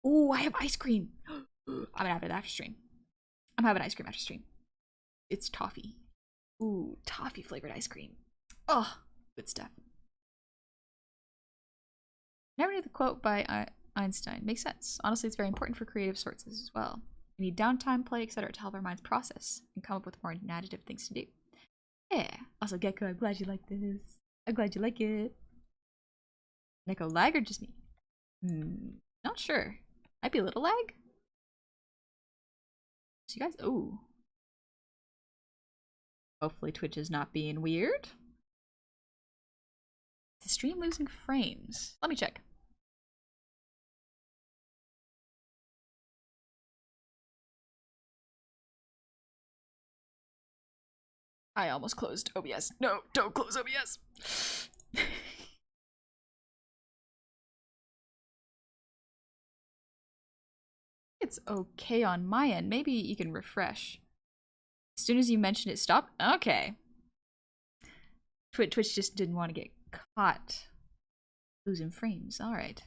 Oh, I have ice cream. I'm gonna have it after stream. I'm having ice cream after stream. It's toffee. Ooh, toffee flavored ice cream. Oh, good stuff. Never knew the quote by Einstein. Makes sense. Honestly, it's very important for creative sources as well. We need downtime, play, etc. to help our minds process and come up with more imaginative things to do. Yeah. Also, Gecko, I'm glad you like this. I'm glad you like it. Neko, lag or just me? Not sure. Might be a little lag. So you guys, ooh. Hopefully Twitch is not being weird. Is the stream losing frames? Let me check. I almost closed OBS. No, don't close OBS. It's okay on my end. Maybe you can refresh. As soon as you mentioned it, stop. Okay. Twitch just didn't want to get caught losing frames. All right.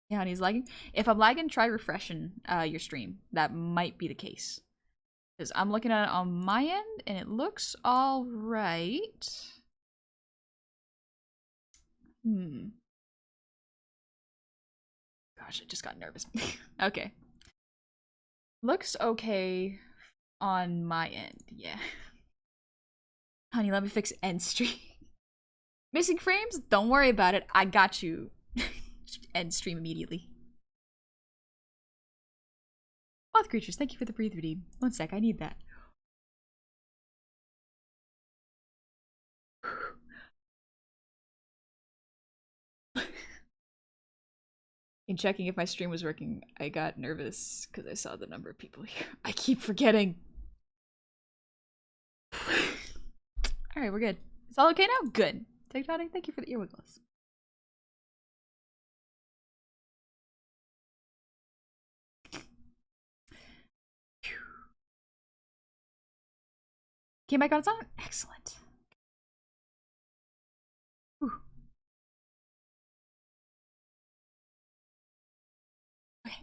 Yeah, and he's lagging. If I'm lagging, try refreshing your stream. That might be the case. Because I'm looking at it on my end, and it looks all right. Gosh, I just got nervous. Okay. Looks okay on my end, yeah. Honey, let me fix end stream. Missing frames? Don't worry about it. I got you. End stream immediately. Moth creatures, thank you for the breathe redeem. 1 sec, I need that. In checking if my stream was working, I got nervous because I saw the number of people here. I keep forgetting. Alright, we're good. It's all okay now? Good. TikTok, thank you for the ear wiggles. Came back on its own? Excellent. Whew. Okay.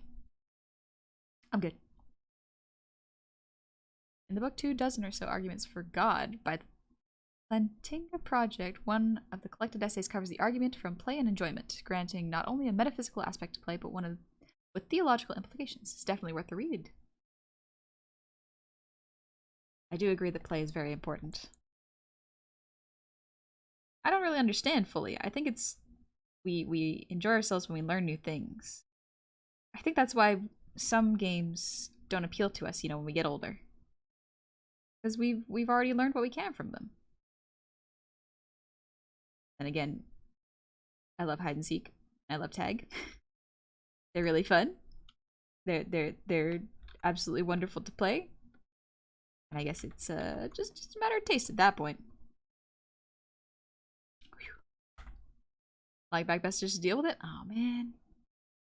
I'm good. In the book, 2 dozen or so arguments for God by the Plantinga Project, one of the collected essays covers the argument from play and enjoyment, granting not only a metaphysical aspect to play, but one with theological implications. It's definitely worth the read. I do agree that play is very important. I don't really understand fully. I think it's we enjoy ourselves when we learn new things. I think that's why some games don't appeal to us, when we get older. Because we've already learned what we can from them. And again, I love hide and seek. I love tag. They're really fun. They're absolutely wonderful to play. And I guess it's just a matter of taste at that point. Like backbusters to deal with it? Oh man.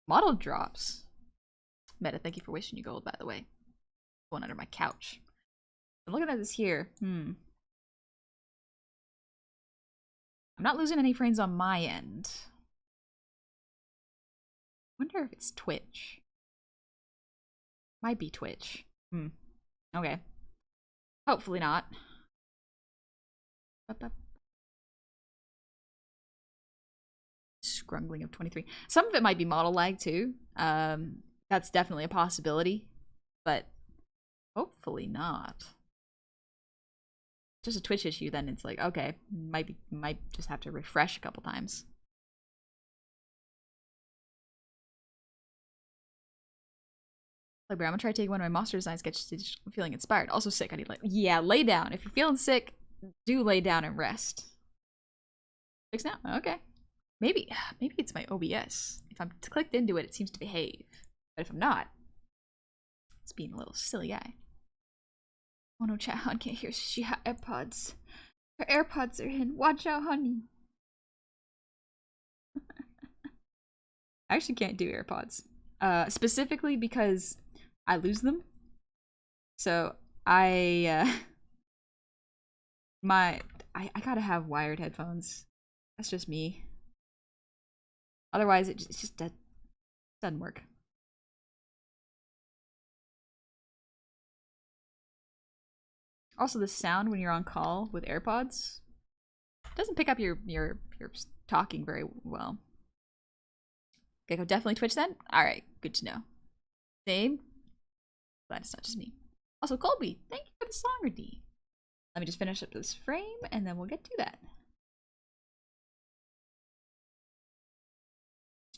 Model drops. Meta, thank you for wishing you gold, by the way. Going under my couch. I'm looking at this here. I'm not losing any frames on my end. Wonder if it's Twitch. Might be Twitch. Okay. Hopefully not. Scrungling of 23. Some of it might be model lag too. That's definitely a possibility, but hopefully not. Just a Twitch issue, then it's like, okay, might just have to refresh a couple times. Like, I'm gonna try to take one of my monster design sketches. I'm feeling inspired. Also sick. I need yeah, lay down. If you're feeling sick, do lay down and rest. Fix now? Okay. Maybe it's my OBS. If I'm clicked into it, it seems to behave. But if I'm not, it's being a little silly guy. Oh no, chat hon can't hear. She has AirPods. Her AirPods are in. Watch out, honey. I actually can't do AirPods. Specifically because I lose them. So I gotta have wired headphones. That's just me. Otherwise, it just doesn't work. Also, the sound when you're on call with AirPods doesn't pick up your talking very well. Okay, definitely Twitch then? Alright, good to know. Same. Glad it's not just me. Also, Colby, thank you for the song redeem. Let me just finish up this frame and then we'll get to that.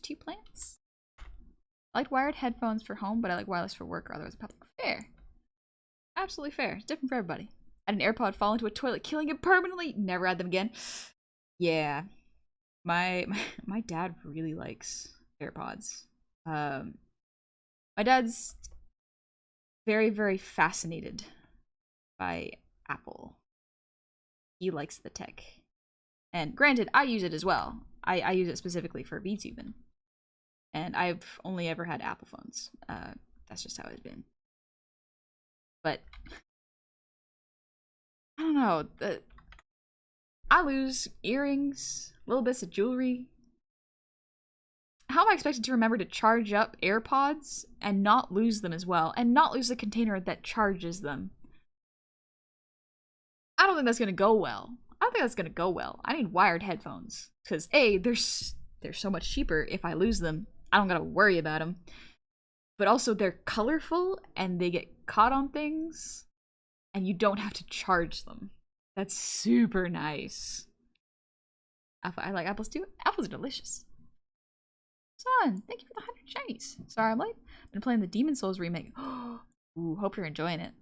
2 plants. I like wired headphones for home, but I like wireless for work or otherwise public. Fair. Absolutely fair. It's different for everybody. I had an AirPod fall into a toilet, killing it permanently. Never had them again. Yeah. My dad really likes AirPods. My dad's very, very fascinated by Apple. He likes the tech. And granted, I use it as well. I use it specifically for VTubing. And I've only ever had Apple phones. That's just how it's been. But I don't know. I lose earrings, little bits of jewelry. How am I expected to remember to charge up AirPods and not lose them as well? And not lose the container that charges them? I don't think that's gonna go well. I need wired headphones. Because A, they're so much cheaper if I lose them. I don't gotta worry about them. But also they're colorful and they get caught on things. And you don't have to charge them. That's super nice. I like apples too. Apples are delicious. Son, thank you for the 100 shinies. Sorry I'm late. Been playing the Demon Souls remake. Ooh, hope you're enjoying it.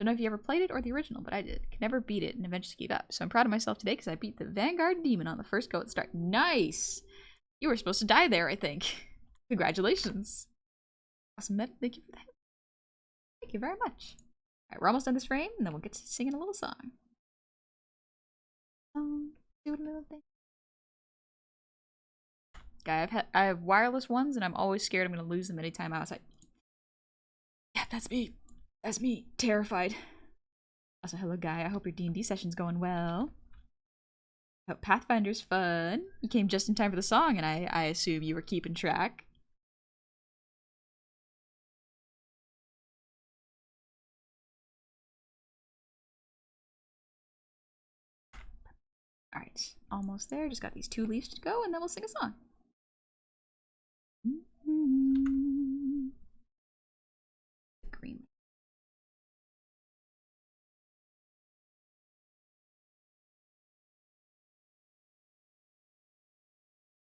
Don't know if you ever played it or the original, but I did. Could never beat it and eventually gave up. So I'm proud of myself today because I beat the Vanguard Demon on the first go at the start. Nice! You were supposed to die there, I think. Congratulations. Awesome, Med. Thank you for that. Thank you very much. Alright, we're almost done this frame, and then we'll get to singing a little song. Do a little thing. Guy, I have wireless ones, and I'm always scared I'm gonna lose them anytime outside. Yeah, that's me. That's me. Terrified. Also, hello, guy. I hope your D&D session's going well. Hope Pathfinder's fun. You came just in time for the song, and I assume you were keeping track. Alright, almost there. Just got these 2 leaves to go, and then we'll sing a song. Green.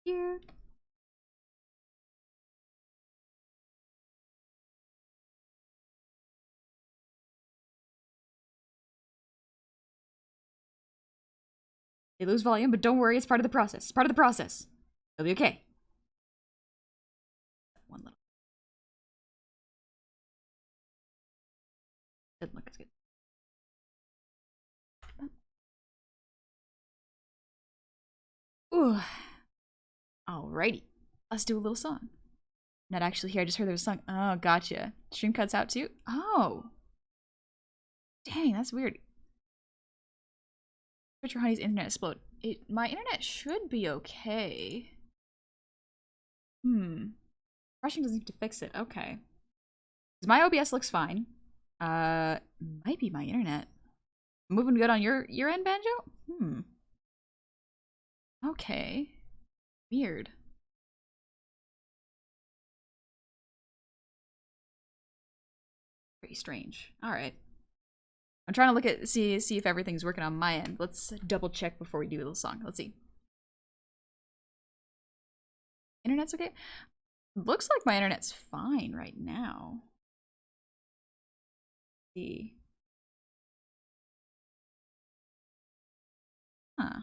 Here. They lose volume, but don't worry, it's part of the process. It's part of the process. It'll be okay. One little. Doesn't look as good. Ooh. Alrighty. Let's do a little song. Not actually here, I just heard there was a song. Oh, gotcha. Stream cuts out too? Oh. Dang, that's weird. Picture Honey's internet explode. My internet should be okay. Rushing doesn't need to fix it. Okay. My OBS looks fine. Might be my internet. Moving good on your end, Banjo? Okay. Weird. Pretty strange. Alright. I'm trying to look at see if everything's working on my end. Let's double check before we do a little song. Let's see. Internet's okay? Looks like my internet's fine right now. Let's see. Huh.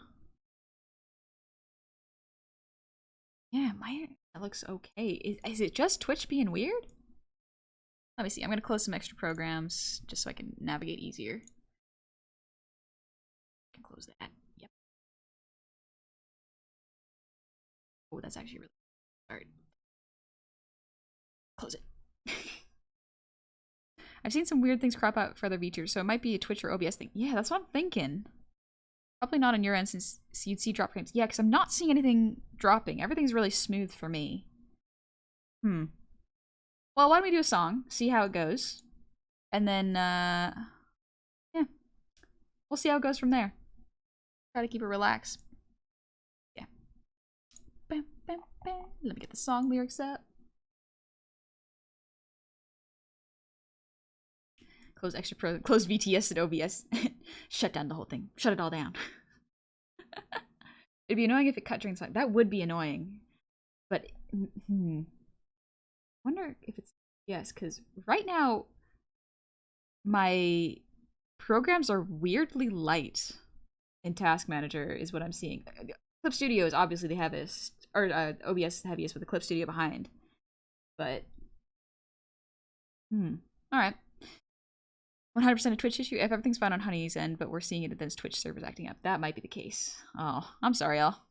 Yeah, my internet looks okay. Is it just Twitch being weird? Let me see. I'm gonna close some extra programs just so I can navigate easier. I can close that. Yep. Oh, that's actually really hard. Close it. I've seen some weird things crop out for other VTubers, so it might be a Twitch or OBS thing. Yeah, that's what I'm thinking. Probably not on your end since you'd see drop frames. Yeah, because I'm not seeing anything dropping. Everything's really smooth for me. Well, why don't we do a song, see how it goes, and then, yeah, we'll see how it goes from there. Try to keep it relaxed. Yeah. Bam, bam, bam. Let me get the song lyrics up. Close extra pro, close VTS and OBS. Shut down the whole thing. Shut it all down. It'd be annoying if it cut during song. That would be annoying. But, wonder if it's, yes, because right now, my programs are weirdly light in Task Manager, is what I'm seeing. Clip Studio is obviously the heaviest, or OBS is the heaviest with the Clip Studio behind. But, alright. 100% a Twitch issue. If everything's fine on Honey's end, but we're seeing it, then Twitch server's acting up. That might be the case. Oh, I'm sorry, y'all.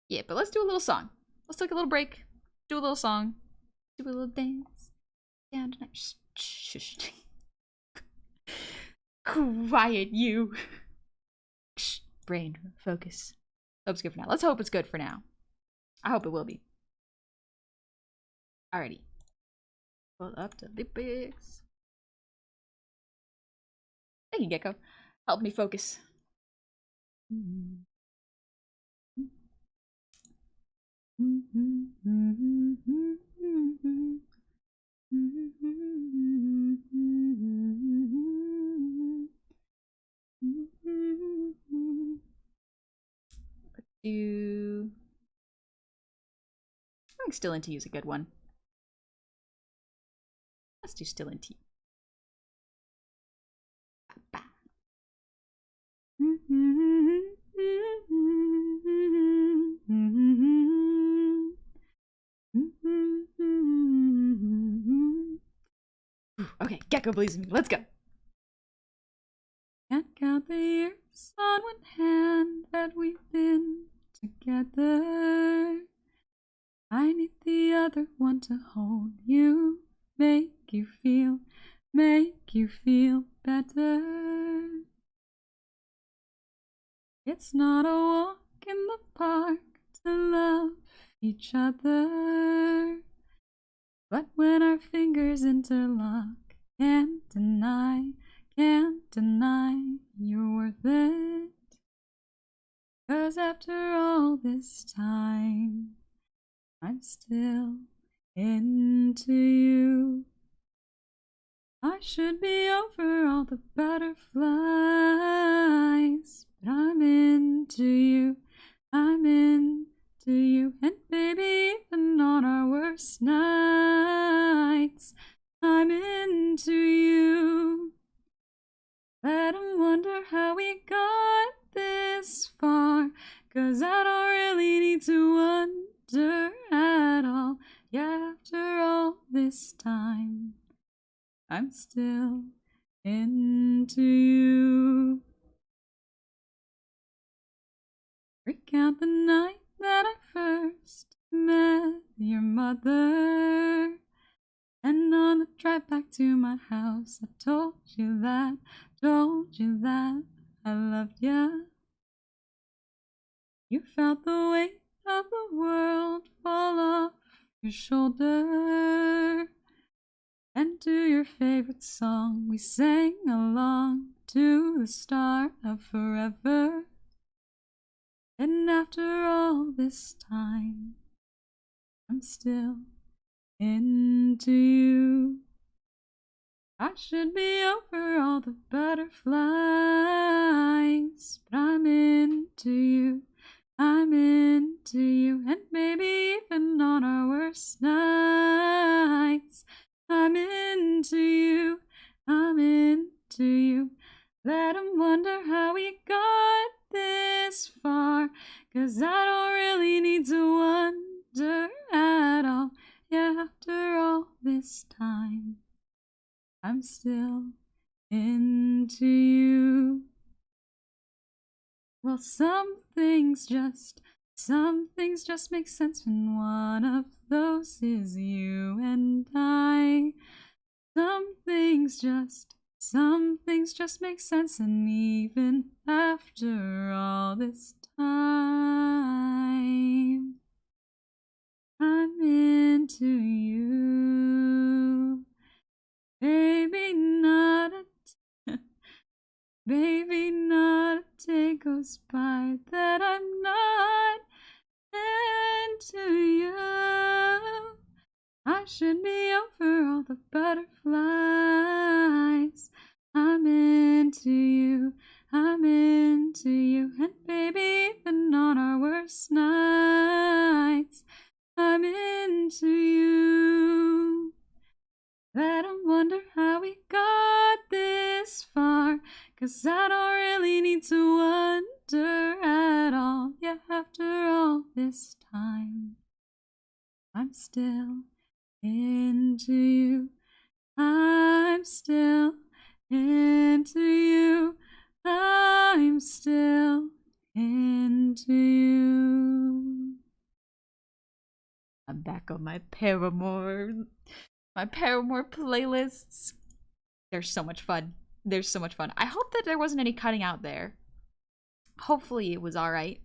Yeah, but let's do a little song. Let's take a little break. Do a little song. Do a little dance. Down tonight. Shh, shh, shh. Quiet, you. Shh. Brain, focus. Hope it's good for now. Let's hope it's good for now. I hope it will be. Alrighty. Pull up to the bigs. Thank you, Gecko. Help me focus. Let's do... I think Still Into You is a good one. Let's do Still Into You. Okay, Gecko believes in me. Let's go. Can't count the years on one hand that we've been together. I need the other one to hold you, make you feel make you feel better. It's not a walk in the park to love each other, but when our fingers interlock, can't deny you're worth it. 'Cause after all this time, I'm still into you. I should be over all the butterflies, but I'm into you, I'm into you. And baby, even on our worst nights, I'm into you. Let 'em wonder how we got this far, 'cause I don't really need to wonder at all. Yeah, after all this time, I'm still into you. Recount the night that I first met your mother, and on the drive back to my house, I told you that I loved you. You felt the weight of the world fall off your shoulder, and to your favorite song we sang along to the start of forever. And after all this time, I'm still into you. I should be over all the butterflies, but I'm into you, I'm into you. And maybe even on our worst nights, I'm into you, I'm into you. Let 'em wonder how we got this far, 'cause I don't really need to wonder at all. Yeah, after all this time, I'm still into you. Well, some things just make sense when one of those is you and I. Some things just make sense, and even after all this time, I'm into you. Baby, not a day goes by that I'm not into you. I should be over all the butterflies. I'm into you, I'm into you. And baby, even on our worst nights, I'm into you. Let 'em wonder how we got this far, 'cause I don't really need to wonder at all. Yeah, after all this time, I'm still into you, I'm still into you, I'm still into you. I'm back on my Paramore playlists. They're so much fun. They're so much fun. I hope that there wasn't any cutting out there. Hopefully it was alright.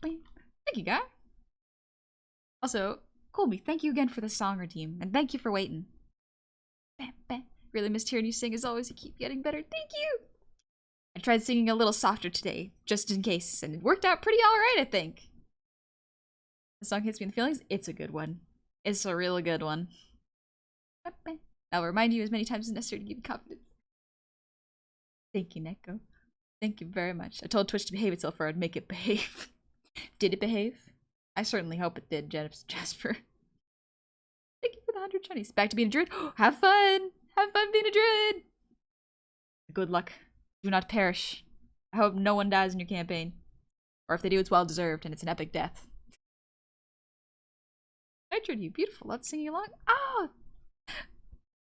Thank you, guy. Also, Colby, thank you again for the song redeem, and thank you for waiting. Really missed hearing you sing as always. You keep getting better. Thank you! I tried singing a little softer today, just in case, and it worked out pretty alright, I think. The song hits me in the feelings. It's a good one. It's a really good one. I'll remind you as many times as necessary to give you confidence. Thank you, Neko. Thank you very much. I told Twitch to behave itself or I'd make it behave. Did it behave? I certainly hope it did, Jasper. Thank you for the 100 Chinese. Back to being a druid. Have fun! Have fun being a druid! Good luck. Do not perish. I hope no one dies in your campaign. Or if they do, it's well deserved and it's an epic death. Nitrid, you beautiful. Let's sing along. Ah!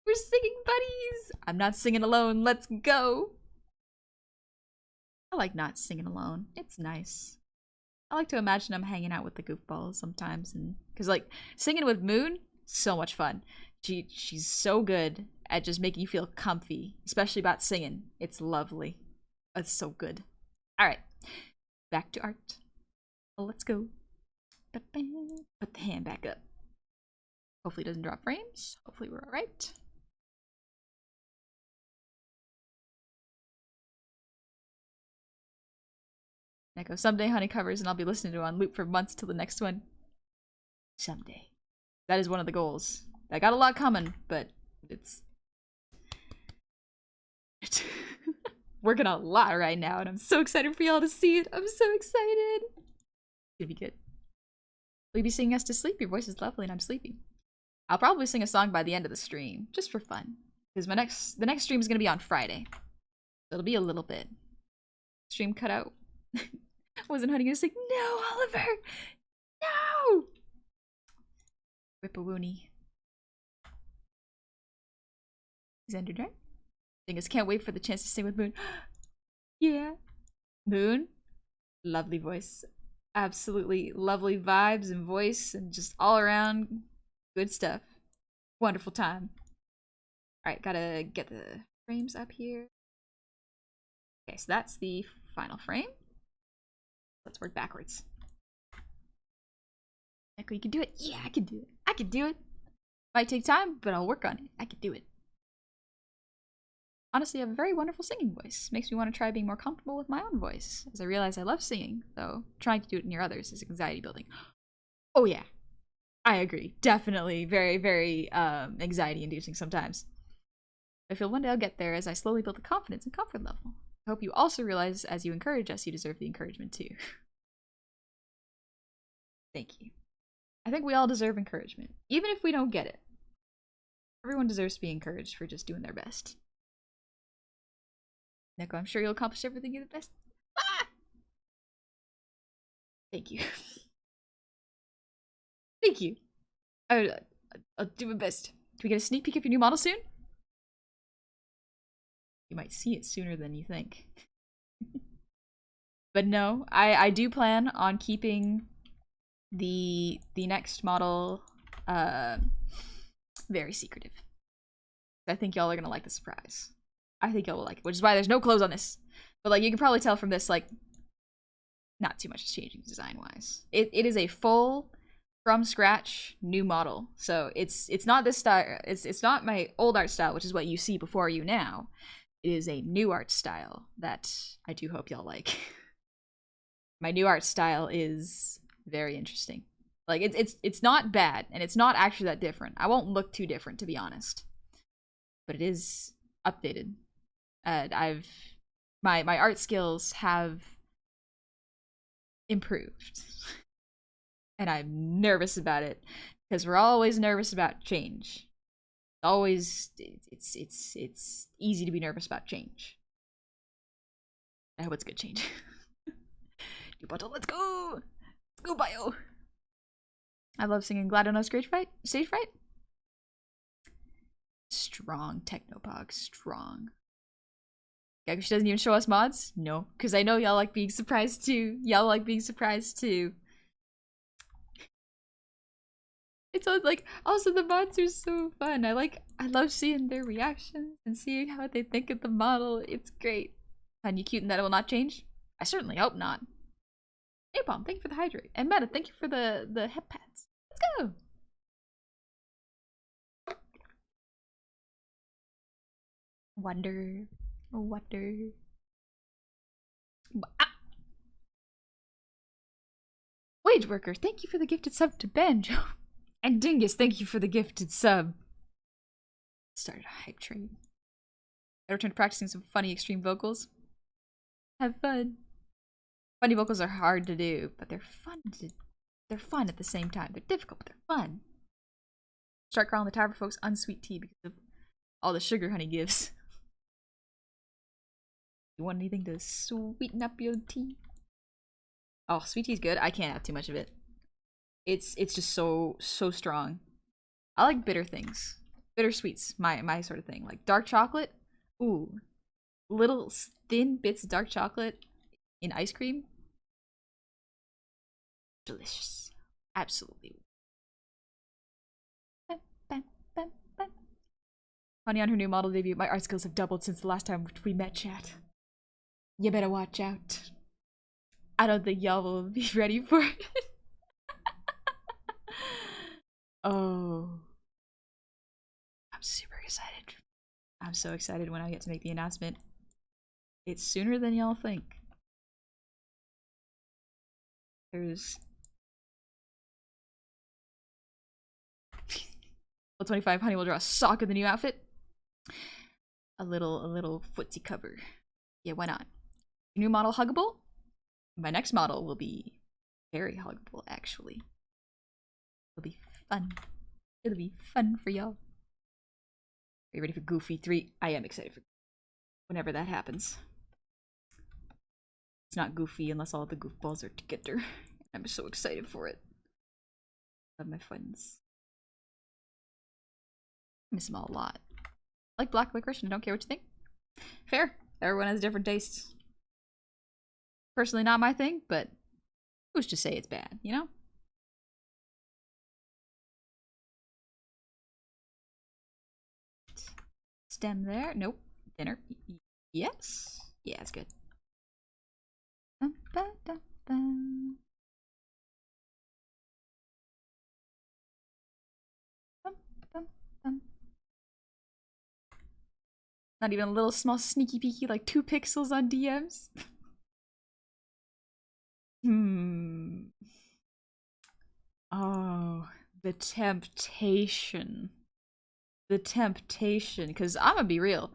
We're singing buddies! I'm not singing alone. Let's go! I like not singing alone. It's nice. I like to imagine I'm hanging out with the goofballs sometimes, and because like singing with Moon, so much fun. She's so good at just making you feel comfy, especially about singing. It's lovely. It's so good. All right, back to art. Let's go. Put the hand back up. Hopefully it doesn't drop frames. Hopefully we're all right. Neko, someday honey covers, and I'll be listening to it on loop for months till the next one. Someday. That is one of the goals. I got a lot coming, but it's working on a lot right now, and I'm so excited for y'all to see it. I'm so excited. It's gonna be good. Will you be singing us to sleep? Your voice is lovely, and I'm sleepy. I'll probably sing a song by the end of the stream, just for fun, because the next stream is gonna be on Friday. So it'll be a little bit. Stream cut out. Wasn't Honey gonna say no, Oliver? No! Rip-a-woony. Xander Drag? Dingus can't wait for the chance to sing with Moon. Yeah. Moon? Lovely voice. Absolutely lovely vibes and voice and just all around good stuff. Wonderful time. Alright, gotta get the frames up here. Okay, so that's the final frame. Let's work backwards. Echo, you can do it. Yeah, I can do it. I can do it. Might take time, but I'll work on it. I can do it. Honestly, I have a very wonderful singing voice. Makes me want to try being more comfortable with my own voice, as I realize I love singing, though trying to do it near others is anxiety building. Oh yeah, I agree. Definitely very, very anxiety inducing sometimes. I feel one day I'll get there as I slowly build the confidence and comfort level. I hope you also realize as you encourage us, you deserve the encouragement too. Thank you. I think we all deserve encouragement, even if we don't get it. Everyone deserves to be encouraged for just doing their best. Neko, I'm sure you'll accomplish everything you're the best. Ah! Thank you. Thank you. I'll do my best. Do we get a sneak peek of your new model soon? You might see it sooner than you think. But no, I do plan on keeping the next model very secretive. I think y'all are gonna like the surprise. I think y'all will like it, which is why there's no clothes on this. But like you can probably tell from this, like not too much is changing design wise. It is a full from scratch new model. So it's not this style, it's not my old art style, which is what you see before you now. It is a new art style that I do hope y'all like. My new art style is very interesting. Like it's not bad, and it's not actually that different. I won't look too different, to be honest. But it is updated. My art skills have improved. And I'm nervous about it. Because we're always nervous about change. Always it's easy to be nervous about change. I hope it's good change. New bottle, let's go! Let's go, bio! I love singing Glad I know stage fright. Strong technopog, strong. Yeah, she doesn't even show us mods? No, because I know y'all like being surprised too. Y'all like being surprised too. It's like, also the mods are so fun. I love seeing their reactions and seeing how they think of the model. It's great. And you cute and that it will not change? I certainly hope not. Napalm, thank you for the hydrate. And Meta, thank you for the hep pads. Let's go! Wonder. Ah. Wage worker, thank you for the gifted sub to Banjo. And Dingus, thank you for the gifted sub. Started a hype train. I returned to practicing some funny extreme vocals. Have fun. Funny vocals are hard to do, but they're fun at the same time. They're difficult, but they're fun. Start calling the Tower folks unsweet tea because of all the sugar honey gives. You want anything to sweeten up your tea? Oh, sweet tea's good. I can't have too much of it. It's just so strong. I like bitter things. Bitter sweets, my sort of thing. Like dark chocolate. Ooh. Little thin bits of dark chocolate in ice cream. Delicious. Absolutely. Honey on her new model debut. My art skills have doubled since the last time we met, chat. You better watch out. I don't think y'all will be ready for it. Oh. I'm super excited. I'm so excited when I get to make the announcement. It's sooner than y'all think. There's... Level 25, Honey will draw a sock in the new outfit. A little footsie cover. Yeah, why not? New model huggable? My next model will be very huggable, actually. It'll be fun. It'll be fun for y'all. Are you ready for Goofy 3? I am excited for whenever that happens. It's not Goofy unless all the goofballs are together. I'm so excited for it. Love my friends. I miss them all a lot. I like black licorice and I don't care what you think. Fair. Everyone has different tastes. Personally not my thing, but who's to say it's bad, you know? Stem there. Nope. Dinner. Yes. Yeah, it's good. Not even a little small sneaky peeky like 2 pixels on DMs. Oh, the temptation. The temptation. Because I'm gonna be real.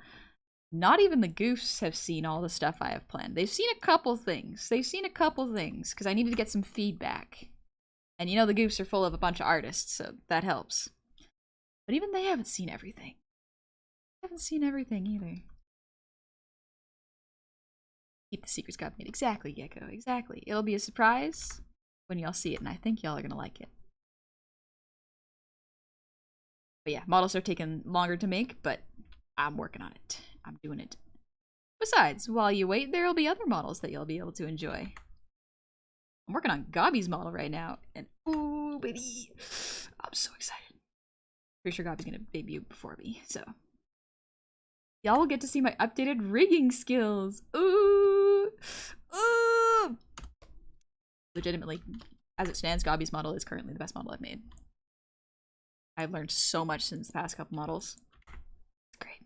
Not even the goofs have seen all the stuff I have planned. They've seen a couple things. Because I needed to get some feedback. And you know the goofs are full of a bunch of artists, so that helps. But even they haven't seen everything. Either. Keep the secrets got made. Exactly, Gecko. Exactly. It'll be a surprise when y'all see it, and I think y'all are gonna like it. But yeah, models are taking longer to make, but I'm working on it. I'm doing it. Besides, while you wait, there'll be other models that you'll be able to enjoy. I'm working on Gobby's model right now, and ooh, baby, I'm so excited. Pretty sure Gobby's gonna debut before me, so. Y'all will get to see my updated rigging skills. Ooh! Ooh! Legitimately, as it stands, Gobby's model is currently the best model I've made. I've learned so much since the past couple models. It's great.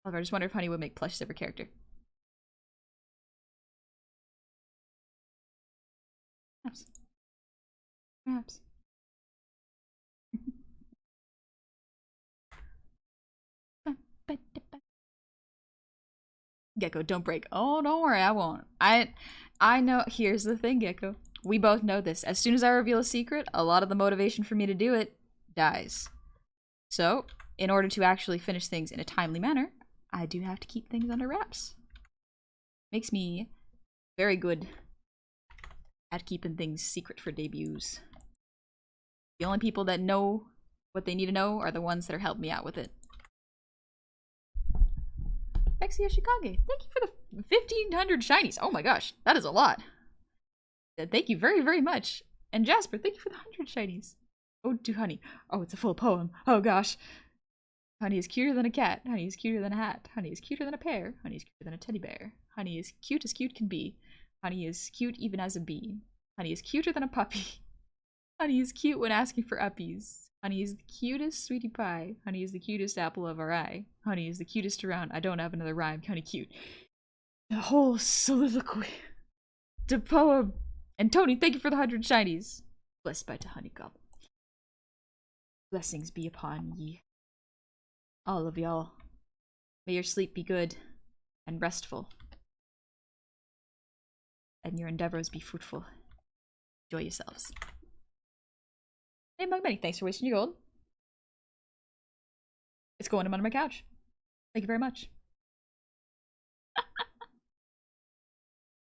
However, I just wonder if Honey would make plushes of her character. Perhaps. Perhaps. Gecko, don't break. Oh, don't worry, I won't. I know. Here's the thing, Gecko. We both know this. As soon as I reveal a secret, a lot of the motivation for me to do it dies. So, in order to actually finish things in a timely manner, I do have to keep things under wraps. Makes me very good at keeping things secret for debuts. The only people that know what they need to know are the ones that are helping me out with it. Bexia Shikage, thank you for the 1,500 shinies. Oh my gosh, that is a lot. Thank you very, very much. And Jasper, thank you for the 100 shinies. Ode to Honey. Oh, it's a full poem. Oh gosh. Honey is cuter than a cat. Honey is cuter than a hat. Honey is cuter than a pear. Honey is cuter than a teddy bear. Honey is cute as cute can be. Honey is cute even as a bee. Honey is cuter than a puppy. Honey is cute when asking for uppies. Honey is the cutest sweetie pie. Honey is the cutest apple of our eye. Honey is the cutest around. I don't have another rhyme. Honey cute. The whole soliloquy. The poem. And Tony, thank you for the 100 shinies. Blessed by the honey goblin. Blessings be upon ye. All of y'all. May your sleep be good and restful. And your endeavors be fruitful. Enjoy yourselves. Hey Mugmanny, thanks for wasting your gold. It's going under my couch. Thank you very much.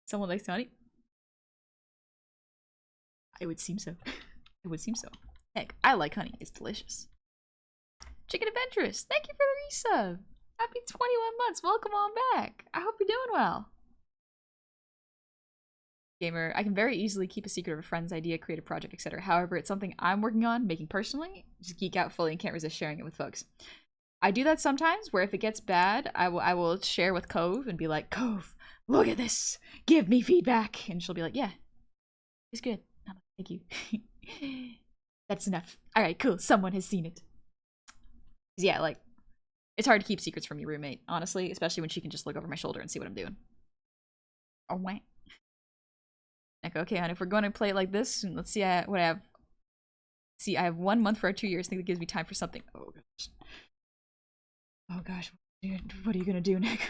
Someone likes honey? It would seem so. It would seem so. Heck, I like honey. It's delicious. Chicken Adventurous, thank you for the resub. Happy 21 months. Welcome on back. I hope you're doing well. gamer. I can very easily keep a secret of a friend's idea, create a project, etc. However, it's something I'm working on making personally. Just geek out fully and can't resist sharing it with folks. I do that sometimes, where if it gets bad, I will share with Cove and be like, Cove, look at this. Give me feedback. And she'll be like, yeah, it's good. I'm like, thank you. That's enough. All right, cool. Someone has seen it. Yeah, like, it's hard to keep secrets from your roommate, honestly, especially when she can just look over my shoulder and see what I'm doing. Oh, wait. Like, okay, hon, if we're going to play it like this, let's see what I have. See, I have 1 month for our 2 years. I think that gives me time for something. Oh, gosh. Oh, gosh. What are you going to do, Neko?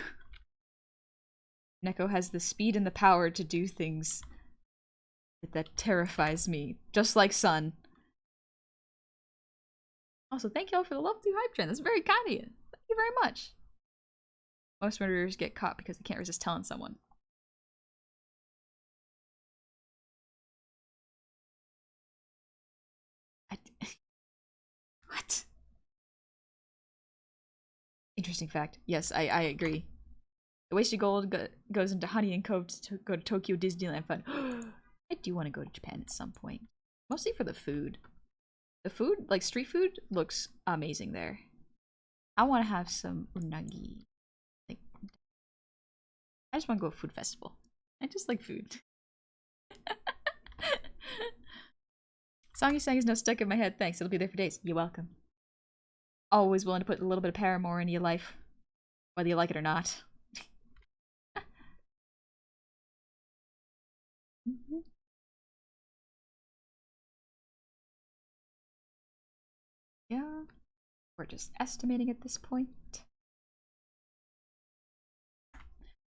Neko has the speed and the power to do things that terrifies me. Just like Sun. Also, thank y'all for the love through hype train. That's very kind of you. Thank you very much. Most murderers get caught because they can't resist telling someone. What? Interesting fact. Yes, I agree. The wasted gold goes into Honey and Cove to go to Tokyo Disneyland Fun. I do want to go to Japan at some point. Mostly for the food. The food, like street food, looks amazing there. I want to have some unagi. Like, I just want to go to a food festival. I just like food. Song you sang is no stuck in my head. Thanks. It'll be there for days. You're welcome. Always willing to put a little bit of Paramore into your life, whether you like it or not. Yeah, we're just estimating at this point.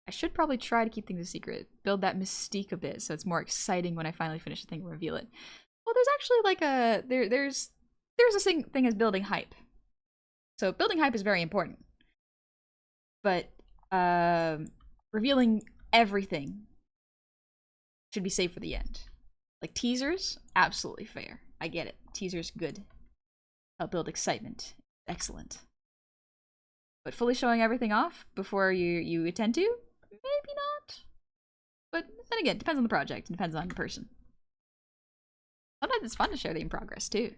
I should probably try to keep things a secret, build that mystique a bit, so it's more exciting when I finally finish the thing and reveal it. Well, there's actually like a there's a thing as building hype. So building hype is very important, but revealing everything should be saved for the end. Like teasers, absolutely fair. I get it. Teasers, good. Help build excitement. Excellent. But fully showing everything off before you attend to? Maybe not. But then again, depends on the project. It depends on the person. Sometimes it's fun to share the in progress too.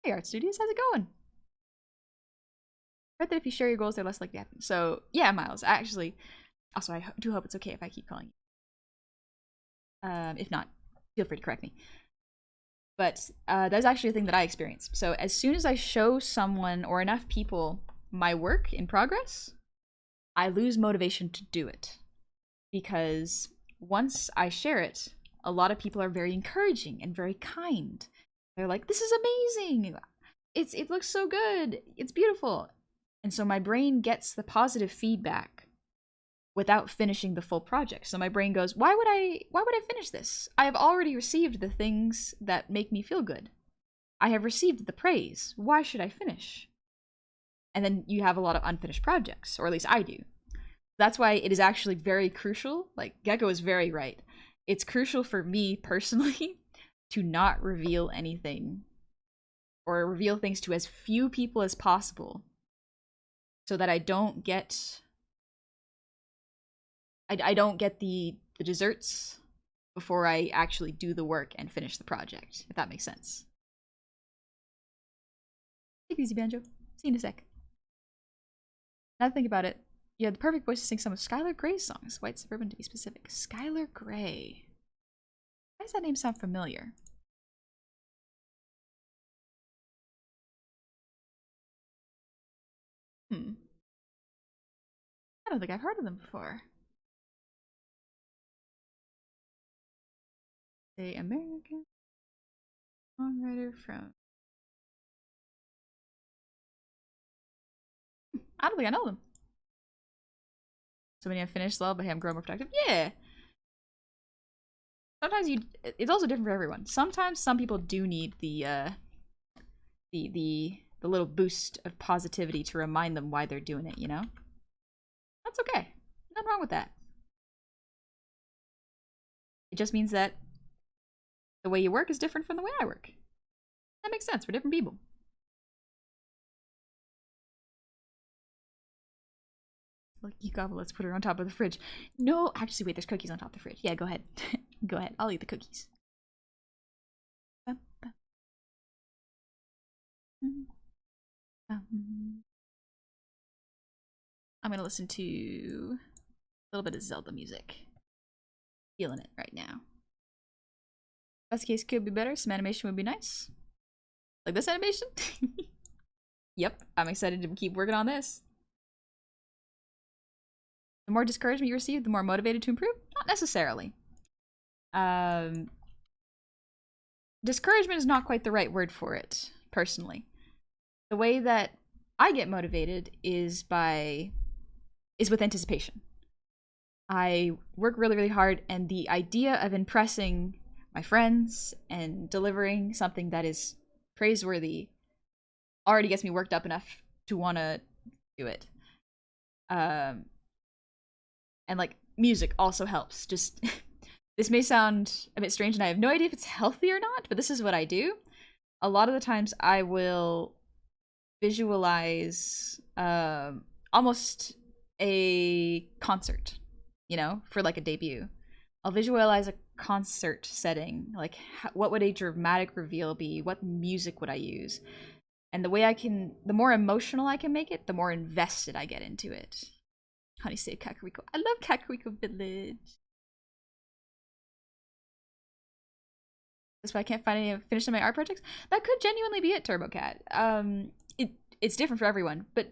Hey Art Studios, how's it going? I read that if you share your goals, they're less likely to happen. So yeah, Miles, actually, also I do hope it's okay if I keep calling you. If not, feel free to correct me. But that's actually a thing that I experience. So as soon as I show someone or enough people my work in progress, I lose motivation to do it. Because once I share it, a lot of people are very encouraging and very kind. They're like, this is amazing. It looks so good. It's beautiful. And so my brain gets the positive feedback without finishing the full project. So my brain goes, why would I finish this? I have already received the things that make me feel good. I have received the praise. Why should I finish? And then you have a lot of unfinished projects, or at least I do. That's why it is actually very crucial. Like, Gecko is very right. It's crucial for me personally to not reveal anything or reveal things to as few people as possible so that I don't get the desserts before I actually do the work and finish the project, if that makes sense. Take it easy, Banjo. See you in a sec. Now to think about it, you had the perfect voice to sing some of Skylar Gray's songs. White Suburban to be specific. Skylar Gray. Why does that name sound familiar? I don't think I've heard of them before. The American songwriter from... I don't think I know them. So many unfinished love, but hey, I'm growing more productive. Yeah. Sometimes it's also different for everyone. Sometimes some people do need the little boost of positivity to remind them why they're doing it, you know? That's okay. Nothing wrong with that. It just means that the way you work is different from the way I work. That makes sense. We're different people. Like, you Goblin, let's put her on top of the fridge. No, actually, wait, there's cookies on top of the fridge. Yeah, go ahead. Go ahead. I'll eat the cookies. I'm gonna listen to a little bit of Zelda music. Feeling it right now. Best case could be better. Some animation would be nice. Like this animation? Yep, I'm excited to keep working on this. The more discouragement you receive, the more motivated to improve? Not necessarily. Discouragement is not quite the right word for it, personally. The way that I get motivated is with anticipation. I work really, really hard, and the idea of impressing my friends and delivering something that is praiseworthy already gets me worked up enough to want to do it. And like music also helps. Just this may sound a bit strange and I have no idea if it's healthy or not, but this is what I do. A lot of the times I will visualize almost a concert, you know, for like a debut. I'll visualize a concert setting, like what would a dramatic reveal be? What music would I use? And the more emotional I can make it, the more invested I get into it. Honey say Kakariko. I love Kakariko Village. That's why I can't find any finishing my art projects. That could genuinely be it, TurboCat. It's different for everyone, but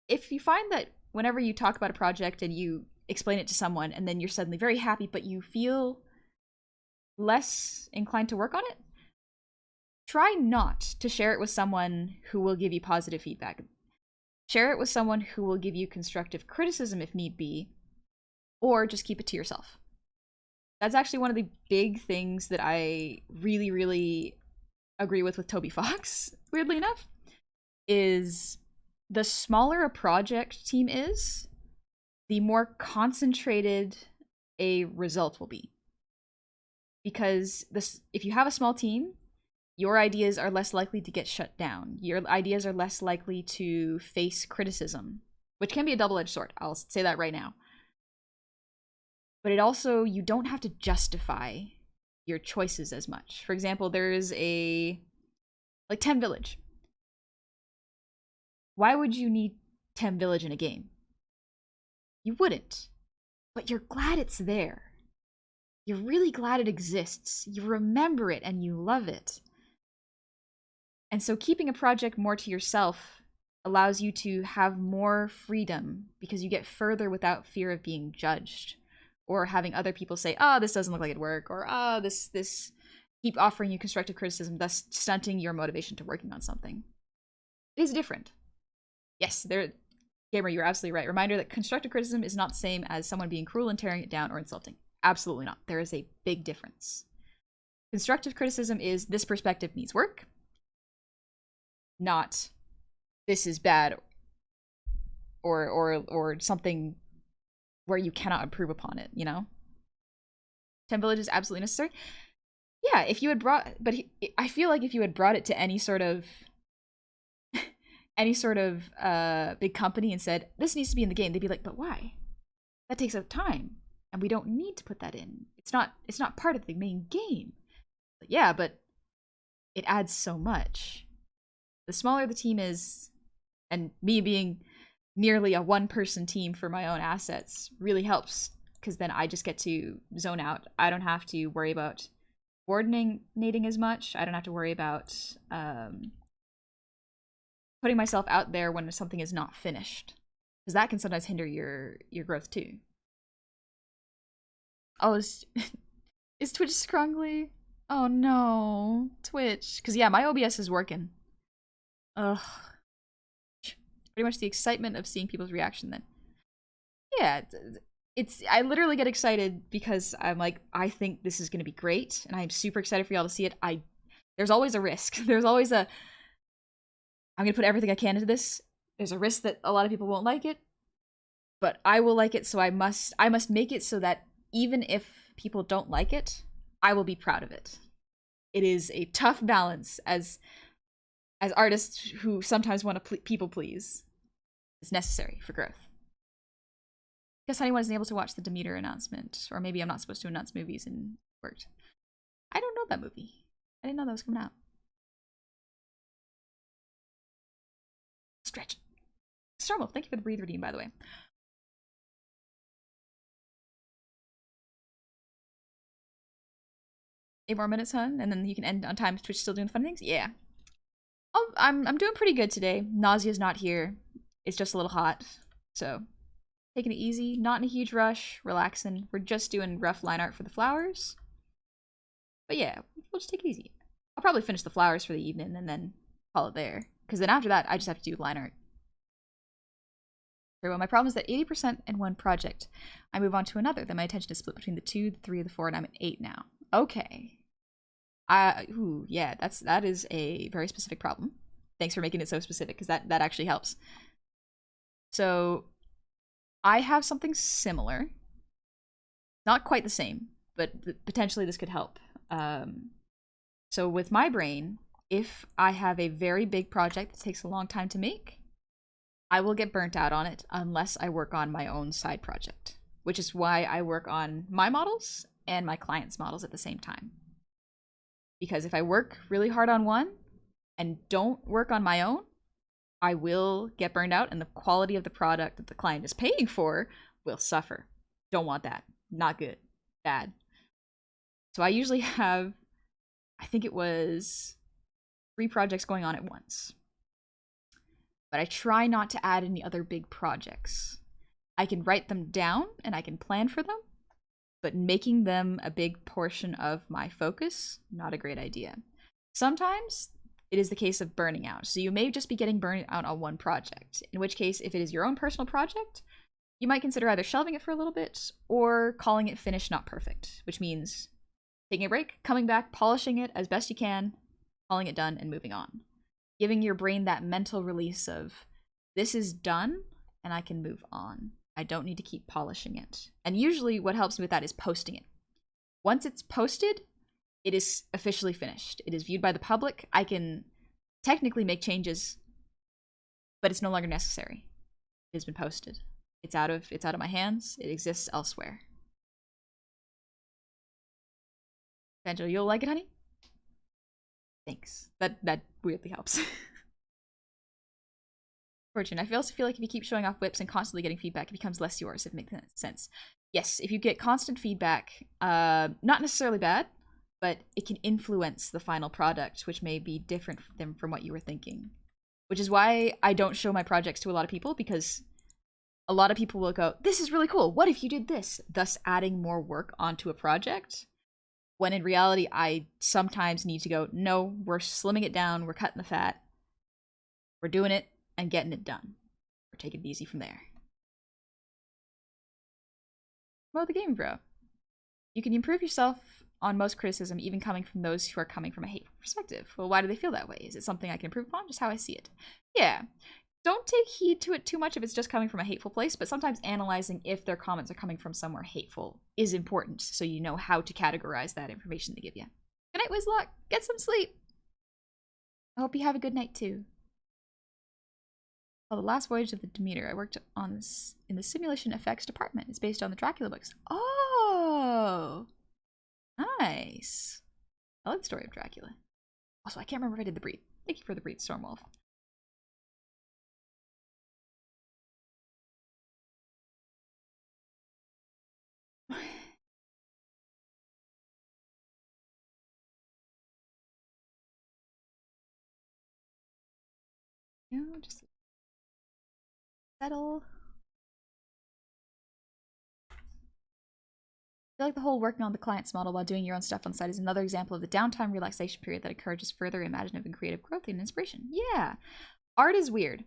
if you find that whenever you talk about a project and you explain it to someone and then you're suddenly very happy, but you feel less inclined to work on it, try not to share it with someone who will give you positive feedback. Share it with someone who will give you constructive criticism if need be, or just keep it to yourself. That's actually one of the big things that I really, really agree with Toby Fox, weirdly enough, is the smaller a project team is, the more concentrated a result will be. Because if you have a small team, your ideas are less likely to get shut down. Your ideas are less likely to face criticism, which can be a double-edged sword. I'll say that right now. But it also, you don't have to justify your choices as much. For example, there is like Tem Village. Why would you need Tem Village in a game? You wouldn't. But you're glad it's there. You're really glad it exists. You remember it and you love it. And so keeping a project more to yourself allows you to have more freedom because you get further without fear of being judged or having other people say, oh, this doesn't look like it'd work, or oh, this keep offering you constructive criticism, thus stunting your motivation to working on something. It is different. Yes, Gamer, you're absolutely right. Reminder that constructive criticism is not the same as someone being cruel and tearing it down or insulting. Absolutely not. There is a big difference. Constructive criticism is this perspective needs work, not this is bad or something where you cannot improve upon it, you know? Tem Village is absolutely necessary. Yeah, if you had brought, but I feel like if you had brought it to any sort of big company and said, this needs to be in the game, they'd be like, but why? That takes up time, and we don't need to put that in. It's not part of the main game. But yeah, but it adds so much. The smaller the team is, and me being nearly a one-person team for my own assets really helps, because then I just get to zone out. I don't have to worry about coordinating as much. I don't have to worry about putting myself out there when something is not finished, because that can sometimes hinder your growth too. Oh, is Twitch scrungly? Oh no, Twitch. Because yeah, my OBS is working. Ugh. Pretty much the excitement of seeing people's reaction then. Yeah, I literally get excited because I'm like, I think this is going to be great, and I'm super excited for y'all to see it. There's always a risk. There's always I'm going to put everything I can into this. There's a risk that a lot of people won't like it, but I will like it, so I must make it so that even if people don't like it, I will be proud of it. It is a tough balance as artists who sometimes want to people please. It's necessary for growth. Guess Honey wasn't able to watch the Demeter announcement. Or maybe I'm not supposed to announce movies and it worked. I don't know that movie. I didn't know that was coming out. Stretch. Stormwolf, thank you for the breathe redeem, by the way. 8 more minutes, huh? And then you can end on time. Twitch still doing the fun things? Yeah. Oh, I'm doing pretty good today. Nausea's not here. It's just a little hot. So, taking it easy. Not in a huge rush. Relaxing. We're just doing rough line art for the flowers. But yeah, we'll just take it easy. I'll probably finish the flowers for the evening and then call it there. Because then after that, I just have to do line art. Very well. My problem is that 80% in one project. I move on to another. Then my attention is split between the 2, the 3, the 4, and I'm at 8 now. Okay. Ooh, yeah, that is a very specific problem. Thanks for making it so specific, because that actually helps. So, I have something similar. Not quite the same, but potentially this could help. So with my brain, if I have a very big project that takes a long time to make, I will get burnt out on it unless I work on my own side project, which is why I work on my models and my clients' models at the same time. Because if I work really hard on one and don't work on my own, I will get burned out and the quality of the product that the client is paying for will suffer. Don't want that. Not good. Bad. So I usually have, I think it was 3 projects going on at once. But I try not to add any other big projects. I can write them down and I can plan for them, but making them a big portion of my focus, not a great idea. Sometimes it is the case of burning out. So you may just be getting burned out on one project, in which case, if it is your own personal project, you might consider either shelving it for a little bit or calling it finished, not perfect, which means taking a break, coming back, polishing it as best you can, calling it done, and moving on. Giving your brain that mental release of, this is done, and I can move on. I don't need to keep polishing it. And usually what helps me with that is posting it. Once it's posted, it is officially finished. It is viewed by the public. I can technically make changes, but it's no longer necessary. It has been posted. It's out of my hands. It exists elsewhere. Banjo, you'll like it, honey? Thanks. That weirdly helps. Fortune, I also feel like if you keep showing off whips and constantly getting feedback, it becomes less yours, if it makes sense. Yes, if you get constant feedback, not necessarily bad, but it can influence the final product, which may be different from what you were thinking. Which is why I don't show my projects to a lot of people, because a lot of people will go, this is really cool, what if you did this? Thus adding more work onto a project. When in reality, I sometimes need to go, no, we're slimming it down, we're cutting the fat, we're doing it, and getting it done. We're taking it easy from there. Well, the game, bro. You can improve yourself on most criticism, even coming from those who are coming from a hateful perspective. Well, why do they feel that way? Is it something I can improve upon? Just how I see it. Yeah. Don't take heed to it too much if it's just coming from a hateful place, but sometimes analyzing if their comments are coming from somewhere hateful is important, so you know how to categorize that information they give you. Good night, Wizlock. Get some sleep. I hope you have a good night, too. Well, the last voyage of the Demeter I worked on this in the simulation effects department. It's based on the Dracula books. Oh, nice. I like the story of Dracula. Also, I can't remember if I did the breed. Thank you for the breed, Stormwolf. No, just settle. I feel like the whole working on the client's model while doing your own stuff on site is another example of the downtime relaxation period that encourages further imaginative and creative growth and inspiration. Yeah. Art is weird.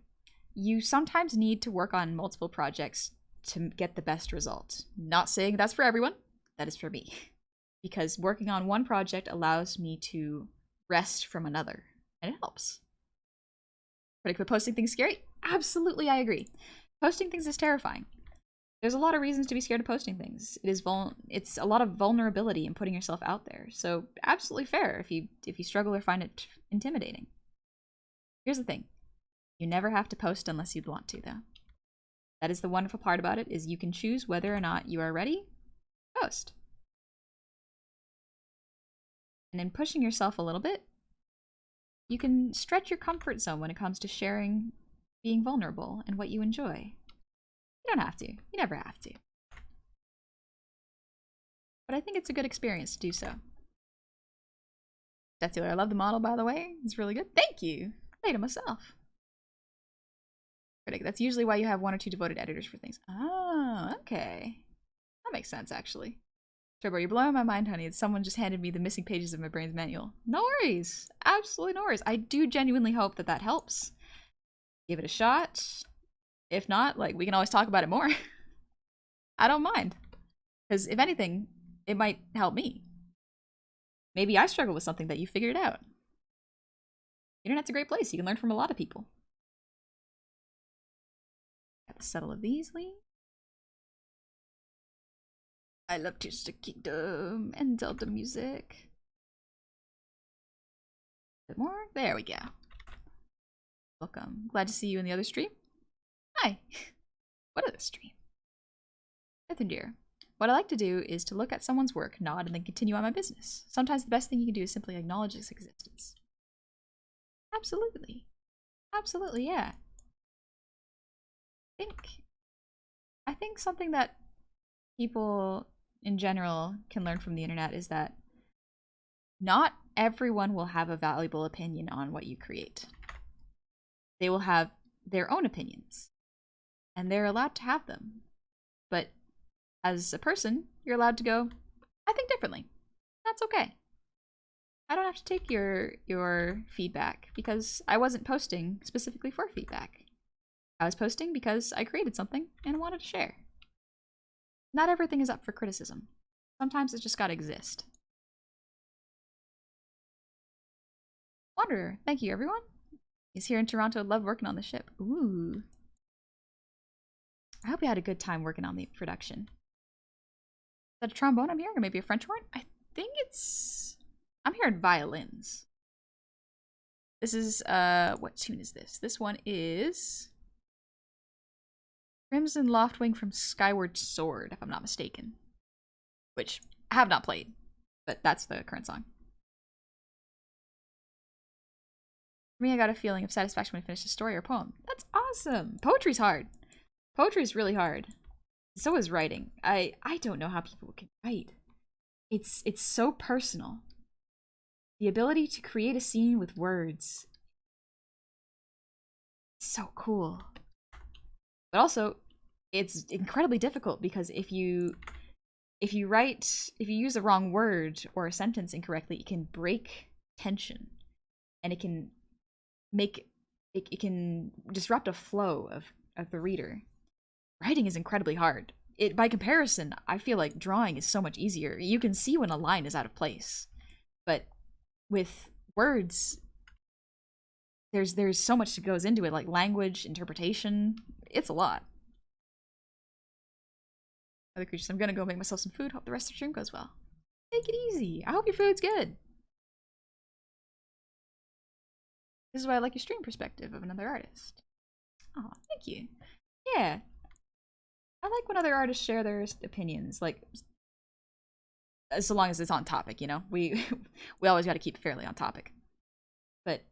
You sometimes need to work on multiple projects to get the best result. Not saying that's for everyone. That is for me. Because working on one project allows me to rest from another. And it helps. But posting things scary? Absolutely, I agree. Posting things is terrifying. There's a lot of reasons to be scared of posting things. It's a lot of vulnerability in putting yourself out there. So absolutely fair if you struggle or find it intimidating. Here's the thing. You never have to post unless you'd want to, though. That is the wonderful part about it, is you can choose whether or not you are ready to post. And in pushing yourself a little bit, you can stretch your comfort zone when it comes to sharing, being vulnerable, and what you enjoy. You don't have to. You never have to. But I think it's a good experience to do so. Death Dealer, I love the model, by the way. It's really good. Thank you. I made it myself. That's usually why you have 1 or 2 devoted editors for things. Oh, okay. That makes sense, actually. Turbo, you're blowing my mind, honey. Someone just handed me the missing pages of my brain's manual. No worries. Absolutely no worries. I do genuinely hope that that helps. Give it a shot. If not, like, we can always talk about it more. I don't mind. Because if anything, it might help me. Maybe I struggle with something that you figured out. The internet's a great place. You can learn from a lot of people. Got the settle of these, Lee. I love Tears of the Kingdom and Zelda music. A bit more? There we go. Welcome. Glad to see you in the other stream. Hi. What other stream? Ethan dear. What I like to do is to look at someone's work, nod, and then continue on my business. Sometimes the best thing you can do is simply acknowledge its existence. Absolutely. Absolutely, yeah. I think something that people in general can learn from the internet is that not everyone will have a valuable opinion on what you create. They will have their own opinions, and they're allowed to have them. But as a person, you're allowed to go, I think differently. That's okay. I don't have to take your feedback because I wasn't posting specifically for feedback. I was posting because I created something and wanted to share. Not everything is up for criticism. Sometimes it's just gotta exist. Wanderer, thank you everyone. He's here in Toronto. Love working on the ship. Ooh. I hope you had a good time working on the production. Is that a trombone I'm hearing, or maybe a French horn? I think it's... I'm hearing violins. This is, what tune is this? This one is... Crimson Loftwing from Skyward Sword, if I'm not mistaken. Which I have not played, but that's the current song. For me, I got a feeling of satisfaction when I finish a story or poem. That's awesome! Poetry's hard. Poetry's really hard. So is writing. I don't know how people can write. It's so personal. The ability to create a scene with words. It's so cool. But also, it's incredibly difficult because if you use the wrong word or a sentence incorrectly, it can break tension, and it can disrupt a flow of the reader. Writing is incredibly hard. By comparison, I feel like drawing is so much easier. You can see when a line is out of place, but with words, there's so much that goes into it, like language, interpretation. It's a lot. Other creatures, I'm gonna go make myself some food. Hope the rest of the stream goes well. Take it easy. I hope your food's good. This is why I like your stream perspective of another artist. Oh, thank you. Yeah. I like when other artists share their opinions, like, so long as it's on topic, you know? We always gotta keep it fairly on topic. But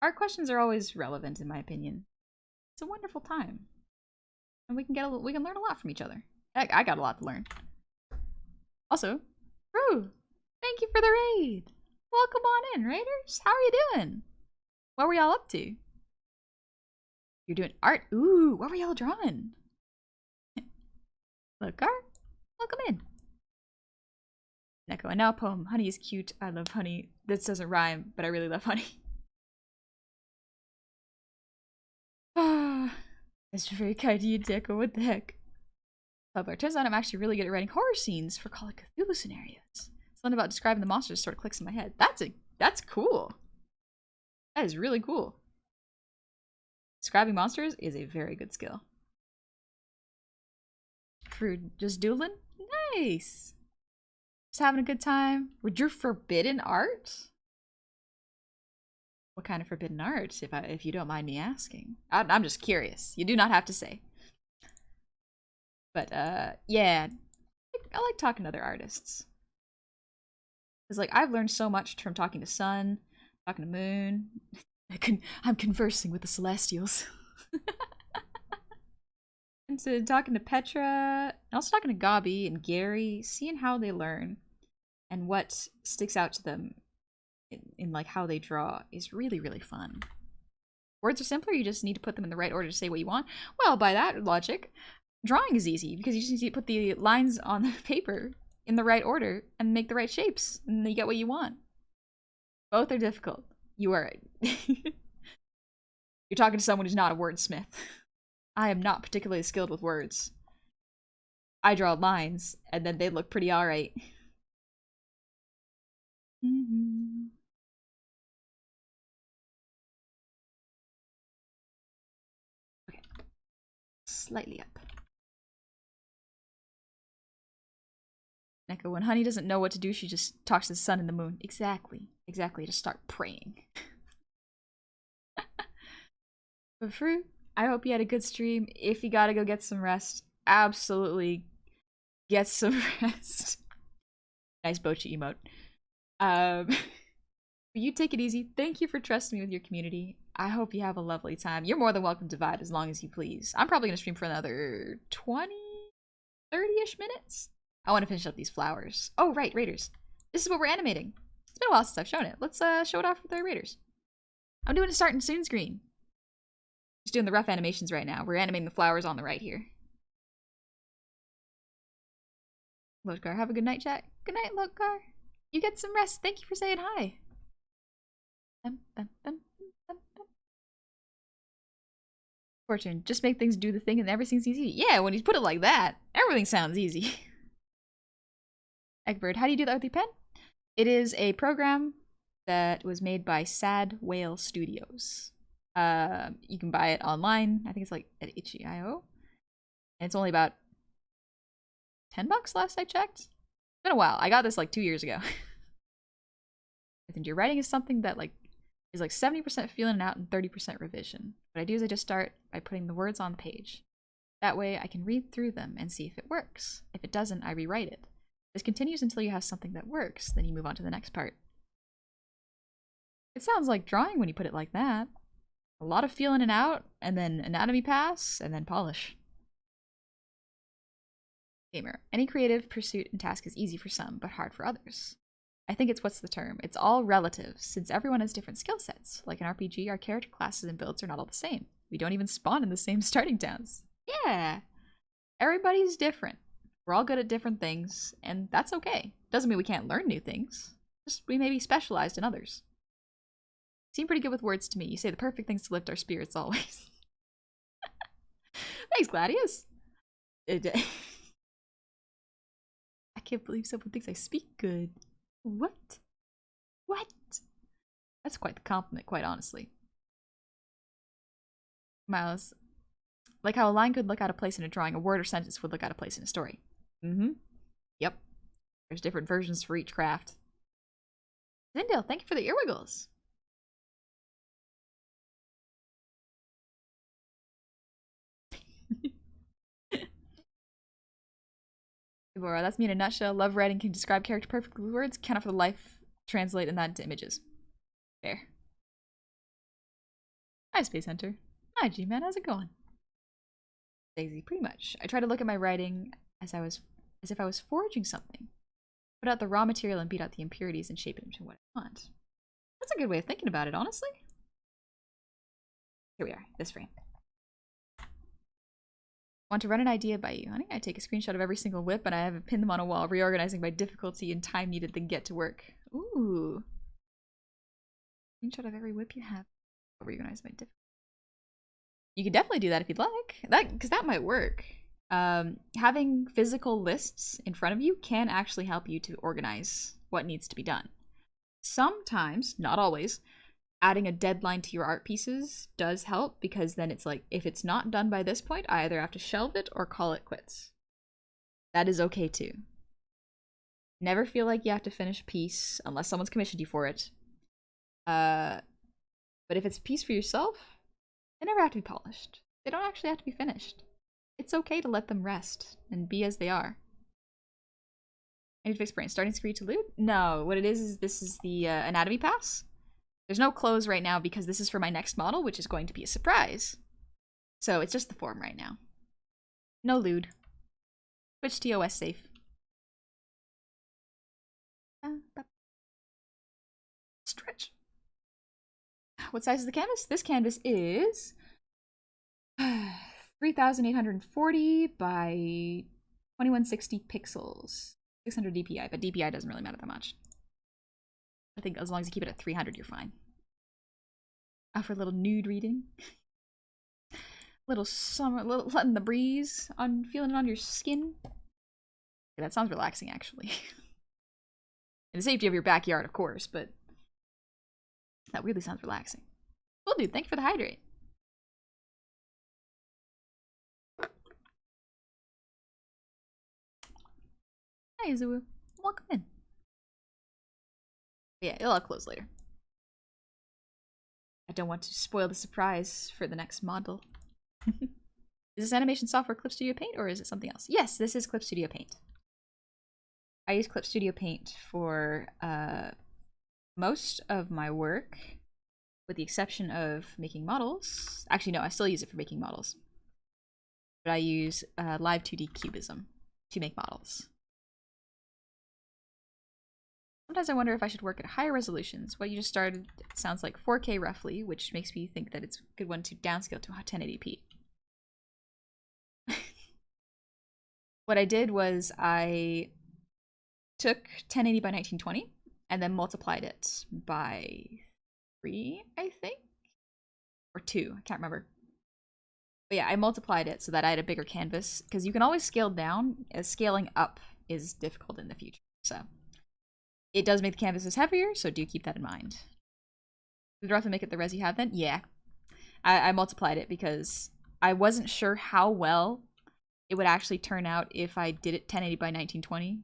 art questions are always relevant, in my opinion. It's a wonderful time. And we can learn a lot from each other. Heck, I got a lot to learn. Also, Rue, thank you for the raid. Welcome on in, raiders. How are you doing? What were y'all up to? You're doing art? Ooh, what were y'all drawing? Look, art. Welcome in. Neko, and now a poem. Honey is cute. I love honey. This doesn't rhyme, but I really love honey. Ah, it's very kind of you, Deco. What the heck? But turns out I'm actually really good at writing horror scenes for Call of Cthulhu scenarios. Something about describing the monsters sort of clicks in my head. That's cool. That is really cool. Describing monsters is a very good skill. For just doodling? Nice. Just having a good time. Would your forbidden art? What kind of forbidden art, if you don't mind me asking? I'm just curious. You do not have to say. But yeah, I like talking to other artists. Cause like I've learned so much from talking to Sun, talking to Moon. I'm conversing with the Celestials. And to talking to Petra, and also talking to Gabi and Gary, seeing how they learn and what sticks out to them in like how they draw is really, really fun. Words are simpler, you just need to put them in the right order to say what you want. Well, by that logic, drawing is easy because you just need to put the lines on the paper in the right order and make the right shapes, and then you get what you want. Both are difficult. You are you're talking to someone who's not a wordsmith. I am not particularly skilled with words. I draw lines, and then they look pretty alright. Okay. Slightly up. Neko, when Honey doesn't know what to do, she just talks to the sun and the moon. Exactly. Exactly. Just start praying. But Fruit, I hope you had a good stream. If you gotta go get some rest, absolutely get some rest. Nice Bochi emote. You take it easy. Thank you for trusting me with your community. I hope you have a lovely time. You're more than welcome to vibe as long as you please. I'm probably gonna stream for another 20, 30-ish minutes. I want to finish up these flowers. Oh, right, Raiders. This is what we're animating. It's been a while since I've shown it. Let's show it off with our Raiders. I'm doing a start and soon screen. Just doing the rough animations right now. We're animating the flowers on the right here. Lodgar, have a good night, chat. Good night, Lodgar. You get some rest. Thank you for saying hi. Fortune, just make things do the thing and everything's easy. Yeah, when you put it like that, everything sounds easy. Egbert, how do you do that with your pen? It is a program that was made by Sad Whale Studios. You can buy it online. I think it's like at itch.io. And it's only about $10 last I checked. It's been a while. I got this like 2 years ago. I think your writing is something that like is like 70% feeling it out and 30% revision. What I do is I just start by putting the words on the page. That way I can read through them and see if it works. If it doesn't, I rewrite it. This continues until you have something that works, then you move on to the next part. It sounds like drawing when you put it like that. A lot of feeling it out, and then anatomy pass, and then polish. Gamer, any creative pursuit and task is easy for some, but hard for others. I think it's what's the term? It's all relative, since everyone has different skill sets. Like an RPG, our character classes and builds are not all the same. We don't even spawn in the same starting towns. Yeah! Everybody's different. We're all good at different things, and that's okay. Doesn't mean we can't learn new things. Just we may be specialized in others. You seem pretty good with words to me. You say the perfect things to lift our spirits always. Thanks, Gladius. I can't believe someone thinks I speak good. What? What? That's quite the compliment, quite honestly. Miles, like how a line could look out of place in a drawing, a word or sentence would look out of place in a story. Yep. There's different versions for each craft. Zindale, thank you for the earwiggles. Laura, that's me in a nutshell. Love writing can describe character perfectly with words, cannot for the life translate that into images. Fair. Hi, Space Hunter. Hi, G-Man, how's it going? Daisy, pretty much. I try to look at my writing as if I was forging something. Put out the raw material and beat out the impurities and shape it into what I want. That's a good way of thinking about it, honestly. Here we are, this frame. Want to run an idea by you, honey? I take a screenshot of every single whip and I have it pinned them on a wall, reorganizing by difficulty and time needed, then get to work. Ooh. Screenshot of every whip you have. Reorganize by difficulty. You could definitely do that if you'd like. Because that might work. Having physical lists in front of you can actually help you to organize what needs to be done. Sometimes, not always, adding a deadline to your art pieces does help, because then it's like, if it's not done by this point, I either have to shelve it or call it quits. That is okay too. Never feel like you have to finish a piece unless someone's commissioned you for it. But if it's a piece for yourself, they never have to be polished. They don't actually have to be finished. It's okay to let them rest and be as they are. I need to fix brain. Starting screen to loot? No, what it is this is the anatomy pass. There's no close right now because this is for my next model, which is going to be a surprise. So it's just the form right now. No lewd. Twitch TOS safe. Stretch. What size is the canvas? This canvas is 3,840 by 2160 pixels. 600 DPI, but DPI doesn't really matter that much. I think as long as you keep it at 300, you're fine. For a little nude reading. Little summer, little letting the breeze on, feeling it on your skin. Yeah, that sounds relaxing, actually. In the safety of your backyard, of course, but that weirdly sounds relaxing. Cool, dude. Thank you for the hydrate. Hi, Izuwu. Welcome in. Yeah, it'll all close later. I don't want to spoil the surprise for the next model. Is this animation software Clip Studio Paint or is it something else? Yes, this is Clip Studio Paint. I use Clip Studio Paint for most of my work, with the exception of making models. Actually, no, I still use it for making models. But I use Live 2D Cubism to make models. Sometimes I wonder if I should work at higher resolutions. What you just started sounds like 4K roughly, which makes me think that it's a good one to downscale to 1080p. What I did was I took 1080 by 1920 and then multiplied it by 3, I think? Or 2, I can't remember. But yeah, I multiplied it so that I had a bigger canvas, because you can always scale down, as scaling up is difficult in the future, so. It does make the canvases heavier, so do keep that in mind. Did it roughly make it the res you have then? Yeah. I multiplied it because I wasn't sure how well it would actually turn out if I did it 1080 by 1920.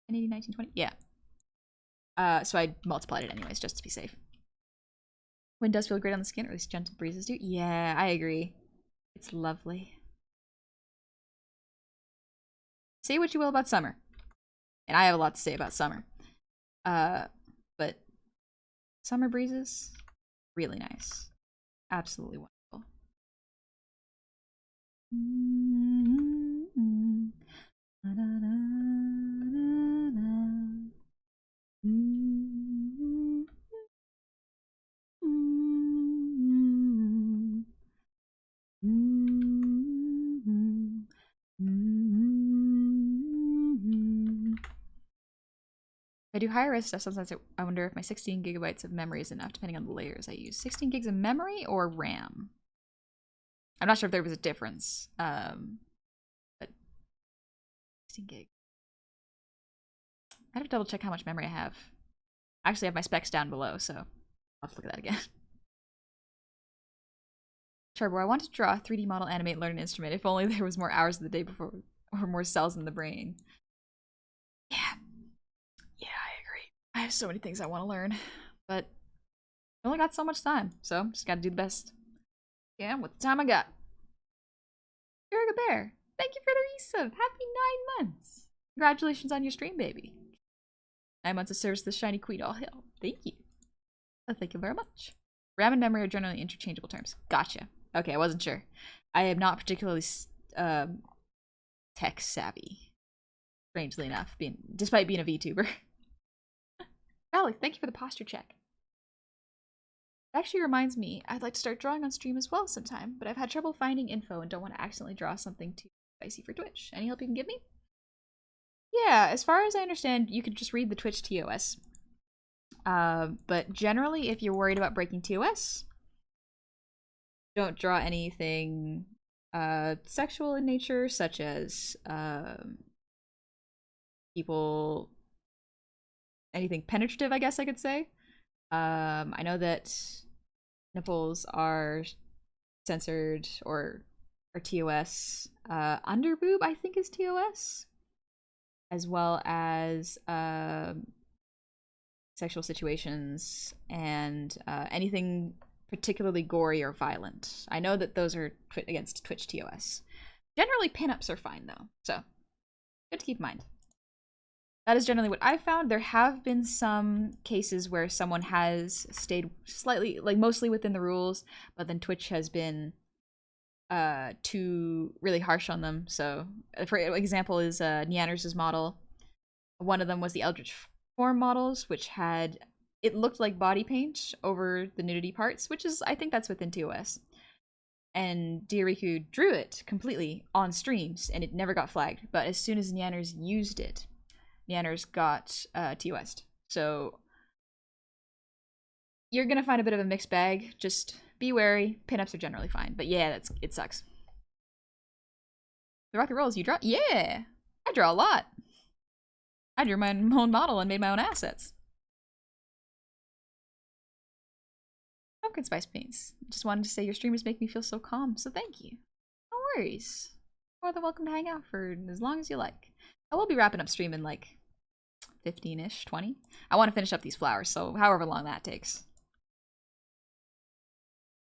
1080, 1920? Yeah. So I multiplied it anyways, just to be safe. Wind does feel great on the skin, or at least gentle breezes do. Yeah, I agree. It's lovely. Say what you will about summer. And I have a lot to say about summer. But summer breezes, really nice. Absolutely wonderful. If I do higher res stuff, sometimes I wonder if my 16 gigabytes of memory is enough, depending on the layers I use. 16 gigs of memory or RAM? I'm not sure if there was a difference. But 16 gig. I have to double check how much memory I have. I actually have my specs down below, so I'll have to look at that again. Charbor, I want to draw a 3D model, animate, learn an instrument. If only there was more hours of the day before, or more cells in the brain. Yeah. Yeah, I agree. I have so many things I want to learn, but I only got so much time, so just gotta do the best. Yeah, with the time I got. You're a bear. Thank you for the resub. Happy 9 months. Congratulations on your stream, baby. 9 months of service to the shiny queen. All hail. Thank you. Thank you very much. RAM and memory are generally interchangeable terms. Gotcha. Okay, I wasn't sure. I am not particularly tech savvy. Strangely enough, despite being a VTuber. Alex, thank you for the posture check. It actually reminds me, I'd like to start drawing on stream as well sometime, but I've had trouble finding info and don't want to accidentally draw something too spicy for Twitch. Any help you can give me? Yeah, as far as I understand, you could just read the Twitch TOS. But generally, if you're worried about breaking TOS, don't draw anything sexual in nature, such as people, anything penetrative, I guess I could say. I know that nipples are censored or TOS. Under boob, I think, is TOS, as well as sexual situations, and anything particularly gory or violent. I know that those are against Twitch TOS. Generally, pinups are fine though, so good to keep in mind. That is generally what I found. There have been some cases where someone has stayed slightly, like mostly within the rules, but then Twitch has been too really harsh on them. So, for example, is Neander's model. One of them was the Eldritch Form models, which had it looked like body paint over the nudity parts, which is I think that's within TOS. And Diariku drew it completely on streams, and it never got flagged. But as soon as Neander's used it, Neander's got TOS'd. So you're gonna find a bit of a mixed bag. Just be wary. Pinups are generally fine, but yeah, it sucks. The rock and rolls you draw? Yeah, I draw a lot. I drew my own model and made my own assets. Pumpkin spice paints. Just wanted to say your streamers make me feel so calm, so thank you. No worries. More than welcome to hang out for as long as you like. I will be wrapping up stream in like 15-ish, 20. I want to finish up these flowers, so however long that takes.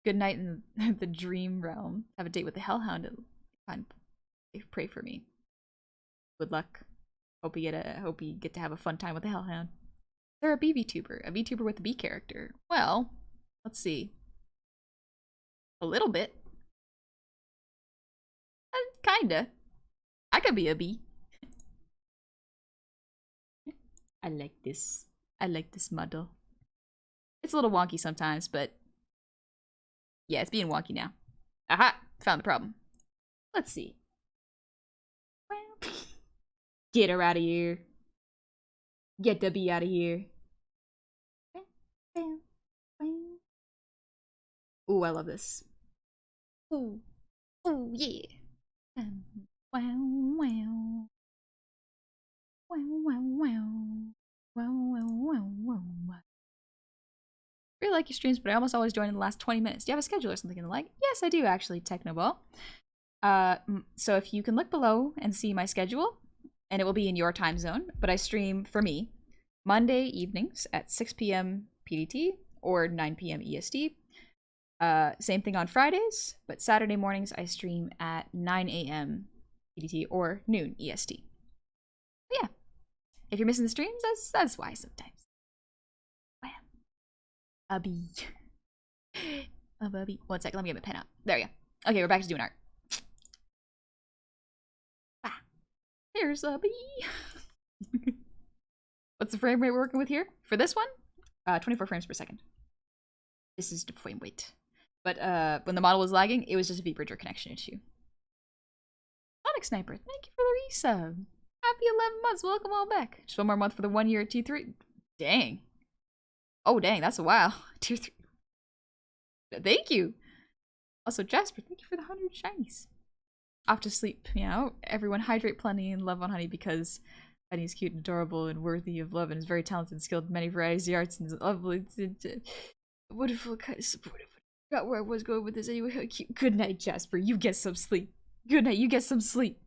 Good night in the dream realm. Have a date with the Hellhound and pray for me. Good luck. Hope you get to have a fun time with the Hellhound. They're a bee VTuber. A VTuber with a bee character. Well, let's see. A little bit. Kinda. I could be a bee. I like this. I like this model. It's a little wonky sometimes, but yeah, it's being wonky now. Aha! Found the problem. Let's see. Get her out of here. Get the bee out of here. Ooh, I love this. Ooh. Ooh, yeah. Wow, wow. Wow, wow, wow. Wow, wow, wow, wow, wow. Really like your streams, but I almost always join in the last 20 minutes. Do you have a schedule or something in the like? Yes, I do actually, Technoball. So if you can look below and see my schedule, and it will be in your time zone, but I stream, for me, Monday evenings at 6 p.m. PDT or 9 p.m. EST. Same thing on Fridays, but Saturday mornings I stream at 9 a.m. PDT or noon EST. But yeah, if you're missing the streams, that's why sometimes. Wow. A bee. A bee. 1 sec, let me get my pen out. There we go. Okay, we're back to doing art. Ah, there's a bee. What's the frame rate we're working with here? For this one? 24 frames per second. This is the frame rate. But when the model was lagging, it was just a vBridger connection issue. Sonic Sniper, thank you for the resub. Happy 11 months, welcome all back. Just one more month for the 1 year at T3. Dang. Oh, dang, that's a while. Tier 3. Thank you. Also, Jasper, thank you for the 100 shinies. Off to sleep, you know. Everyone hydrate plenty and love on Honey because Honey is cute and adorable and worthy of love and is very talented and skilled in many varieties of the arts and is lovely. Wonderful, kind of supportive. I forgot where I was going with this anyway. Cute. Good night, Jasper. You get some sleep. Good night. You get some sleep.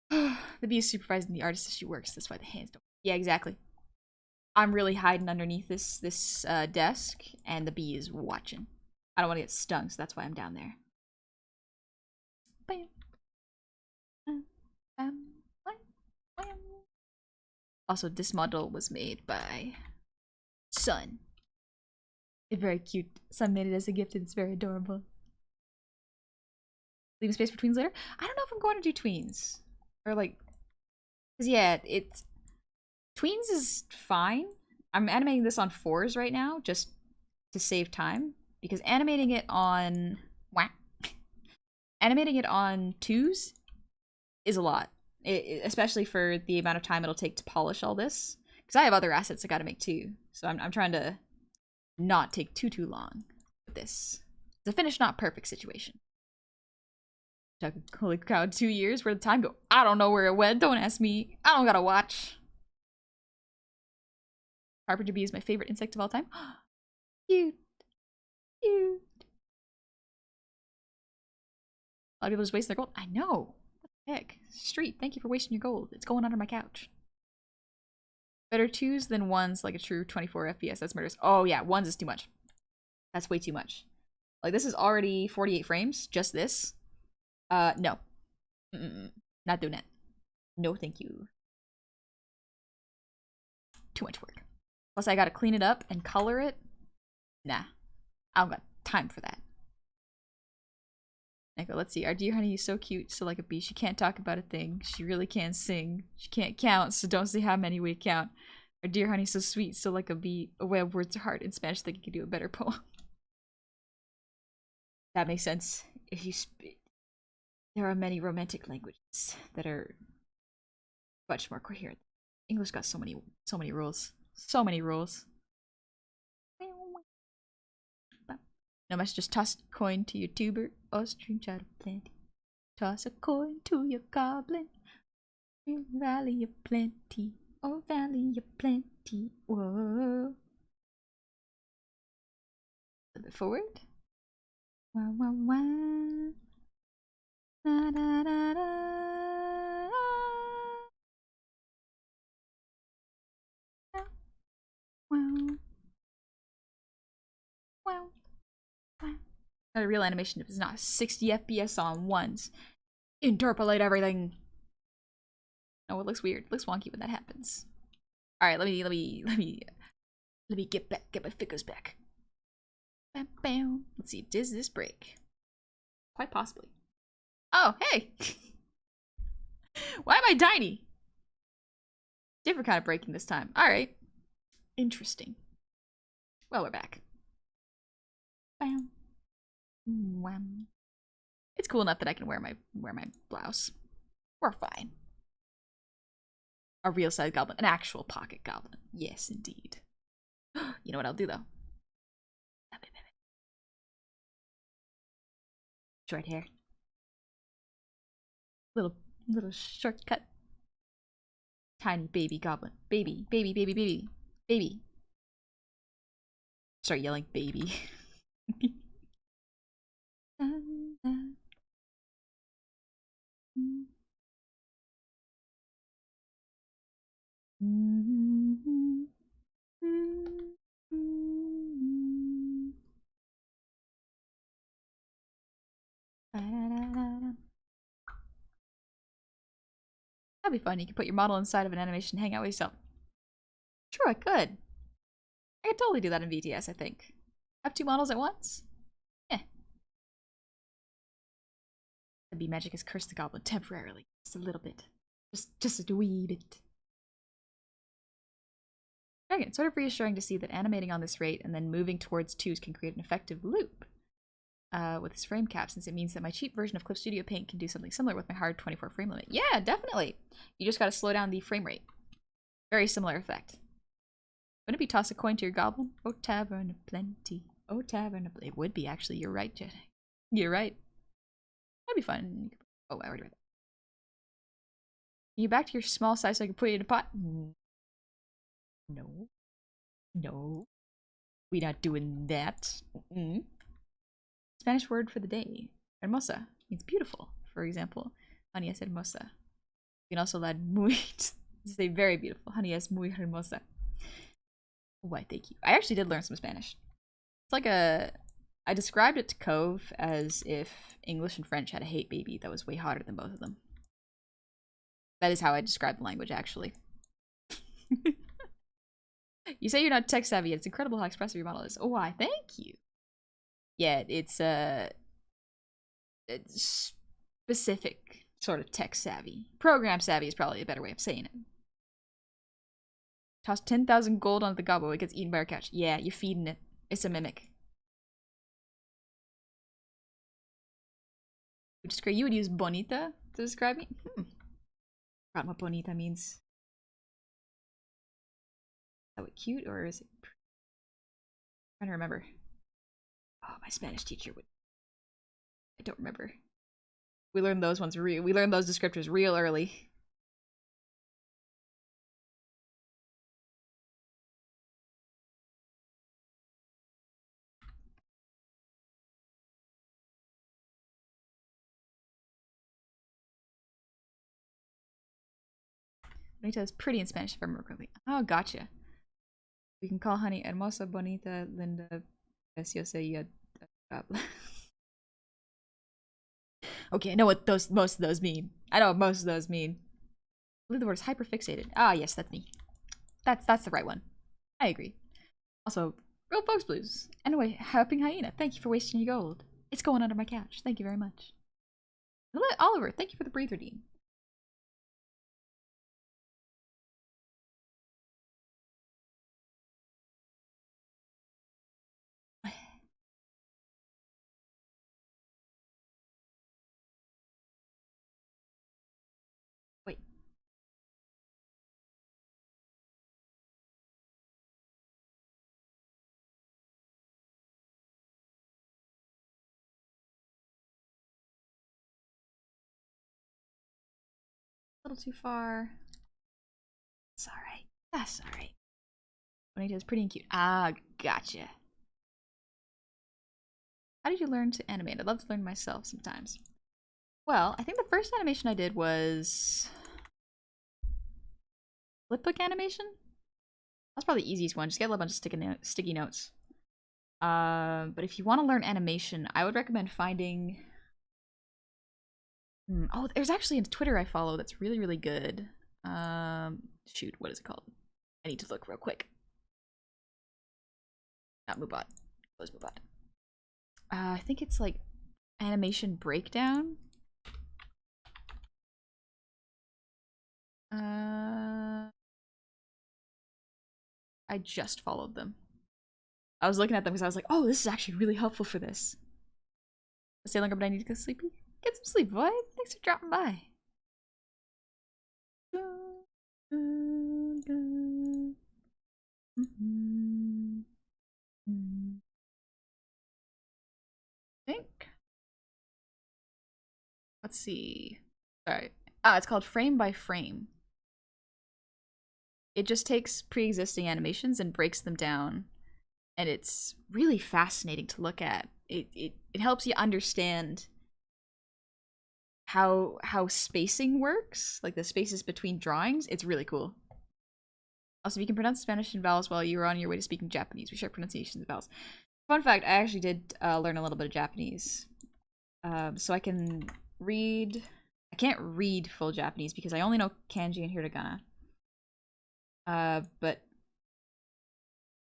The bee is supervising the artist as she works. That's why the hands don't. Yeah, exactly. I'm really hiding underneath this desk, and the bee is watching. I don't want to get stung, so that's why I'm down there. Bam. Also, this model was made by Sun. It's very cute. Sun made it as a gift, and it's very adorable. Leaving space for tweens later? I don't know if I'm going to do tweens. Or like, because yeah, tweens is fine. I'm animating this on 4s right now, just to save time. Because animating it on 2s is a lot. Especially for the amount of time it'll take to polish all this. Because I have other assets I gotta make too. So I'm trying to not take too long with this. It's a finished, not perfect situation. Holy cow, 2 years? Where'd the time go? I don't know where it went. Don't ask me. I don't gotta watch. Carpenter bee is my favorite insect of all time. Cute. Cute. A lot of people just waste their gold. I know. What the heck? Street, thank you for wasting your gold. It's going under my couch. Better 2s than 1s, like a true 24 FPS. That's murderous. Oh yeah, 1s is too much. That's way too much. Like, this is already 48 frames. Just this. No. Not doing it. No, thank you. Too much work. Plus, I gotta clean it up and color it. Nah. I don't got time for that. Echo, let's see. Our dear honey is so cute, so like a bee. She can't talk about a thing. She really can't sing. She can't count, so don't say how many we count. Our dear honey's so sweet, so like a bee. A way of words are hard. In Spanish, I think you could do a better poem. That makes sense. If you there are many romantic languages that are much more coherent. English got so many rules. So many rules. No must just toss a coin to your tuber, or stream chat of plenty. Toss a coin to your goblin. Valley of plenty. Oh, valley of plenty. Whoa. A bit forward. Wah, wah, wah. Da, da, da, da. Wow. Wow. Wow. Not a real animation if it's not 60 FPS on ones. Interpolate everything. Oh, it looks weird. It looks wonky when that happens. All right, let me get my figures back. Bam, bam. Let's see. Does this break? Quite possibly. Oh, hey. Why am I tiny? Different kind of breaking this time. All right. Interesting. Well, we're back. Bam. Wham. It's cool enough that I can wear my blouse. We're fine. A real size goblin, an actual pocket goblin. Yes, indeed. You know what I'll do though? Short hair. Little shortcut. Tiny baby goblin. Baby. Start yelling baby. That'd be fun. You could put your model inside of an animation, hang out with yourself. True, I could. I could totally do that in VTS, I think. Have 2 models at once? Eh. The bee magic has cursed the goblin temporarily. Just a little bit. Just a wee bit. Again, it's sort of reassuring to see that animating on this rate and then moving towards 2s can create an effective loop with this frame cap, since it means that my cheap version of Clip Studio Paint can do something similar with my hard 24 frame limit. Yeah, definitely. You just gotta slow down the frame rate. Very similar effect. Wouldn't it be toss a coin to your goblin? Oh, tavern of plenty. Oh, tavern of plenty. It would be, actually. You're right, Jedi. You're right. That'd be fun. Oh, I already read that. Can you back to your small size so I can put it in a pot? No. No. We're not doing that. Spanish word for the day. Hermosa means beautiful. For example, honey es hermosa. You can also add muy to say very beautiful. Honey es muy hermosa. Why, thank you. I actually did learn some Spanish. It's like I described it to Cove as if English and French had a hate baby that was way hotter than both of them. That is how I describe the language, actually. You say you're not tech savvy. It's incredible how expressive your model is. Oh, why? Thank you. Yeah, it's specific sort of tech savvy. Program savvy is probably a better way of saying it. Toss 10,000 gold onto the gobbo. It gets eaten by our couch. Yeah, you're feeding it. It's a mimic. You would use bonita to describe me? Forgot what bonita means. Is that cute or is it? I'm trying to remember. Oh, my Spanish teacher would. I don't remember. We learned those ones we learned those descriptors real early. Bonita is pretty in Spanish if I remember correctly. Oh, gotcha. We can call honey hermosa, bonita, linda, preciosa, y okay, I know what most of those mean. I know what most of those mean. I believe the word is hyperfixated. Ah, yes, that's me. That's the right one. I agree. Also, real folks blues. Anyway, helping hyena. Thank you for wasting your gold. It's going under my couch. Thank you very much. Oliver, thank you for the breather dean. Wait. A little too far. It's alright. That's alright. Bonita is pretty and cute. Ah, gotcha. How did you learn to animate? I'd love to learn myself sometimes. Well, I think the first animation I did was flipbook animation. That's probably the easiest one. Just get a bunch of sticky notes. But if you want to learn animation, I would recommend finding. Oh, there's actually a Twitter I follow that's really, really good. Shoot, what is it called? I need to look real quick. Not Moobot. Close Moobot. I think it's like animation breakdown. I just followed them. I was looking at them because I was like, oh, this is actually really helpful for this. Stay longer, but I need to go sleepy. Get some sleep, boy. Thanks for dropping by. Think. Let's see. Sorry. Ah, it's called Frame by Frame. It just takes pre-existing animations and breaks them down, and it's really fascinating to look at. It helps you understand how spacing works, like the spaces between drawings. It's really cool. Also, if you can pronounce Spanish and vowels while you were on your way to speaking Japanese, we share pronunciations of vowels. Fun fact, I actually did learn a little bit of Japanese. So I can read. I can't read full Japanese because I only know kanji and hiragana. But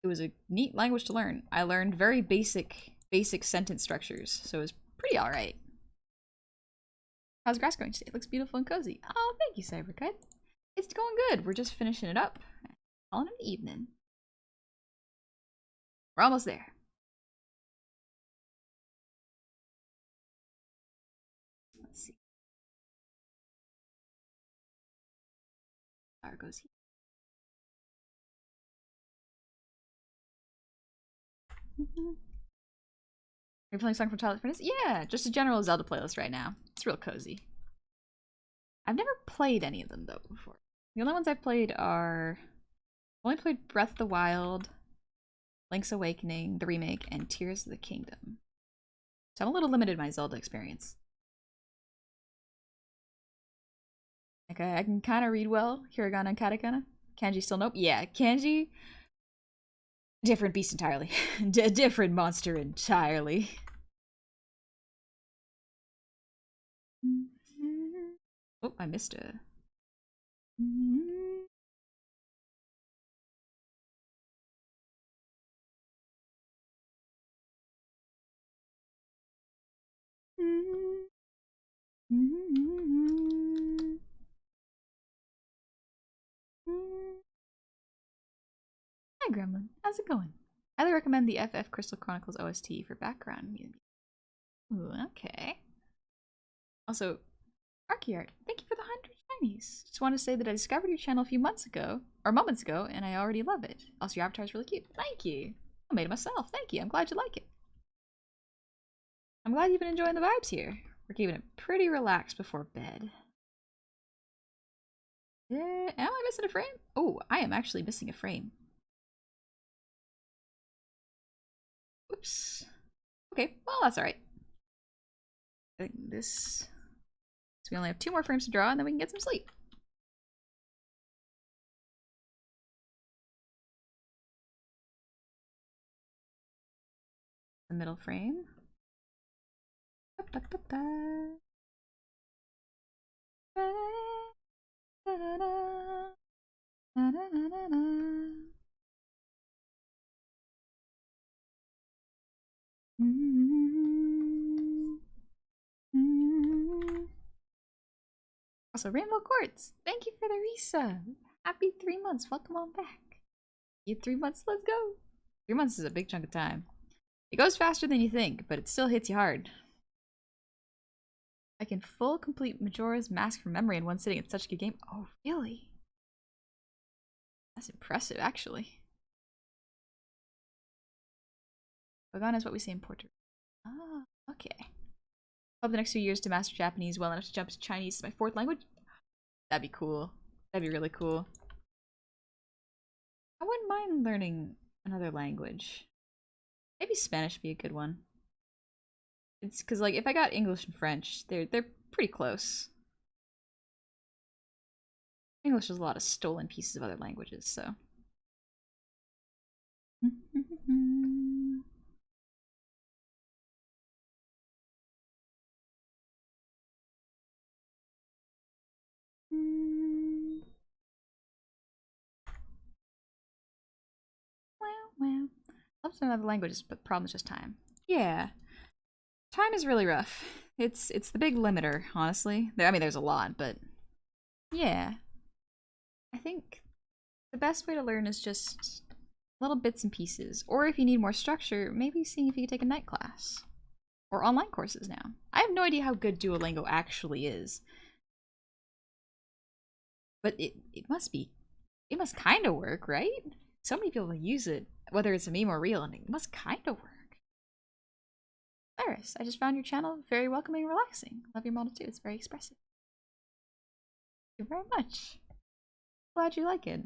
it was a neat language to learn. I learned very basic sentence structures, so it was pretty alright. How's grass going today? It looks beautiful and cozy. Oh, thank you, Cyberkite. It's going good. We're just finishing it up. Calling it an evening. We're almost there. Let's see. Power goes here. Are you playing a song from Twilight Princess? Yeah, just a general Zelda playlist right now. It's real cozy. I've never played any of them though before. The only ones I've played are I've only played Breath of the Wild, Link's Awakening, the remake, and Tears of the Kingdom. So I'm a little limited in my Zelda experience. Okay, I can kind of read well. Hiragana and katakana. Kanji still nope. Yeah, kanji. Different beast entirely. Different monster entirely. Oh, I missed it. Hi, Gremlin. How's it going? I highly recommend the FF Crystal Chronicles OST for background music. Ooh, okay. Also, Archiart, thank you for the 100 shinies. Just want to say that I discovered your channel a few months ago, or moments ago, and I already love it. Also, your avatar is really cute. Thank you. I made it myself. Thank you. I'm glad you like it. I'm glad you've been enjoying the vibes here. We're keeping it pretty relaxed before bed. Am I missing a frame? Oh, I am actually missing a frame. Oops. Okay, well, that's alright. I think this... So we only have 2 more frames to draw, and then we can get some sleep. middle frame. Also, Rainbow Quartz, thank you for the resub. Happy 3 months. Welcome on back. You 3 months, let's go. 3 months is a big chunk of time. It goes faster than you think, but it still hits you hard. I can full complete Majora's Mask from memory in one sitting. It's such a good game. Oh, really? That's impressive, actually. Bagana is what we say in Portugal. Ah, okay. Hope the next few years to master Japanese well enough to jump to Chinese as my 4th language. That'd be cool. That'd be really cool. I wouldn't mind learning another language. Maybe Spanish would be a good one. It's because, like, if I got English and French, they're pretty close. English is a lot of stolen pieces of other languages, so. Well. Love to learn other languages, but the problem is just time. Yeah. Time is really rough. It's the big limiter, honestly. I mean, there's a lot, but yeah. I think the best way to learn is just little bits and pieces. Or if you need more structure, maybe seeing if you can take a night class. Or online courses now. I have no idea how good Duolingo actually is. But it must be. It must kind of work, right? So many people use it, whether it's a meme or real, and it must kind of work. Cyrus, I just found your channel very welcoming and relaxing. Love your model too, it's very expressive. Thank you very much. Glad you like it.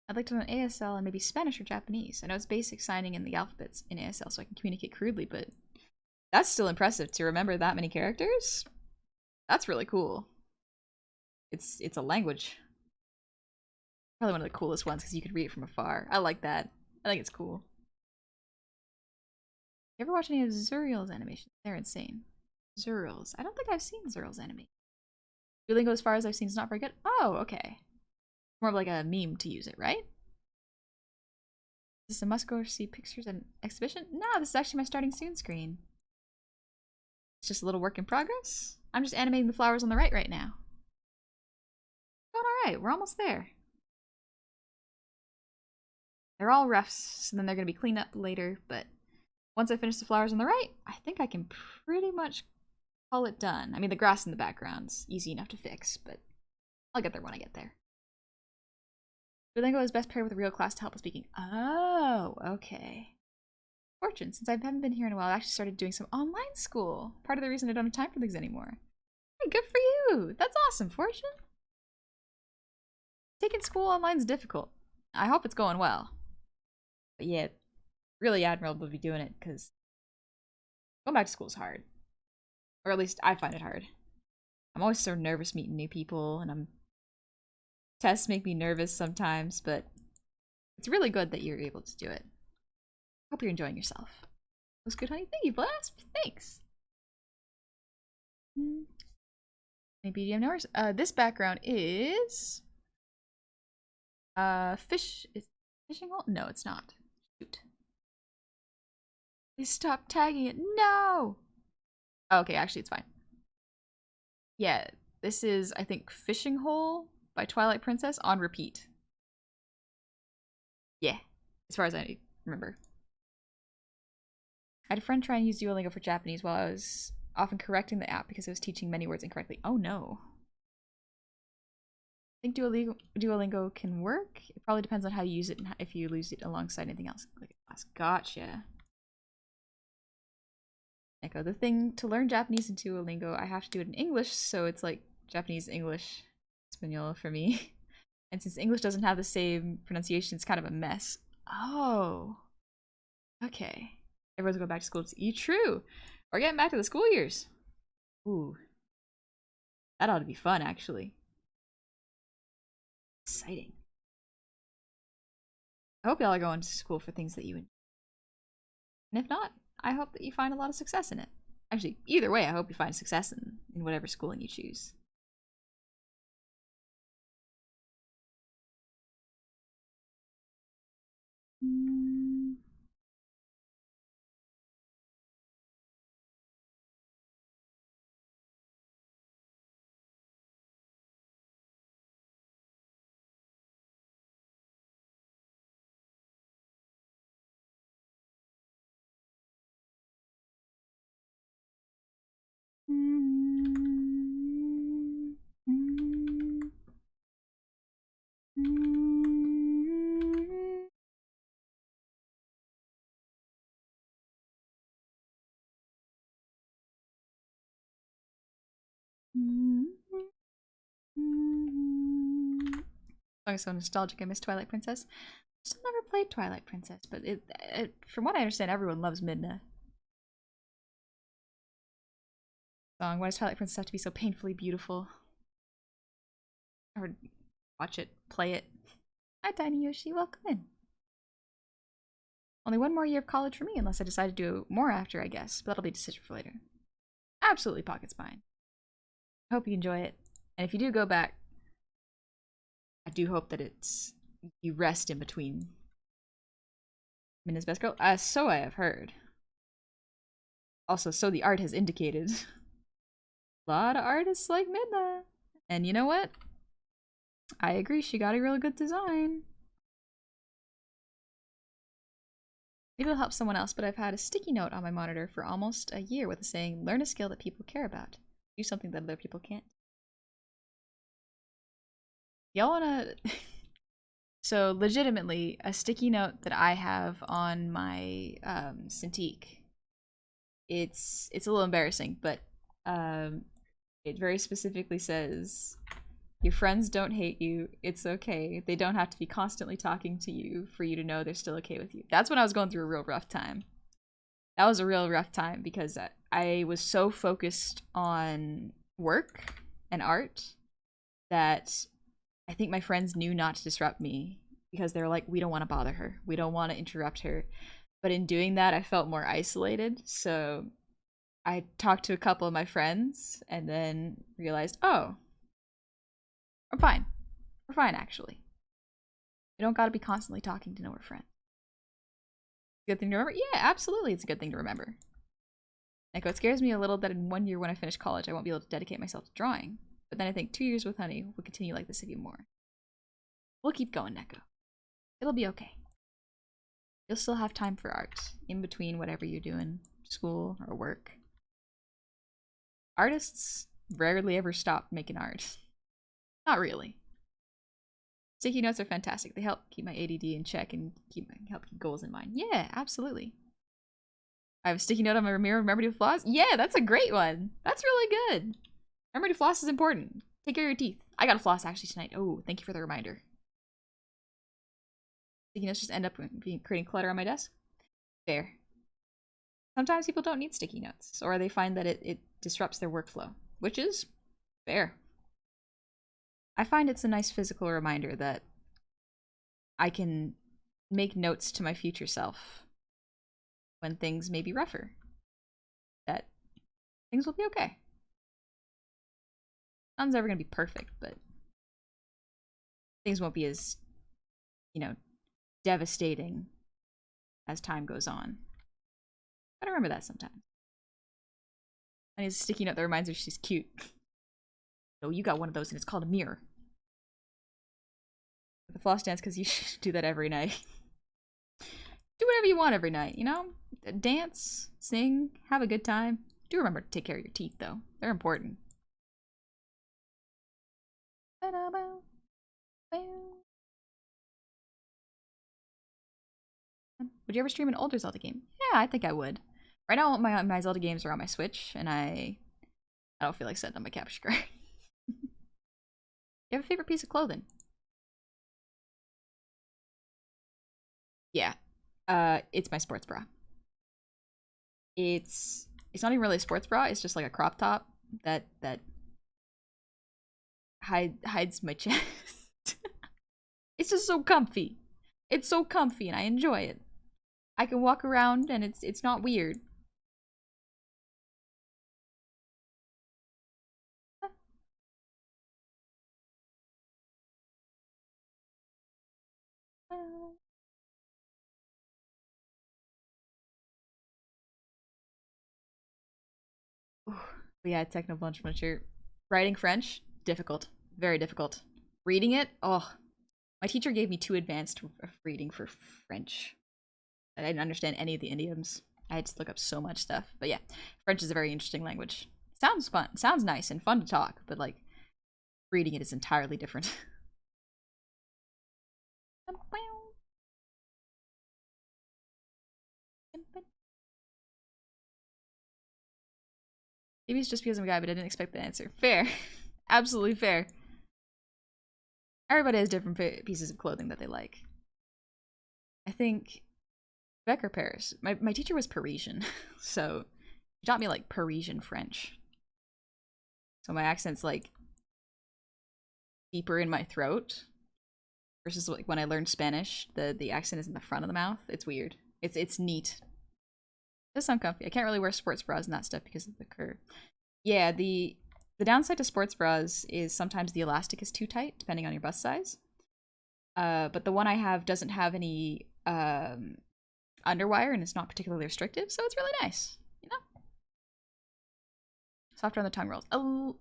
I'd like to learn ASL and maybe Spanish or Japanese. I know it's basic signing in the alphabets in ASL so I can communicate crudely, but that's still impressive to remember that many characters. That's really cool. It's a language. Probably one of the coolest ones because you could read it from afar. I like that. I think it's cool. You ever watch any of Zuriel's animations? They're insane. Zuriel's. I don't think I've seen Zuriel's animation. Duolingo, as far as I've seen, is not very good. Oh, okay. More of like a meme to use it, right? Is this a must go see pictures and exhibition? No, this is actually my starting soon screen. It's just a little work in progress. I'm just animating the flowers on the right now. Going alright, we're almost there. They're all roughs, so then they're going to be cleaned up later, but once I finish the flowers on the right, I think I can pretty much call it done. I mean, the grass in the background's easy enough to fix, but I'll get there when I get there. Duolingo is best paired with a real class to help with speaking. Oh, okay. Fortune, since I haven't been here in a while, I actually started doing some online school. Part of the reason I don't have time for things anymore. Hey, good for you! That's awesome, Fortune! Taking school online is difficult. I hope it's going well. But yeah, really admirable to be doing it, because going back to school is hard. Or at least I find it hard. I'm always so nervous meeting new people, and tests make me nervous sometimes, but it's really good that you're able to do it. Hope you're enjoying yourself. That was good, honey. Thank you, Blast. Thanks. Maybe you have notice. This background is fishing hole? No, it's not. Shoot. Please stop tagging it. No! Oh, okay, actually it's fine. Yeah, this is, I think, Fishing Hole by Twilight Princess on repeat. Yeah, as far as I remember. I had a friend try and use Duolingo for Japanese while I was often correcting the app because it was teaching many words incorrectly. Oh no. I think Duolingo can work. It probably depends on how you use it and if you use it alongside anything else. Gotcha. Echo, the thing to learn Japanese in Duolingo, I have to do it in English, so it's like Japanese, English, Espanol for me. And since English doesn't have the same pronunciation, it's kind of a mess. Oh. Okay. Everyone's going back to school. True. We're getting back to the school years. Ooh. That ought to be fun, actually. Exciting. I hope y'all are going to school for things that you enjoy. And if not, I hope that you find a lot of success in it. Actually, either way, I hope you find success in whatever schooling you choose. I'm so nostalgic. I miss Twilight Princess. Still never played Twilight Princess, but from what I understand, everyone loves Midna. Song. Why does Twilight Princess have to be so painfully beautiful? Or watch it, play it. Hi, Tiny Yoshi. Welcome in. Only one more year of college for me, unless I decide to do more after, I guess. But that'll be a decision for later. Absolutely Pocket Spine. I hope you enjoy it. And if you do go back, I do hope that you rest in between Minna's best girl. So I have heard. Also, so the art has indicated. A lot of artists like Minna. And you know what? I agree, she got a real good design. Maybe it'll help someone else, but I've had a sticky note on my monitor for almost a year with a saying, learn a skill that people care about. Do something that other people can't. Y'all wanna... So, legitimately, a sticky note that I have on my Cintiq. It's a little embarrassing, but it very specifically says, your friends don't hate you, it's okay. They don't have to be constantly talking to you for you to know they're still okay with you. That's when I was going through a real rough time. That was a real rough time because I was so focused on work and art that I think my friends knew not to disrupt me because they were like, we don't want to bother her. We don't want to interrupt her. But in doing that, I felt more isolated. So I talked to a couple of my friends and then realized, oh, we're fine. We're fine, actually. We don't gotta be constantly talking to know we're friends. Good thing to remember? Yeah, absolutely, it's a good thing to remember. Echo, it scares me a little that in 1 year when I finish college, I won't be able to dedicate myself to drawing. But then I think 2 years with Honey will continue like this even more. We'll keep going, Neko. It'll be okay. You'll still have time for art in between whatever you're doing, school or work. Artists rarely ever stop making art. Not really. Sticky notes are fantastic. They help keep my ADD in check and help keep goals in mind. Yeah, absolutely. I have a sticky note on my mirror. Remember to floss? Yeah, that's a great one. That's really good. Remember to floss is important. Take care of your teeth. I got a floss actually tonight. Oh, thank you for the reminder. Sticky notes just end up creating clutter on my desk. Fair. Sometimes people don't need sticky notes, or they find that it disrupts their workflow, which is fair. I find it's a nice physical reminder that I can make notes to my future self when things may be rougher. That things will be okay. Nothing's ever gonna be perfect, but things won't be as, devastating as time goes on. Gotta remember that sometimes. I need a sticky note that reminds her she's cute. Oh, you got one of those and it's called a mirror. The floss dance because you should do that every night. Do whatever you want every night, Dance, sing, have a good time. Do remember to take care of your teeth, though. They're important. Would you ever stream an older Zelda game? Yeah, I think I would. Right now, my Zelda games are on my Switch, and I don't feel like setting up my capture card. You have a favorite piece of clothing? Yeah. It's my sports bra. It's not even really a sports bra, it's just like a crop top that hides my chest. It's just so comfy. It's so comfy and I enjoy it. I can walk around and it's not weird. Ooh, yeah, techno bunch muncher. Writing French, difficult. Very difficult. Reading it, oh. My teacher gave me too advanced reading for French. I didn't understand any of the idioms. I had to look up so much stuff. But yeah, French is a very interesting language. Sounds fun. Sounds nice and fun to talk, but like reading it is entirely different. Maybe it's just because I'm a guy, but I didn't expect the answer. Fair. Absolutely fair. Everybody has different pieces of clothing that they like. I think Quebec or Paris. My teacher was Parisian, so she taught me like Parisian French. So my accent's like deeper in my throat versus like when I learned Spanish, the accent is in the front of the mouth. It's weird. It's neat. It does sound comfy. I can't really wear sports bras and that stuff because of the curve. Yeah, the downside to sports bras is sometimes the elastic is too tight, depending on your bust size. But the one I have doesn't have any underwire and it's not particularly restrictive, so it's really nice, you know? Softer on the tongue rolls. Oh,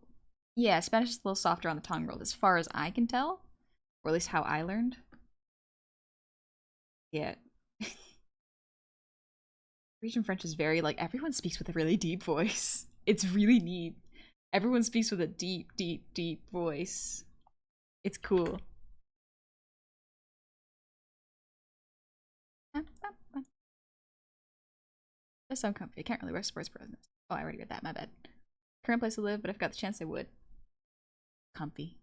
yeah, Spanish is a little softer on the tongue roll, as far as I can tell. Or at least how I learned. Yeah. Parisian French is very, like, everyone speaks with a really deep voice. It's really neat. Everyone speaks with a deep, deep, deep voice. It's cool. That's so comfy. I can't really wear sports bras. Oh, I already read that. My bad. Current place to live, but if I got the chance, I would. Comfy.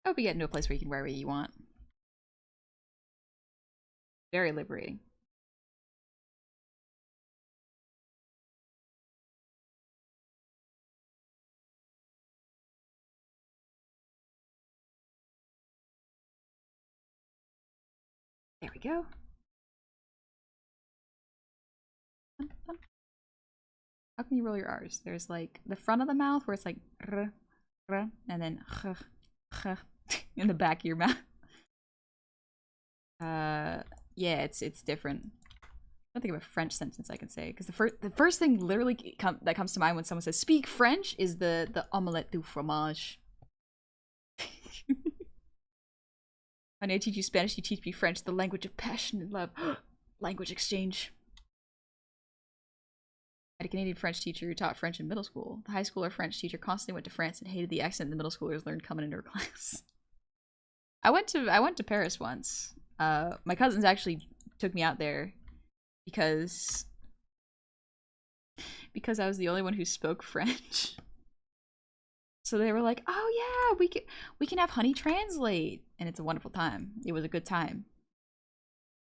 I hope you get into a place where you can wear what you want. Very liberating. There we go. How can you roll your R's? There's like the front of the mouth where it's like r, r, and then in the back of your mouth. Yeah, it's different. I don't think of a French sentence I can say because the first thing literally that comes to mind when someone says speak French is the omelette du fromage. Honey, I teach you Spanish, you teach me French, the language of passion and love. Language exchange. I had a Canadian French teacher who taught French in middle school. The high schooler French teacher constantly went to France and hated the accent the middle schoolers learned coming into her class. I went to Paris once. My cousins actually took me out there because I was the only one who spoke French. So they were like, "Oh yeah, we can have Honey translate," and it's a wonderful time. It was a good time.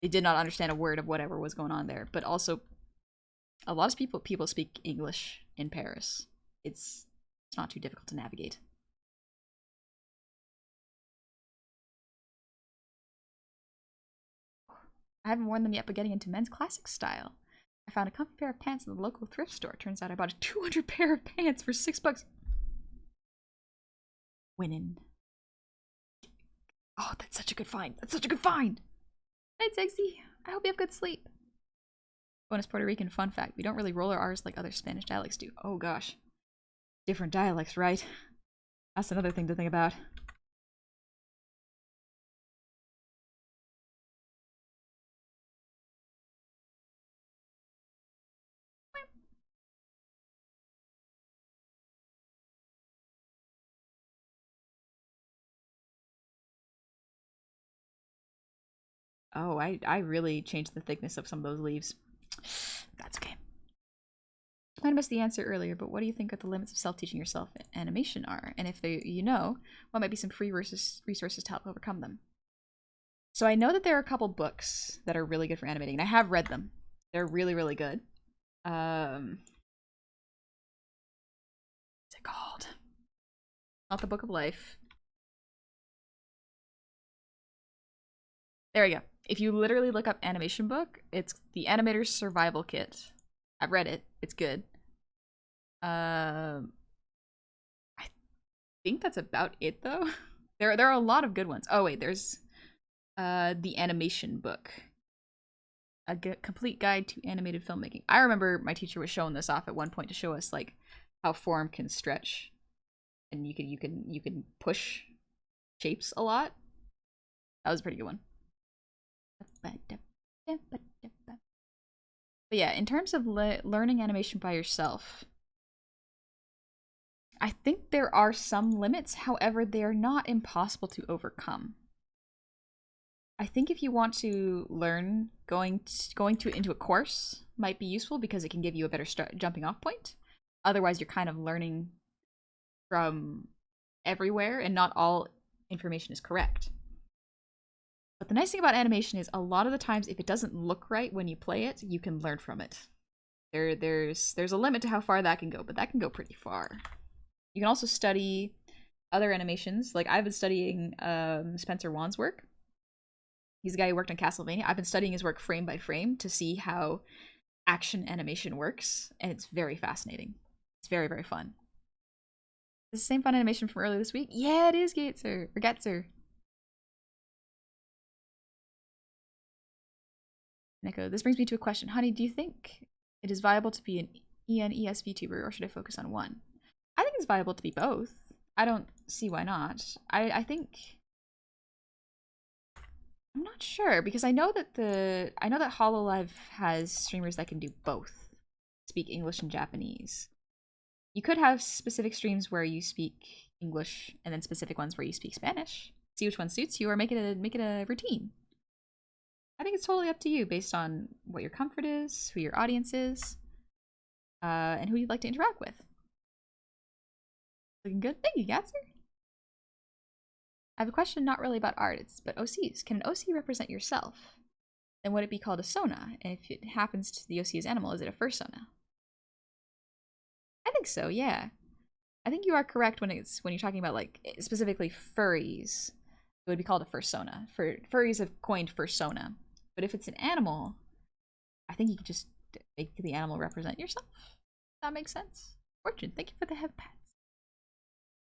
They did not understand a word of whatever was going on there, but also a lot of people speak English in Paris. It's not too difficult to navigate. I haven't worn them yet, but getting into men's classic style. I found a comfy pair of pants in the local thrift store. Turns out I bought a 200 pair of pants for $6. Winning. Oh, that's such a good find. That's such a good find. Night, sexy. I hope you have good sleep. Bonus Puerto Rican fun fact. We don't really roll our R's like other Spanish dialects do. Oh gosh. Different dialects, right? That's another thing to think about. Oh, I really changed the thickness of some of those leaves. That's okay. I missed the answer earlier, but what do you think of the limits of self-teaching yourself animation are? And if you know, what might be some free resources to help overcome them? So I know that there are a couple books that are really good for animating, and I have read them. They're really, really good. What's it called? Not the Book of Life. There we go. if you literally look up animation book, it's the Animator's Survival Kit. I've read it. It's good. I think that's about it though. There are a lot of good ones. Oh wait, there's the animation book. A complete guide to animated filmmaking. I remember my teacher was showing this off at one point to show us like how form can stretch, and you can push shapes a lot. That was a pretty good one. But yeah, in terms of learning animation by yourself, I think there are some limits. However, they are not impossible to overcome. I think if you want to learn, going into a course might be useful because it can give you a better jumping off point. Otherwise, you're kind of learning from everywhere and not all information is correct. But the nice thing about animation is a lot of the times if it doesn't look right when you play it, you can learn from it. There's a limit to how far that can go, but that can go pretty far. You can also study other animations. Like I've been studying Spencer Wan's work. He's a guy who worked on Castlevania. I've been studying his work frame by frame to see how action animation works, and it's very fascinating. It's very, very fun. Is the same fun animation from earlier this week? Yeah, it is, Gatzer. Or Gatzer. Nico, this brings me to a question. Honey, do you think it is viable to be an ES VTuber, or should I focus on one? I think it's viable to be both. I don't see why not. I think... I'm not sure, because I know that HoloLive has streamers that can do both. Speak English and Japanese. You could have specific streams where you speak English and then specific ones where you speak Spanish. See which one suits you, or make it a routine. I think it's totally up to you based on what your comfort is, who your audience is, and who you'd like to interact with. Looking good? Thank you, Gatzer. I have a question not really about artists, but OCs. Can an OC represent yourself? Then would it be called a sona? And if it happens to the OC's animal, is it a fursona? I think so, yeah. I think you are correct when you're talking about like specifically furries. It would be called a fursona. Furries have coined fursona. But if it's an animal, I think you could just make the animal represent yourself. That makes sense. Fortune, thank you for the head pats.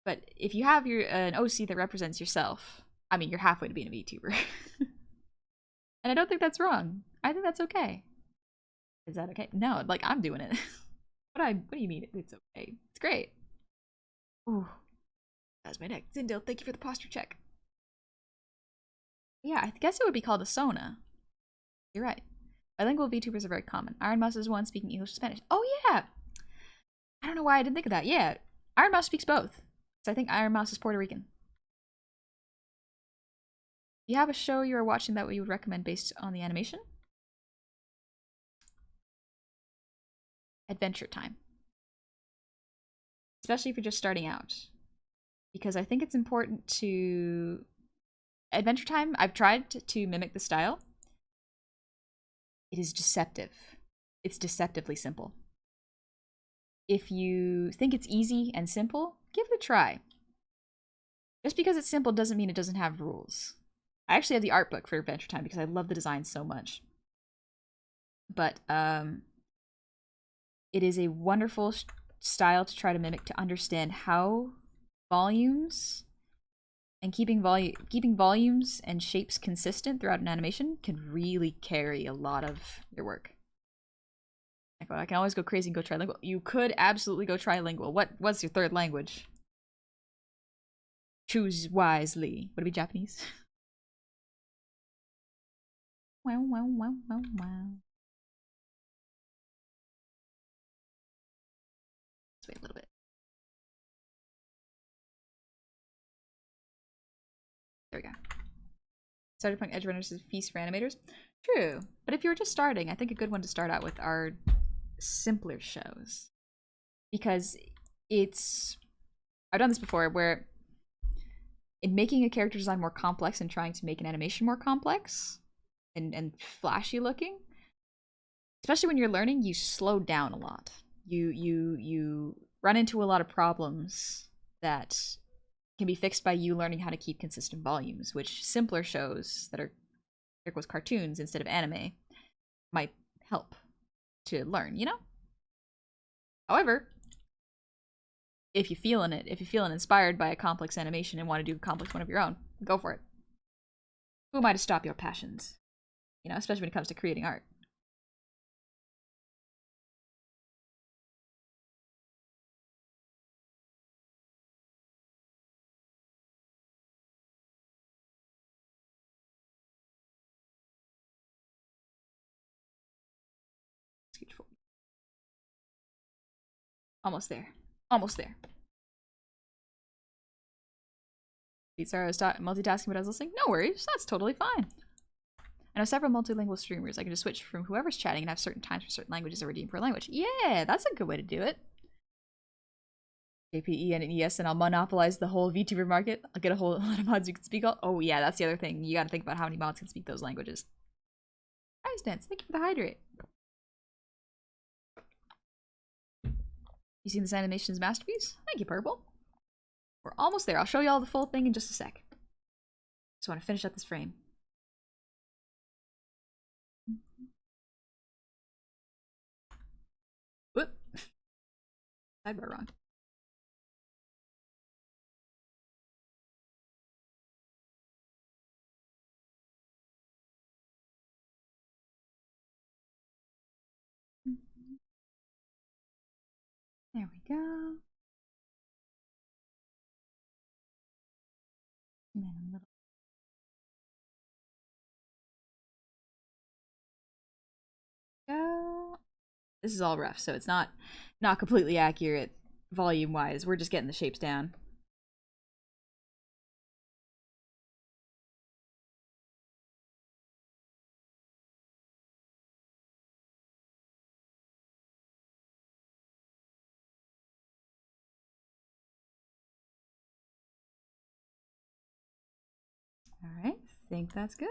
But if you have an OC that represents yourself, I mean, you're halfway to being a VTuber. And I don't think that's wrong. I think that's okay. Is that okay? No, like, I'm doing it. What do you mean it's okay? It's great. Ooh. That's my neck. Zindil, thank you for the posture check. Yeah, I guess it would be called a sona. You're right. Bilingual VTubers are very common. Iron Mouse is one speaking English and Spanish. Oh, yeah! I don't know why I didn't think of that. Yeah, Iron Mouse speaks both. So I think Iron Mouse is Puerto Rican. Do you have a show you are watching that you would recommend based on the animation? Adventure Time. Especially if you're just starting out. Because I think it's important to... Adventure Time, I've tried to mimic the style. It is deceptive. It's deceptively simple. If you think it's easy and simple, give it a try. Just because it's simple doesn't mean it doesn't have rules. I actually have the art book for Adventure Time because I love the design so much. But it is a wonderful style to try to mimic, to understand how volumes and keeping volumes and shapes consistent throughout an animation can really carry a lot of your work. I can always go crazy and go trilingual. You could absolutely go trilingual. What's your third language? Choose wisely. Would it be Japanese? Wow, wow, wow, wow, wow. Let's wait a little bit. There we go. Started playing Edge Runners is a feast for animators. True. But if you were just starting, I think a good one to start out with are simpler shows. Because I've done this before, where in making a character design more complex and trying to make an animation more complex and flashy looking, especially when you're learning, you slow down a lot. You run into a lot of problems that can be fixed by you learning how to keep consistent volumes, which simpler shows that are there goes cartoons instead of anime, might help to learn, you know? However, if you're feeling it, if you're feeling inspired by a complex animation and want to do a complex one of your own, go for it. Who am I to stop your passions? You know, especially when it comes to creating art. Almost there. Almost there. Sorry, I was multitasking, but I was listening. No worries, that's totally fine. I know several multilingual streamers. I can just switch from whoever's chatting and have certain times for certain languages or redeem for a language. Yeah, that's a good way to do it. JPE and an ES, and I'll monopolize the whole VTuber market. I'll get a whole lot of mods you can speak all. Oh yeah, that's the other thing. You gotta think about how many mods can speak those languages. Nice dance. Thank you for the hydrate. You seen this animation's masterpiece? Thank you, Purple. We're almost there. I'll show you all the full thing in just a sec. Just want to finish up this frame. Whoop. Sidebar wrong. There we go. And then a little. Go. This is all rough, so it's not completely accurate volume-wise. We're just getting the shapes down. Alright, think that's good.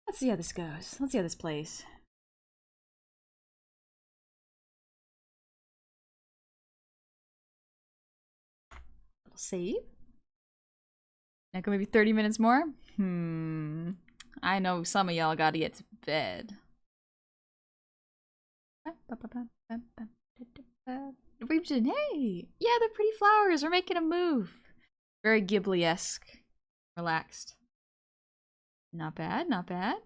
Let's see how this goes. Let's see how this plays. Little save. Now go maybe 30 minutes more? I know some of y'all gotta get to bed. Hey! Yeah, they're pretty flowers. We're making a move. Very Ghibli-esque. Relaxed. Not bad, not bad. I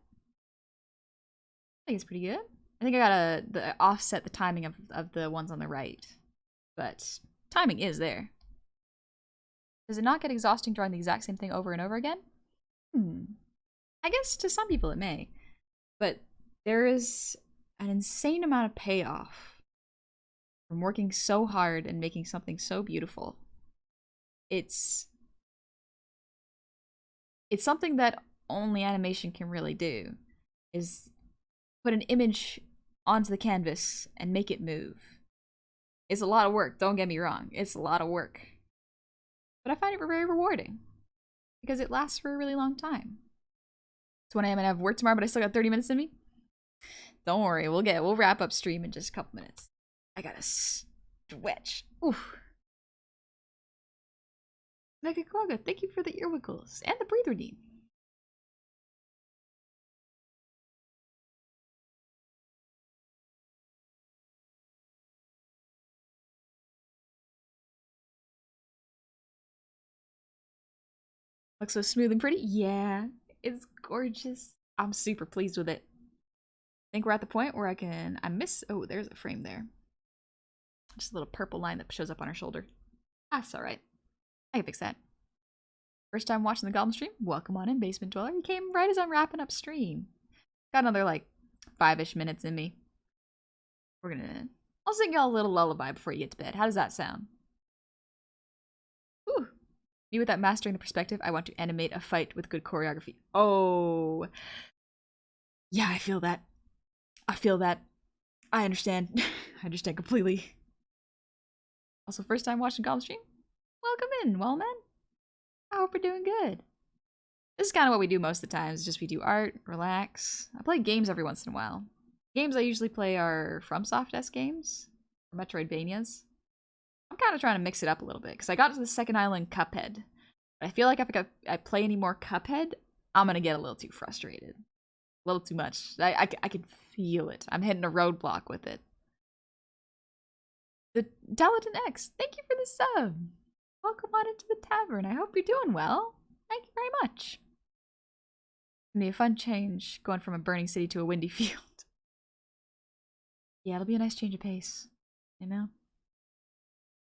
think it's pretty good. I think I gotta offset the timing of the ones on the right. But timing is there. Does it not get exhausting drawing the exact same thing over and over again? I guess to some people it may. But there is an insane amount of payoff from working so hard and making something so beautiful. It's something that only animation can really do, is put an image onto the canvas and make it move. It's a lot of work, don't get me wrong. It's a lot of work. But I find it very rewarding because it lasts for a really long time. It's 1 AM and I have work tomorrow, but I still got 30 minutes in me. Don't worry, we'll wrap up stream in just a couple minutes. I gotta stretch. Oof. Mega Quagga, thank you for the earwiggles and the breathe redeem. Looks so smooth and pretty. Yeah, it's gorgeous. I'm super pleased with it. I think we're at the point where I miss, oh, there's a frame there. Just a little purple line that shows up on her shoulder. That's alright. I can fix that. First time watching the Goblin stream? Welcome on in, Basement Dweller. You came right as I'm wrapping up stream. Got another, like, 5-ish minutes in me. I'll sing y'all a little lullaby before you get to bed. How does that sound? Ooh. Me with that mastering the perspective, I want to animate a fight with good choreography. Oh. Yeah, I feel that. I feel that. I understand. I understand completely. Also, first time watching Goblin stream? Welcome in, Wellman. I hope we're doing good. This is kind of what we do most of the time. It's just we do art, relax. I play games every once in a while. Games I usually play are FromSoft-esque games, or Metroidvanias. I'm kind of trying to mix it up a little bit, because I got to the second island Cuphead. But I feel like if I play any more Cuphead, I'm gonna get a little too frustrated. A little too much. I can feel it. I'm hitting a roadblock with it. The Dalatin X, thank you for the sub. Welcome on into the tavern. I hope you're doing well. Thank you very much. It's gonna be a fun change going from a burning city to a windy field. Yeah, it'll be a nice change of pace. You know?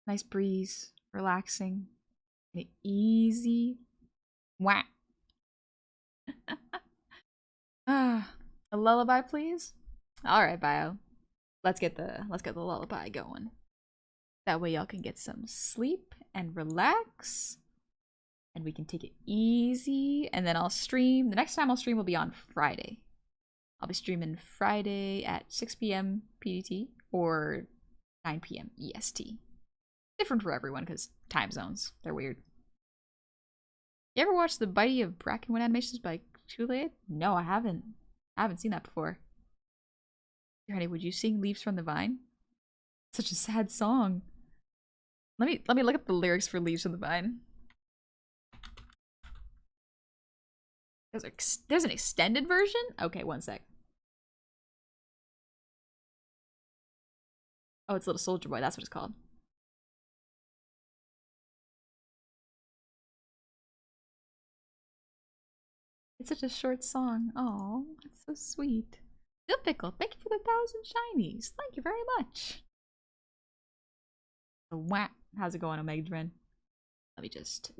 Nice breeze, relaxing, easy. Wah. A lullaby, please. All right, Bio. Let's get the lullaby going. That way, y'all can get some sleep and relax, and we can take it easy. And then I'll stream. The next time I'll stream will be on Friday. I'll be streaming Friday at 6 p.m. PDT or 9 p.m. EST. Different for everyone because time zones. They're weird. You ever watched the Bitey of Brackenwood animations by Kool-Aid? No, I haven't. I haven't seen that before. Here, honey, would you sing Leaves from the Vine? Such a sad song. Let me look up the lyrics for Leaves from the Vine. There's an extended version? Okay, one sec. Oh, it's Little Soldier Boy. That's what it's called. It's such a short song. Oh, it's so sweet. Dill Pickle, thank you for the 1,000 shinies. Thank you very much. Wah. How's it going, Omega Dren? Let me just...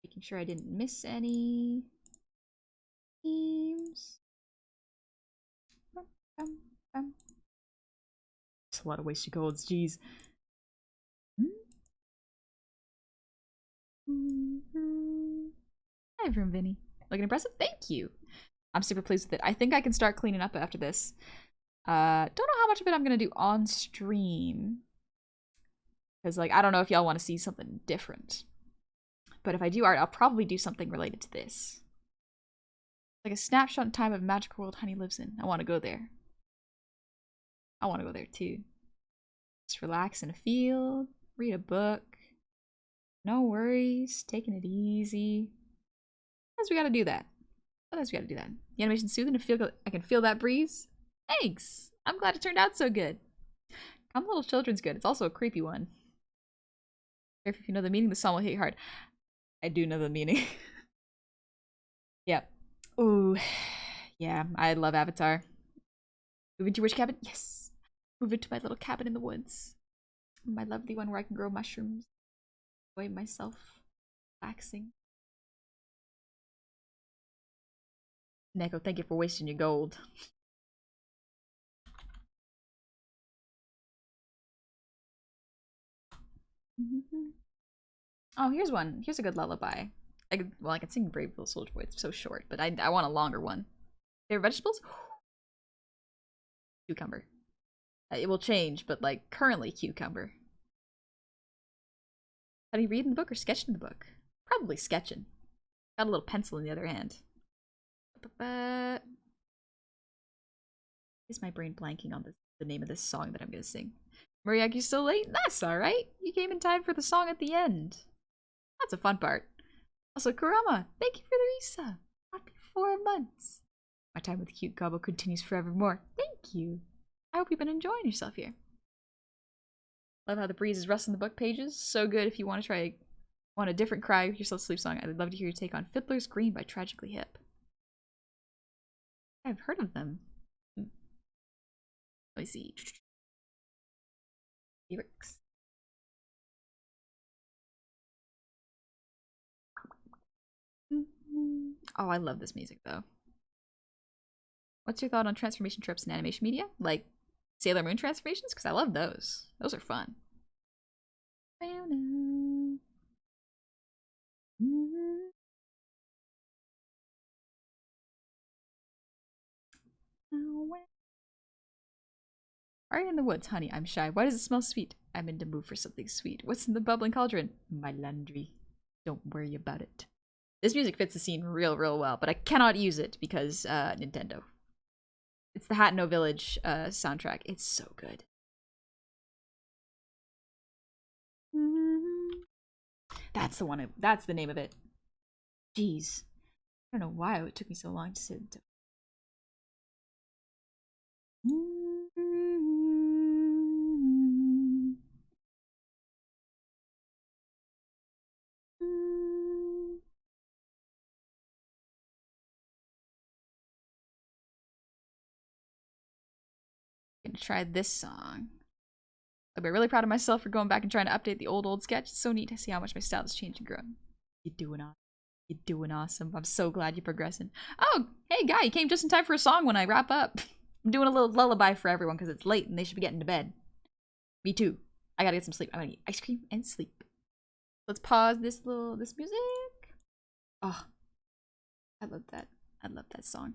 making sure I didn't miss any themes. It's a lot of wasted golds, jeez. Hi, Vroom Vinny. Looking impressive? Thank you. I'm super pleased with it. I think I can start cleaning up after this. Don't know how much of it I'm gonna do on stream. Because, like, I don't know if y'all want to see something different. But if I do art, I'll probably do something related to this. Like a snapshot in time of magical world Honey lives in. I want to go there. I want to go there too. Just relax in a field, read a book. No worries, taking it easy. Sometimes we gotta do that. Sometimes we gotta do that. The animation's soothing. I can feel that breeze. Thanks. I'm glad it turned out so good. Come Little Children's good. It's also a creepy one. If you know the meaning, the song will hit you hard. I do know the meaning. Yep. Ooh. Yeah, I love Avatar. Moving to which cabin? Yes. Moving to my little cabin in the woods. My lovely one where I can grow mushrooms. Enjoy myself. Relaxing. Neko, thank you for wasting your gold. Oh, here's one. Here's a good lullaby. I can sing Brave Little Soldier Boy. It's so short, but I want a longer one. Favorite vegetables? Cucumber. It will change, but like currently cucumber. How do you read in the book or sketch in the book? Probably sketching. Got a little pencil in the other hand. Is my brain blanking on the name of this song that I'm gonna sing? Moriyaki's so late? That's alright. You came in time for the song at the end. That's a fun part. Also, Kurama, thank you for the resub. Happy 4 months. My time with Cute Gobble continues forevermore. Thank you. I hope you've been enjoying yourself here. Love how the breeze is rustling the book pages. So good if you want to want a different cry with yourself sleep song. I'd love to hear your take on Fiddler's Green by Tragically Hip. I've heard of them. Let me see. Lyrics. Oh, I love this music though. What's your thought on transformation tropes in animation media? Like Sailor Moon transformations? Because I love those. Those are fun. Are you in the woods, honey? I'm shy. Why does it smell sweet? I'm in the mood for something sweet. What's in the bubbling cauldron? My laundry. Don't worry about it. This music fits the scene real well, but I cannot use it because Nintendo. It's the Hateno Village soundtrack. It's so good. That's the one. That's the name of it. Jeez. I don't know why it took me so long to sit. Gonna try this song. I'll be really proud of myself for going back and trying to update the old sketch. It's so neat to see how much my style has changed and grown. You're doing awesome. You're doing awesome. I'm so glad you're progressing. Oh, hey guy, you came just in time for a song when I wrap up. I'm doing a little lullaby for everyone because it's late and they should be getting to bed. Me too. I gotta get some sleep. I'm gonna eat ice cream and sleep. Let's pause this music. Oh, I love that. I love that song.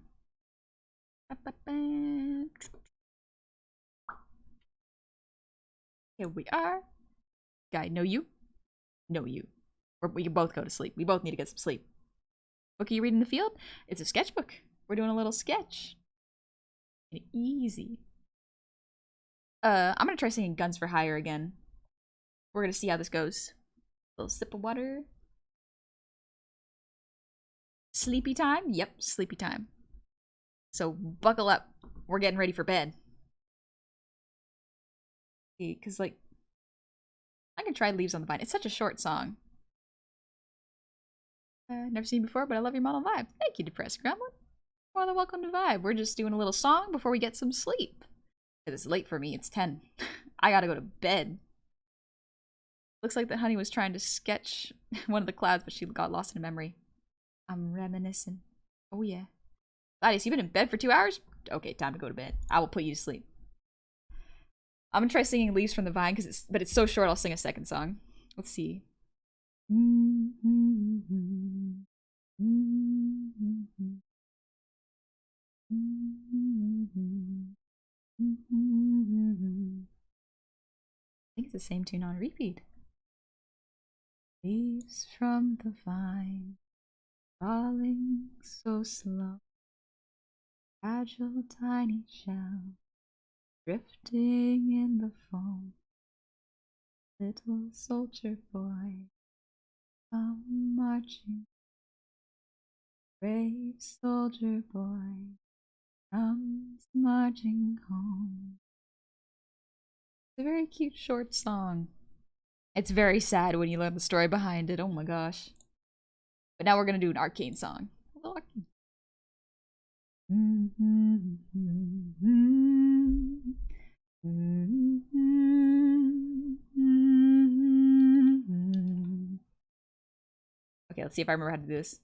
Here we are. Guy, know you? Know you. We can both go to sleep. We both need to get some sleep. Book are you reading in the field? It's a sketchbook. We're doing a little sketch. Easy. I'm gonna try singing Guns for Hire again. We're gonna see how this goes. A little sip of water. Sleepy time? Yep, sleepy time. So buckle up. We're getting ready for bed. Because, like, I can try Leaves on the Vine. It's such a short song. Never seen before, but I love your model vibe. Thank you, Depressed Gremlin. More than welcome to Vibe. We're just doing a little song before we get some sleep. It's late for me. It's 10. I gotta go to bed. Looks like that Honey was trying to sketch one of the clouds, but she got lost in a memory. I'm reminiscing. Oh, yeah. Gladys, you been in bed for 2 hours? Okay, time to go to bed. I will put you to sleep. I'm gonna try singing Leaves from the Vine, but it's so short I'll sing a second song. Let's see. I think it's the same tune on repeat. Leaves from the vine, falling so slow, fragile tiny shell, drifting in the foam. Little soldier boy, come marching. Brave soldier boy, comes marching home. It's a very cute short song. It's very sad when you learn the story behind it. Oh my gosh. But now we're gonna do an arcane song. Okay, let's see if I remember how to do this.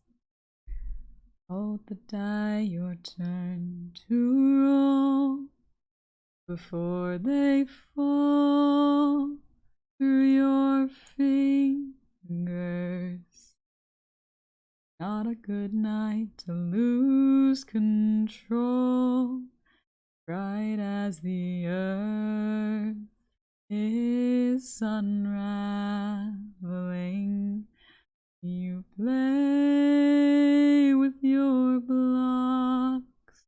Hold the die, your turn to roll before they fall through your fingers. Not a good night to lose control, right as the earth is unraveling. You play with your blocks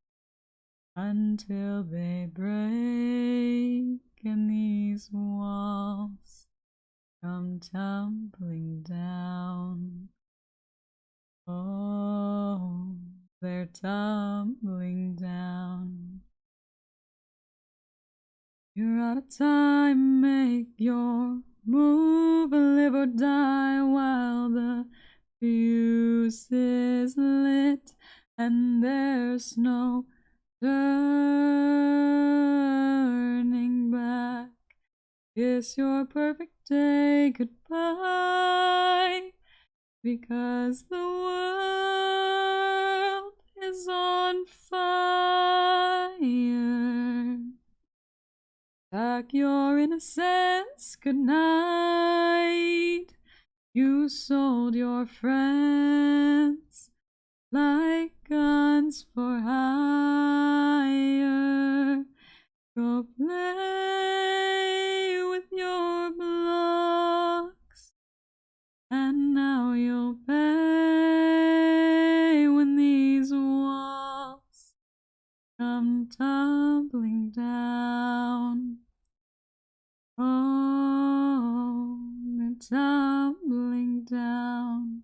until they break and these walls come tumbling down. Oh, they're tumbling down. You're out of time, make your move, live or die while the fuse is lit and there's no turning back. Kiss your perfect day goodbye, because the world is on fire. Pack your innocence, good night. You sold your friends like guns for hire. Go play with your blocks, and now you'll pay when these walls come tumbling down. Oh, they're tumbling down.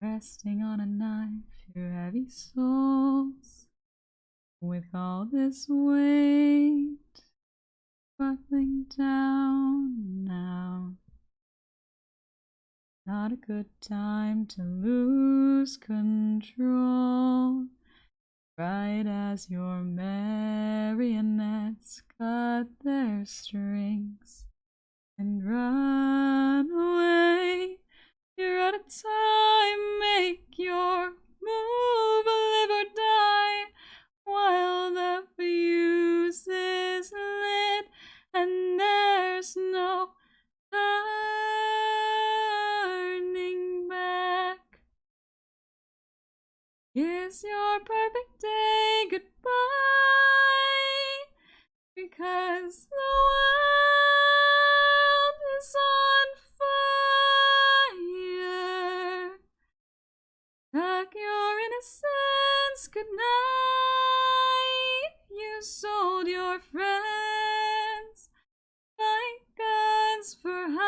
Resting on a knife, your heavy souls, with all this weight buckling down now. Not a good time to lose control, right as your marionettes cut their strings and run away. You're out of time, make your move, live or die, while the fuse is lit and there's no turning back. Is your perfect day goodbye? Because the world is on fire. Pack your innocence goodnight. You sold your friends like guns for hire.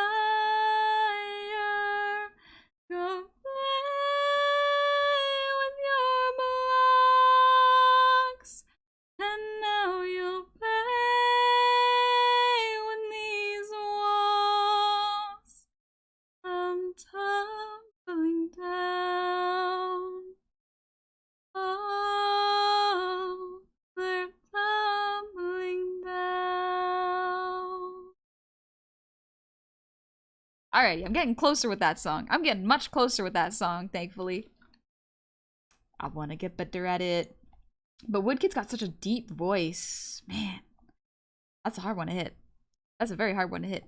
Go play with your blocks, and now you'll pay when these walls come tumbling down. Oh, they're tumbling down. Alrighty, I'm getting closer with that song. I'm getting much closer with that song, thankfully. I want to get better at it. But Woodkid's got such a deep voice. Man, that's a hard one to hit. That's a very hard one to hit.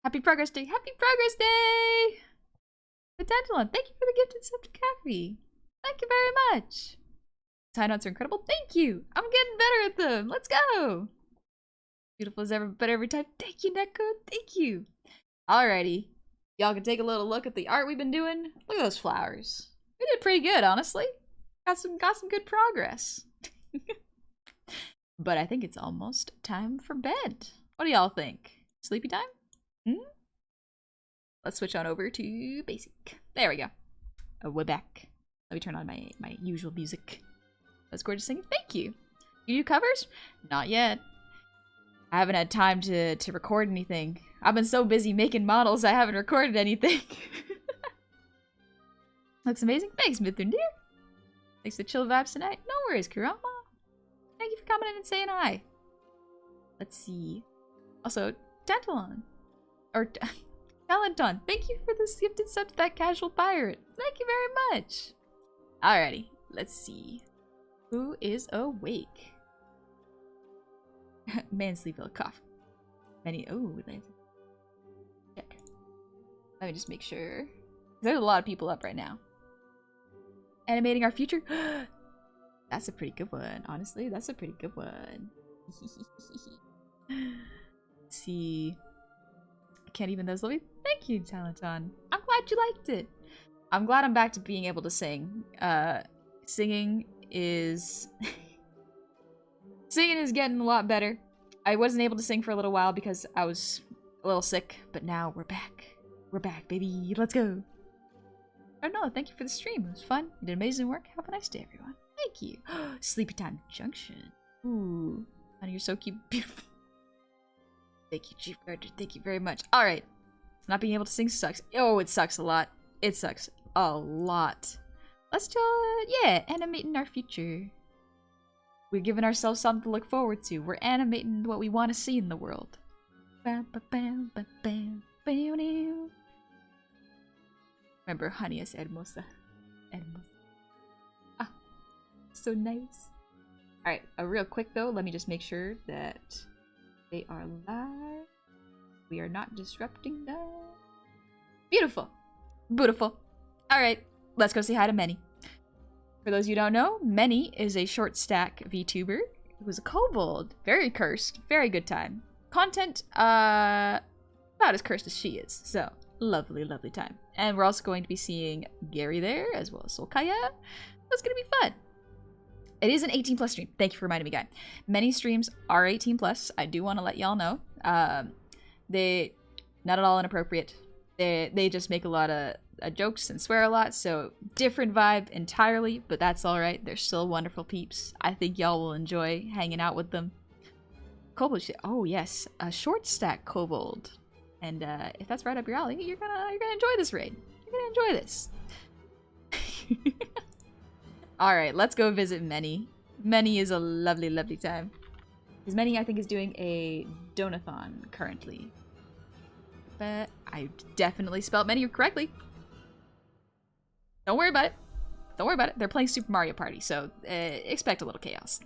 Happy Progress Day! Happy Progress Day! The Dentalon, thank you for the gifted sub to Caffrey. Thank you very much. Tie knots are incredible. Thank you. I'm getting better at them. Let's go. Beautiful as ever, but every time. Thank you, Neko. Thank you. Alrighty. Y'all can take a little look at the art we've been doing. Look at those flowers. We did pretty good, honestly. Got some good progress. But I think it's almost time for bed. What do y'all think? Sleepy time? Let's switch on over to basic. There we go. Oh, we're back. Let me turn on my usual music. That's gorgeous singing. Thank you. You do covers? Not yet. I haven't had time to record anything. I've been so busy making models, I haven't recorded anything. Looks amazing. Thanks, Mithun dear. Thanks for the chill vibes tonight. No worries, Kurama. Thank you for coming in and saying hi. Let's see. Also, Tantalon. Or Talenton. Thank you for this gifted sub to that casual pirate. Thank you very much. Alrighty. Let's see. Who is awake? Man sleep will cough. Many. Oh, check. Let me just make sure. There's a lot of people up right now. Animating our future. That's a pretty good one. Honestly, that's a pretty good one. Let's see. I can't even those. Thank you, Talenton. I'm glad you liked it. I'm glad I'm back to being able to sing. Singing is singing is getting a lot better. I wasn't able to sing for a little while because I was a little sick, but now we're back. We're back, baby. Let's go. Oh no, thank you for the stream. It was fun. You did amazing work. Have a nice day, everyone. Thank you. Sleepy Time Junction. Ooh. Honey, you're so cute. Beautiful. Thank you, Chief Character. Thank you very much. Alright. Not being able to sing sucks. Oh, it sucks a lot. It sucks a lot. Let's just, yeah, animating our future. We're giving ourselves something to look forward to. We're animating what we want to see in the world. Remember, honey es hermosa. Hermosa. Ah, so nice. Alright, real quick though, let me just make sure that they are live. We are not disrupting them. Beautiful. Beautiful. Alright, let's go say hi to Many. For those of you who don't know, Many is a short stack VTuber who is a kobold. Very cursed. Very good time. Content, about as cursed as she is. So, lovely, lovely time. And we're also going to be seeing Gary there, as well as Solkaya. That's going to be fun. It is an 18+ stream. Thank you for reminding me, guy. Many streams are 18+. I do want to let y'all know. They, not at all inappropriate. They just make a lot of jokes and swear a lot, so different vibe entirely, but that's alright. They're still wonderful peeps. I think y'all will enjoy hanging out with them. Kobold shit. Oh yes, a short stack kobold. And if that's right up your alley, you're gonna enjoy this raid. You're gonna enjoy this. Alright, let's go visit Many. Many is a lovely, lovely time. Because Many, I think, is doing a donathon currently. But I definitely spelled Many correctly. Don't worry about it. Don't worry about it. They're playing Super Mario Party, so expect a little chaos.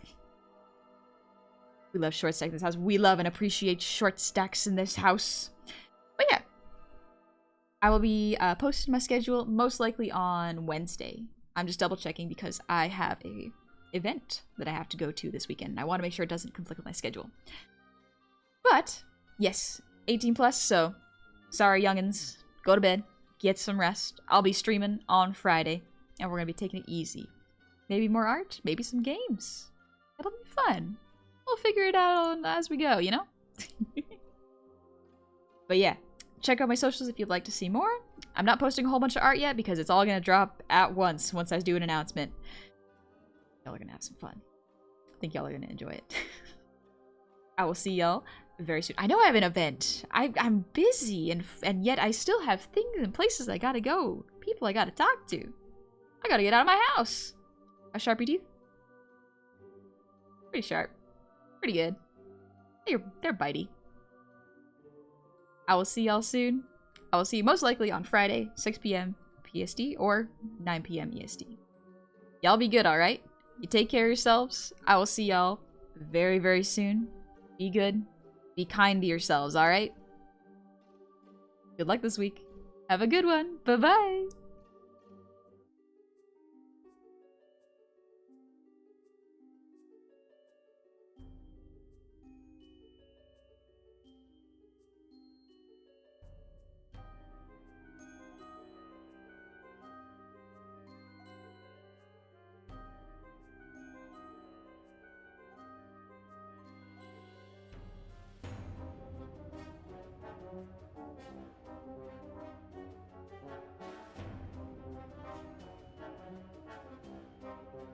We love short stacks in this house. We love and appreciate short stacks in this house. But yeah. I will be posting my schedule most likely on Wednesday. I'm just double checking because I have a event that I have to go to this weekend. And I want to make sure it doesn't conflict with my schedule. But, yes, 18 plus, so sorry youngins. Go to bed. Get some rest. I'll be streaming on Friday. And we're going to be taking it easy. Maybe more art. Maybe some games. It'll be fun. We'll figure it out as we go, you know? But yeah, check out my socials if you'd like to see more. I'm not posting a whole bunch of art yet because it's all gonna drop at once I do an announcement. Y'all are gonna have some fun. I think y'all are gonna enjoy it. I will see y'all very soon. I know I have an event. I'm busy and yet I still have things and places I gotta go. People I gotta talk to. I gotta get out of my house. A Sharpie teeth? Pretty sharp. Pretty good. They're bitey. I will see y'all soon. I will see you most likely on Friday, 6 p.m. PST or 9 p.m. EST. Y'all be good, alright? You take care of yourselves. I will see y'all very, very soon. Be good. Be kind to yourselves, alright? Good luck this week. Have a good one. Bye-bye.